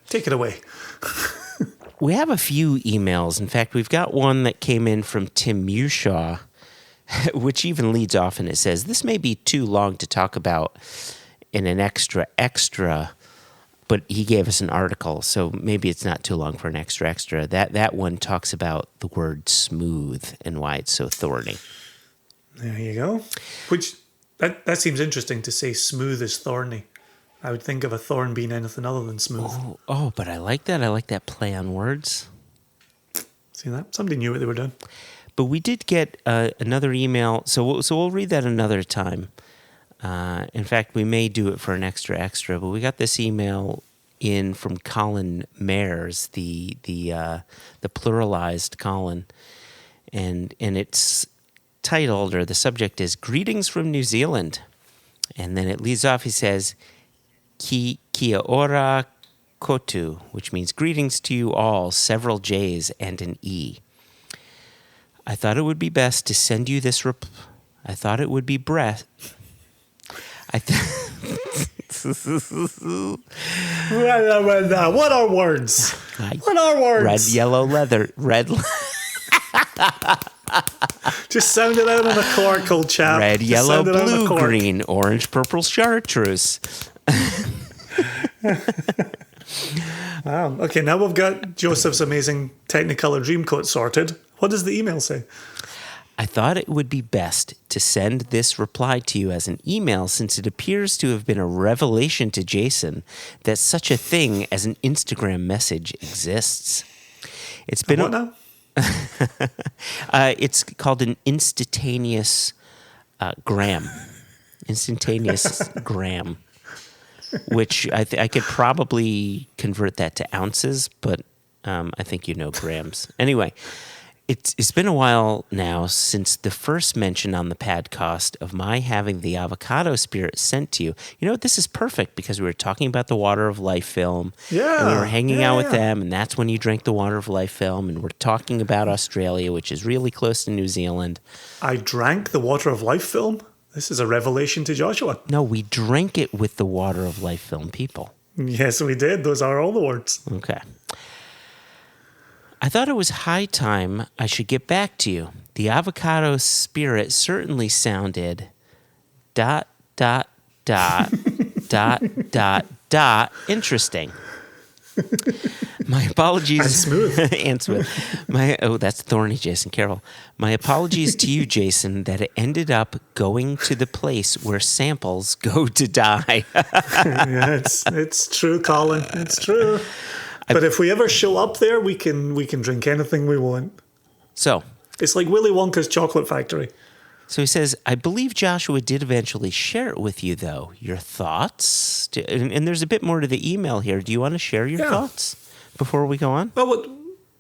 Take it away. We have a few emails. In fact, we've got one that came in from Tim Mushaw, which even leads off and it says, this may be too long to talk about in an extra. but he gave us an article, so maybe it's not too long for an extra extra. That one talks about the word smooth and why it's so thorny. There you go. Which, that seems interesting to say smooth is thorny. I would think of a thorn being anything other than smooth. Oh, but I like that. I like that play on words. See that? Somebody knew what they were doing. But we did get another email, so we'll read that another time. In fact, we may do it for an extra extra, but we got this email in from Colin Mayers, the pluralized Colin, and it's titled, or the subject is "Greetings from New Zealand," and then it leads off. He says, "Kia ora kotu," which means greetings to you all, several J's and an E. I thought it would be best to send you this I thought it would be What are words? What are words? Red, yellow, leather. Just sound it out on a cork, old chap. Red, Just yellow, sound it out on a blue, cork. green, orange, purple, chartreuse. Wow. Okay, now we've got Joseph's amazing Technicolor Dreamcoat sorted. What does the email say? I thought it would be best to send this reply to you as an email, since it appears to have been a revelation to Jason that such a thing as an Instagram message exists. It's been what now? It's called an instantaneous gram. Instantaneous gram. Which I could probably convert that to ounces, but I think you know grams. Anyway, it's been a while now since the first mention on the podcast of my having the avocado spirit sent to you. You know, this is perfect because we were talking about the Water of Life film. Yeah. And we were hanging out with them, and that's when you drank the Water of Life film. And we're talking about Australia, which is really close to New Zealand. I drank the Water of Life film? This is a revelation to Joshua. No, we drank it with the Water of Life film people. Yes, we did. Those are all the words. Okay. I thought it was high time I should get back to you. The avocado spirit certainly sounded ... interesting. My apologies. And smooth. And smooth. That's thorny, Jason. Careful. My apologies to you, Jason, that it ended up going to the place where samples go to die. Yeah, it's true, Colin. It's true. But if we ever show up there, we can drink anything we want. So it's like Willy Wonka's chocolate factory. So he says, I believe Joshua did eventually share it with you, though. Your thoughts? And there's a bit more to the email here. Do you want to share your thoughts before we go on? Well,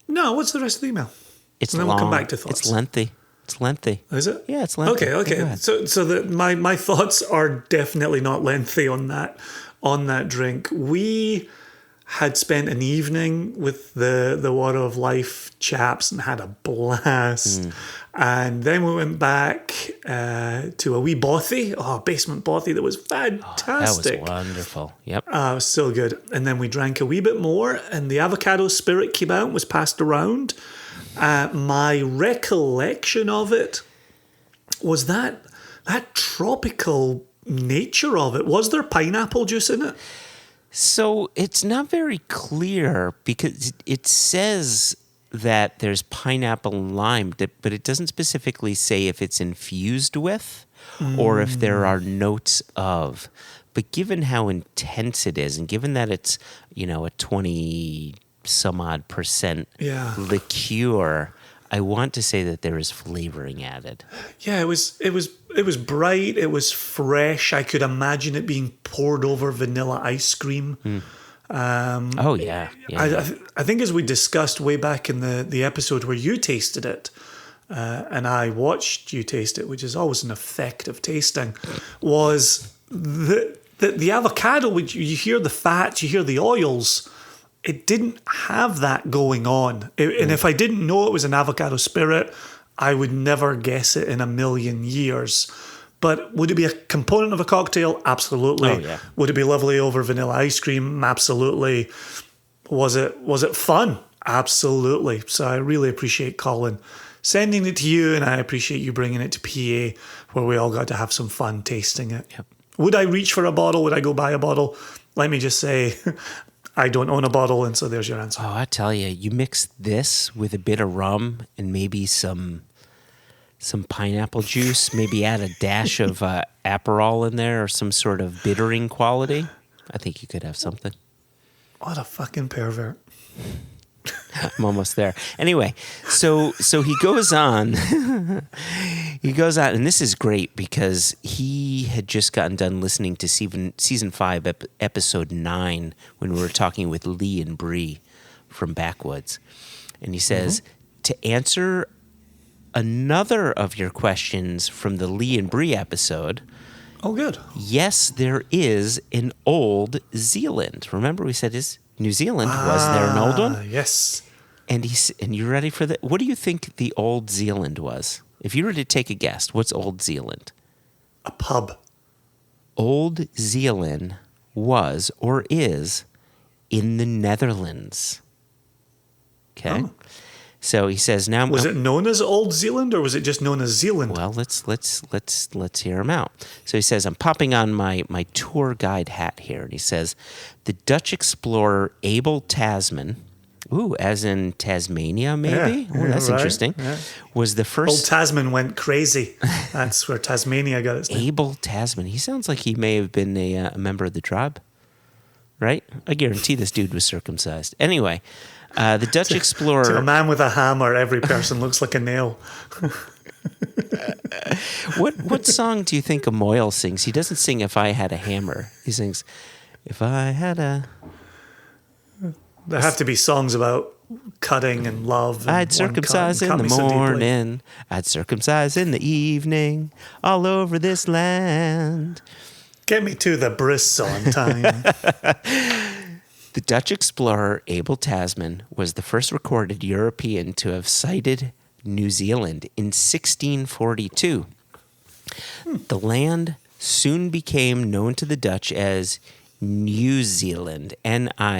what's the rest of the email? It's and then long. We'll come back to thoughts. It's lengthy. Is it? Yeah, it's lengthy. Okay. So my thoughts are definitely not lengthy on that drink. We had spent an evening with the Water of Life chaps and had a blast. And then we went back to a wee bothy, basement bothy that was fantastic. That was wonderful. Yep. It was so good. And then we drank a wee bit more and the avocado spirit came out and was passed around. My recollection of it was that tropical nature of it. Was there pineapple juice in it? So it's not very clear because it says that there's pineapple and lime, but it doesn't specifically say if it's infused with or if there are notes of. But given how intense it is and given that it's, a 20 some odd percent liqueur, I want to say that there is flavoring added. Yeah, it was bright, it was fresh. I could imagine it being poured over vanilla ice cream. I think as we discussed way back in the episode where you tasted it, and I watched you taste it, which is always an effective tasting, was the avocado, which you hear the fats, you hear the oils, it didn't have that going on. And if I didn't know it was an avocado spirit, I would never guess it in a million years. But would it be a component of a cocktail? Absolutely. Oh, yeah. Would it be lovely over vanilla ice cream? Absolutely. Was it fun? Absolutely. So I really appreciate Colin sending it to you, and I appreciate you bringing it to PA, where we all got to have some fun tasting it. Yep. Would I reach for a bottle? Would I go buy a bottle? Let me just say, I don't own a bottle, and so there's your answer. Oh, I tell you, you mix this with a bit of rum and maybe some pineapple juice, maybe add a dash of Aperol in there or some sort of bittering quality. I think you could have something. What a fucking pervert. I'm almost there. Anyway, so he goes on. He goes on, and this is great because he had just gotten done listening to season 5, episode 9, when we were talking with Lee and Bree from Backwoods. And he says, to answer another of your questions from the Lee and Bree episode. Oh, good. Yes, there is an Old Zealand. Remember we said New Zealand. Was there an old one? Yes. And you ready for that? What do you think the Old Zealand was? If you were to take a guess, what's Old Zealand? A pub. Old Zealand was or is in the Netherlands. Okay. Oh. So he says now. Was it known as Old Zealand or was it just known as Zealand? Well, let's hear him out. So he says, I'm popping on my tour guide hat here, and he says, the Dutch explorer Abel Tasman, as in Tasmania, maybe? Yeah, That's right, interesting. yeah. Was the first. Old Tasman went crazy. That's where Tasmania got its name. Abel Tasman. He sounds like he may have been a member of the tribe, right? I guarantee this dude was circumcised. Anyway. The Dutch explorer. To a man with a hammer, every person looks like a nail. What song do you think Moyle sings? He doesn't sing "If I Had a Hammer." He sings "If I Had a." There have to be songs about cutting and love. And I'd circumcise in the morning. I'd circumcise in the evening. All over this land. Get me to the bris on time. The Dutch explorer Abel Tasman was the first recorded European to have sighted New Zealand in 1642. The land soon became known to the Dutch as New Zealand, Niuwzeeland,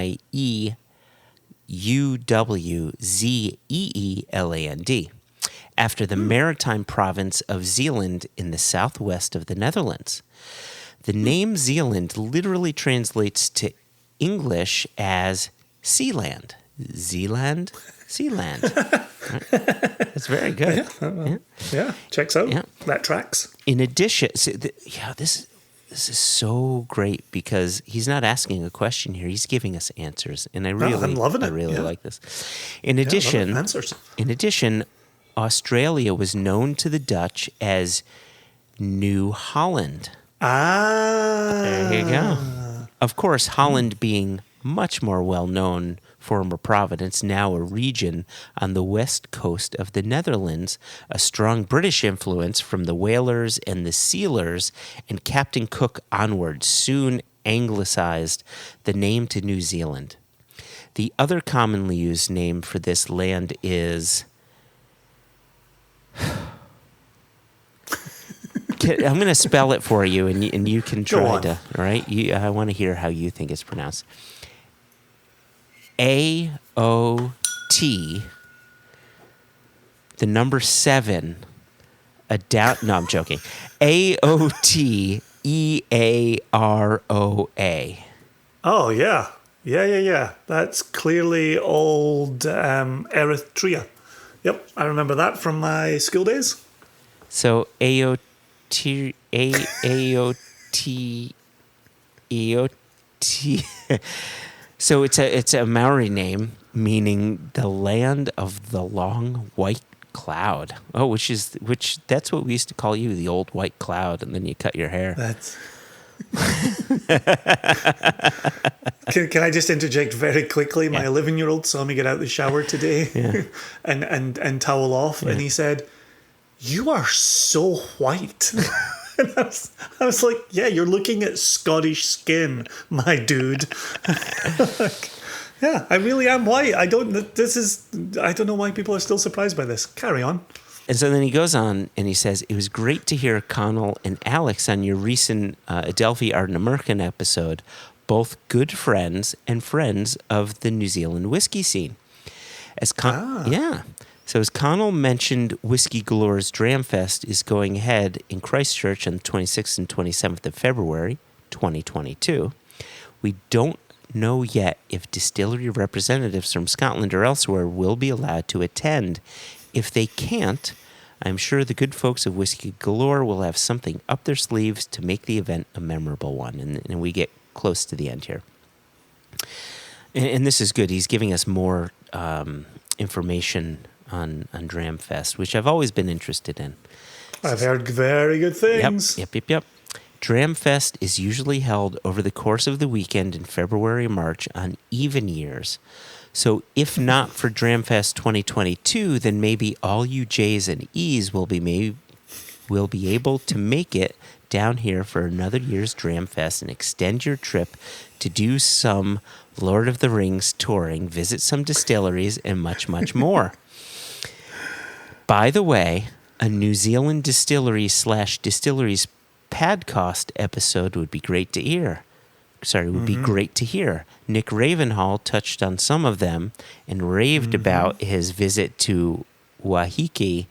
after the maritime province of Zeeland in the southwest of the Netherlands. The name Zealand literally translates to English as Sealand. Zealand? Sealand. Right. That's very good. Yeah, checks out. Yeah. That tracks. In addition, this is so great because he's not asking a question here. He's giving us answers. And I'm loving it. I really like this. In addition, answers. In addition, Australia was known to the Dutch as New Holland. There you go. Of course, Holland being much more well-known former province, now a region on the west coast of the Netherlands, a strong British influence from the whalers and the sealers, and Captain Cook onward soon anglicized the name to New Zealand. The other commonly used name for this land is... I'm going to spell it for you, and you can try to. All right, I want to hear how you think it's pronounced. AOT, the number 7. No, I'm joking. AOTEAROA. Oh yeah. That's clearly old Eritrea. Yep, I remember that from my school days. So AOT. So it's a Maori name meaning the land of the long white cloud. Oh, which that's what we used to call you, the old white cloud, and then you cut your hair. That's. Can I just interject very quickly? My 11-year-old saw me get out of the shower today and towel off, and he said, "You are so white." And I was like, "Yeah, you're looking at Scottish skin, my dude." Yeah, I really am white. I don't know why people are still surprised by this. Carry on. And so then he goes on and he says, it was great to hear Connell and Alex on your recent Adelphi Art American episode, both good friends and friends of the New Zealand whiskey scene. So as Connell mentioned, Whiskey Galore's Dramfest is going ahead in Christchurch on the 26th and 27th of February, 2022. We don't know yet if distillery representatives from Scotland or elsewhere will be allowed to attend. If they can't, I'm sure the good folks of Whiskey Galore will have something up their sleeves to make the event a memorable one. And we get close to the end here. And this is good. He's giving us more information on Dramfest, which I've always been interested in. I've heard very good things. Yep. Dramfest is usually held over the course of the weekend in February or March on even years. So if not for Dramfest 2022, then maybe all you J's and E's will be able to make it down here for another year's Dramfest and extend your trip to do some Lord of the Rings touring, visit some distilleries, and much, much more. By the way, a New Zealand distilleries Padcast episode would be great to hear. Be great to hear. Nick Ravenhall touched on some of them and raved about his visit to Wahiki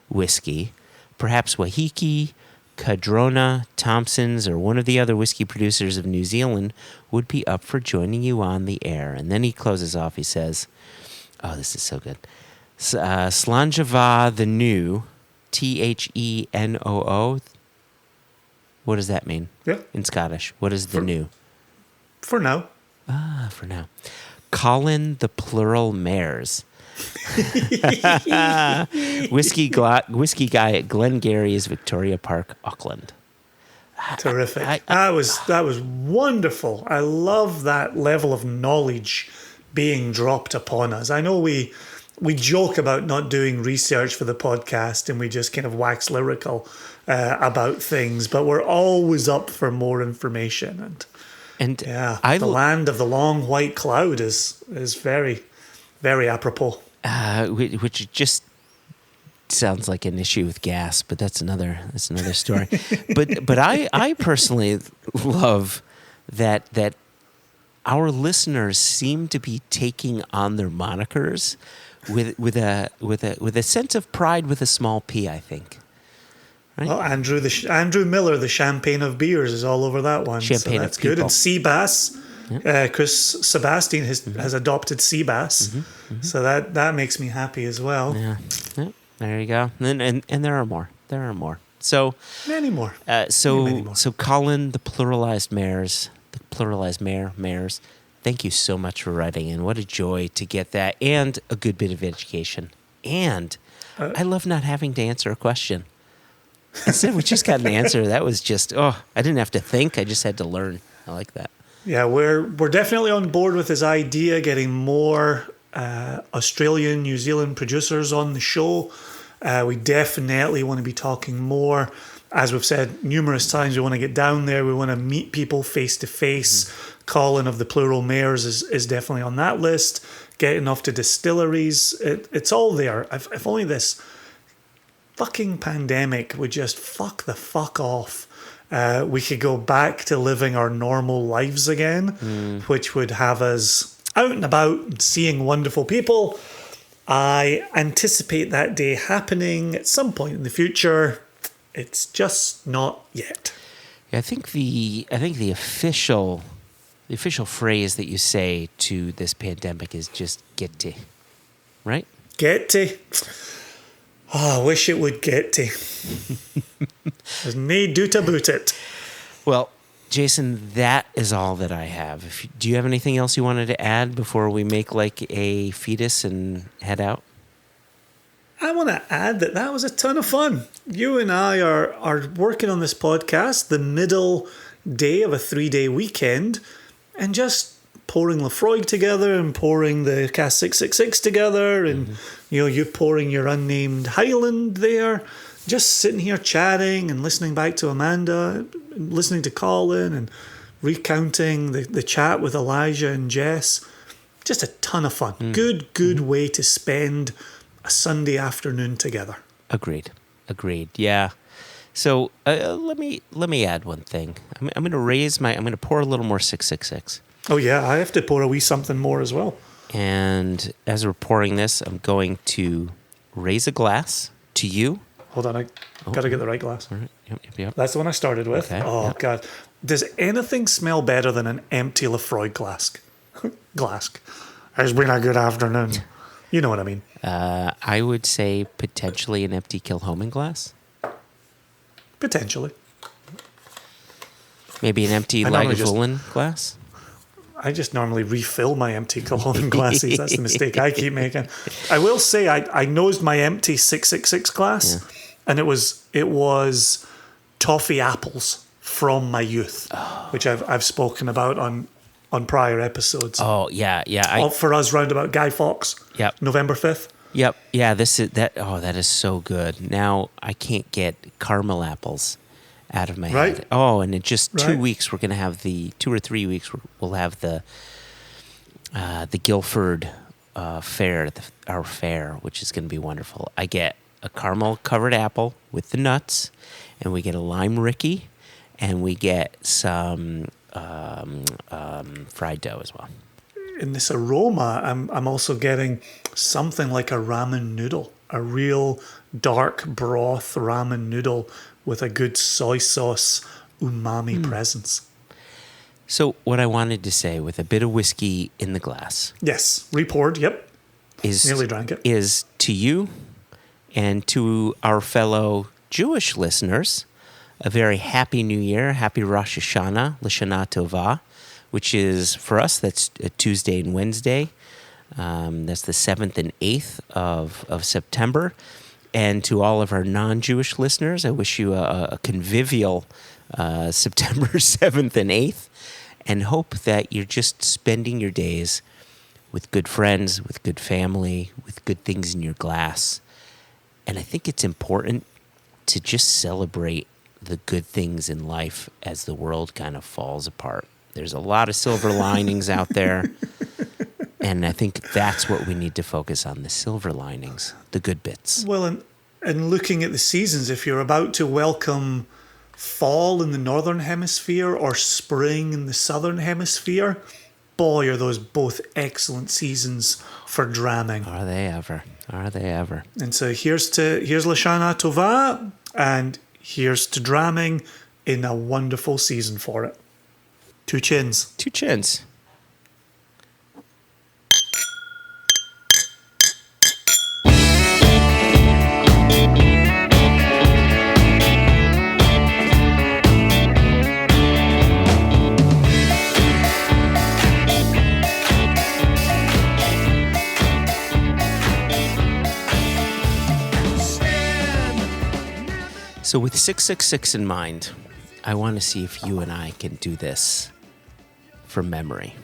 whiskey. Perhaps Wahiki, Cadrona, Thompson's, or one of the other whiskey producers of New Zealand would be up for joining you on the air. And then he closes off. He says, oh, this is so good. Slàinte the New, Thenoo. What does that mean? Yeah. In Scottish? What is the new? For now. For now. Colin the Plural Mares. Whiskey guy at Glengarry's Victoria Park, Auckland. Terrific. That was wonderful. I love that level of knowledge being dropped upon us. I know we joke about not doing research for the podcast and we just kind of wax lyrical about things, but we're always up for more information. And the land of the long white cloud is very, very apropos. Which just sounds like an issue with gas, but that's another story. but I personally love that our listeners seem to be taking on their monikers with a sense of pride with a small p, I think. Right? Well, Andrew Miller, the champagne of beers, is all over that one. Champagne so that's of people. good. And Seabass, Chris Sebastian has adopted Seabass, so that makes me happy as well. Yeah. There you go. And there are more. So many more. So Colin, the pluralized mares. Thank you so much for writing in. What a joy to get that, and a good bit of education. And I love not having to answer a question. Instead, we just got an answer. That was just, I didn't have to think. I just had to learn. I like that. Yeah, we're definitely on board with his idea, getting more Australian, New Zealand producers on the show. We definitely want to be talking more. As we've said numerous times, we want to get down there. We want to meet people face to face. Colin of the Plural Mares is definitely on that list. Getting off to distilleries. It's all there. If only this fucking pandemic would just fuck the fuck off. We could go back to living our normal lives again, which would have us out and about and seeing wonderful people. I anticipate that day happening at some point in the future. It's just not yet. Yeah, I think the official phrase that you say to this pandemic is just get to, right? Get to. Oh, I wish it would get to. There's no doubt about it. Well, Jason, that is all that I have. Do you have anything else you wanted to add before we make like a fetus and head out? I want to add that was a ton of fun. You and I are working on this podcast the middle day of a 3-day weekend and just pouring Lafroig together and pouring the Cask 666 together and you pouring your unnamed Highland there, just sitting here chatting and listening back to Amanda, listening to Colin and recounting the chat with Elijah and Jess. Just a ton of fun. Good way to spend a Sunday afternoon together. Agreed. Yeah. So let me add one thing. I'm going to pour a little more 666. Oh yeah, I have to pour a wee something more as well. And as we're pouring this, I'm going to raise a glass to you. Hold on, I got to get the right glass. All right. Yep. That's the one I started with. Okay, Oh, yep. God. Does anything smell better than an empty Lefroy glass? Glass. It's been a good afternoon. You know what I mean. I would say potentially an empty Kilhoman glass. Potentially. Maybe an empty I normally Lagavulin glass. I just normally refill my empty Culloden glasses. That's the mistake I keep making. I will say I nosed my empty 666 glass, and it was toffee apples from my youth, which I've spoken about on prior episodes. Oh yeah. For us, round about Guy Fawkes. Yep. November 5th. Yep. Yeah. That is so good. Now I can't get caramel apples out of my Right. head. Oh, and in just 2 Right. weeks, we're going to have 2 or 3 weeks, we'll have the Guilford fair, our fair, which is going to be wonderful. I get a caramel-covered apple with the nuts, and we get a lime Ricky, and we get some fried dough as well. In this aroma, I'm also getting something like a ramen noodle, a real dark broth ramen noodle with a good soy sauce umami presence. So what I wanted to say, with a bit of whiskey in the glass, Yes, repoured. Yep, is nearly drank it. Is to you and to our fellow Jewish listeners a very happy New Year, happy Rosh Hashanah, L'Shana Tova, which is for us, that's a Tuesday and Wednesday. That's the 7th and 8th of September. And to all of our non-Jewish listeners, I wish you a convivial September 7th and 8th, and hope that you're just spending your days with good friends, with good family, with good things in your glass. And I think it's important to just celebrate the good things in life as the world kind of falls apart. There's a lot of silver linings out there. And I think that's what we need to focus on, the silver linings, the good bits. Well, and looking at the seasons, if you're about to welcome fall in the northern hemisphere or spring in the southern hemisphere, boy, are those both excellent seasons for dramming. Are they ever? Are they ever? And so here's L'Shana Tova, and here's to dramming in a wonderful season for it. Two chins. Two chins. So with 666 in mind, I want to see if you and I can do this from memory.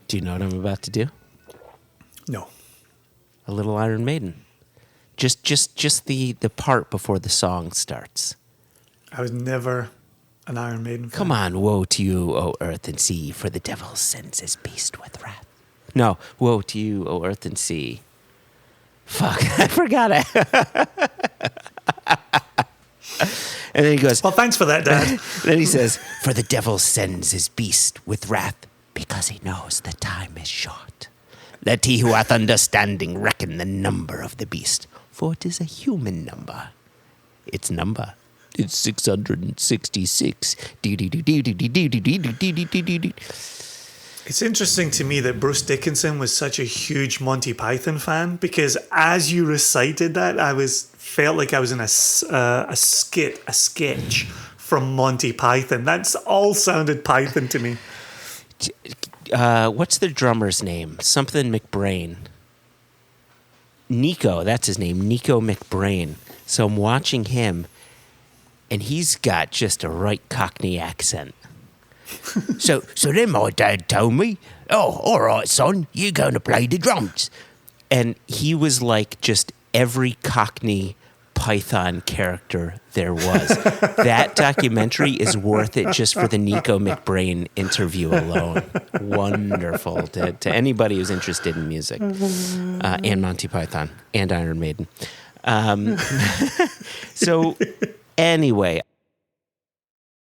Do you know what I'm about to do? No. A little Iron Maiden. Just the part before the song starts. I was never an Iron Maiden fan. Come on, woe to you, O earth and sea, for the devil sends his beast with wrath. No, woe to you, O earth and sea. Fuck, I forgot it. And then he goes, Well, thanks for that, Dad. then he says, for the devil sends his beast with wrath, because he knows the time is short. Let he who hath understanding reckon the number of the beast, for it is a human number. Its number is 666. It's interesting to me that Bruce Dickinson was such a huge Monty Python fan, because as you recited that, felt like I was in a sketch from Monty Python. That's all sounded Python to me. What's the drummer's name? Something McBrain. Nico, that's his name, Nico McBrain. So I'm watching him, and he's got just a right Cockney accent. So then my dad told me, oh, all right, son, you're going to play the drums. And he was like just every Cockney Python character there was. That documentary is worth it just for the Nico McBrain interview alone. Wonderful to anybody who's interested in music. And Monty Python and Iron Maiden. So anyway,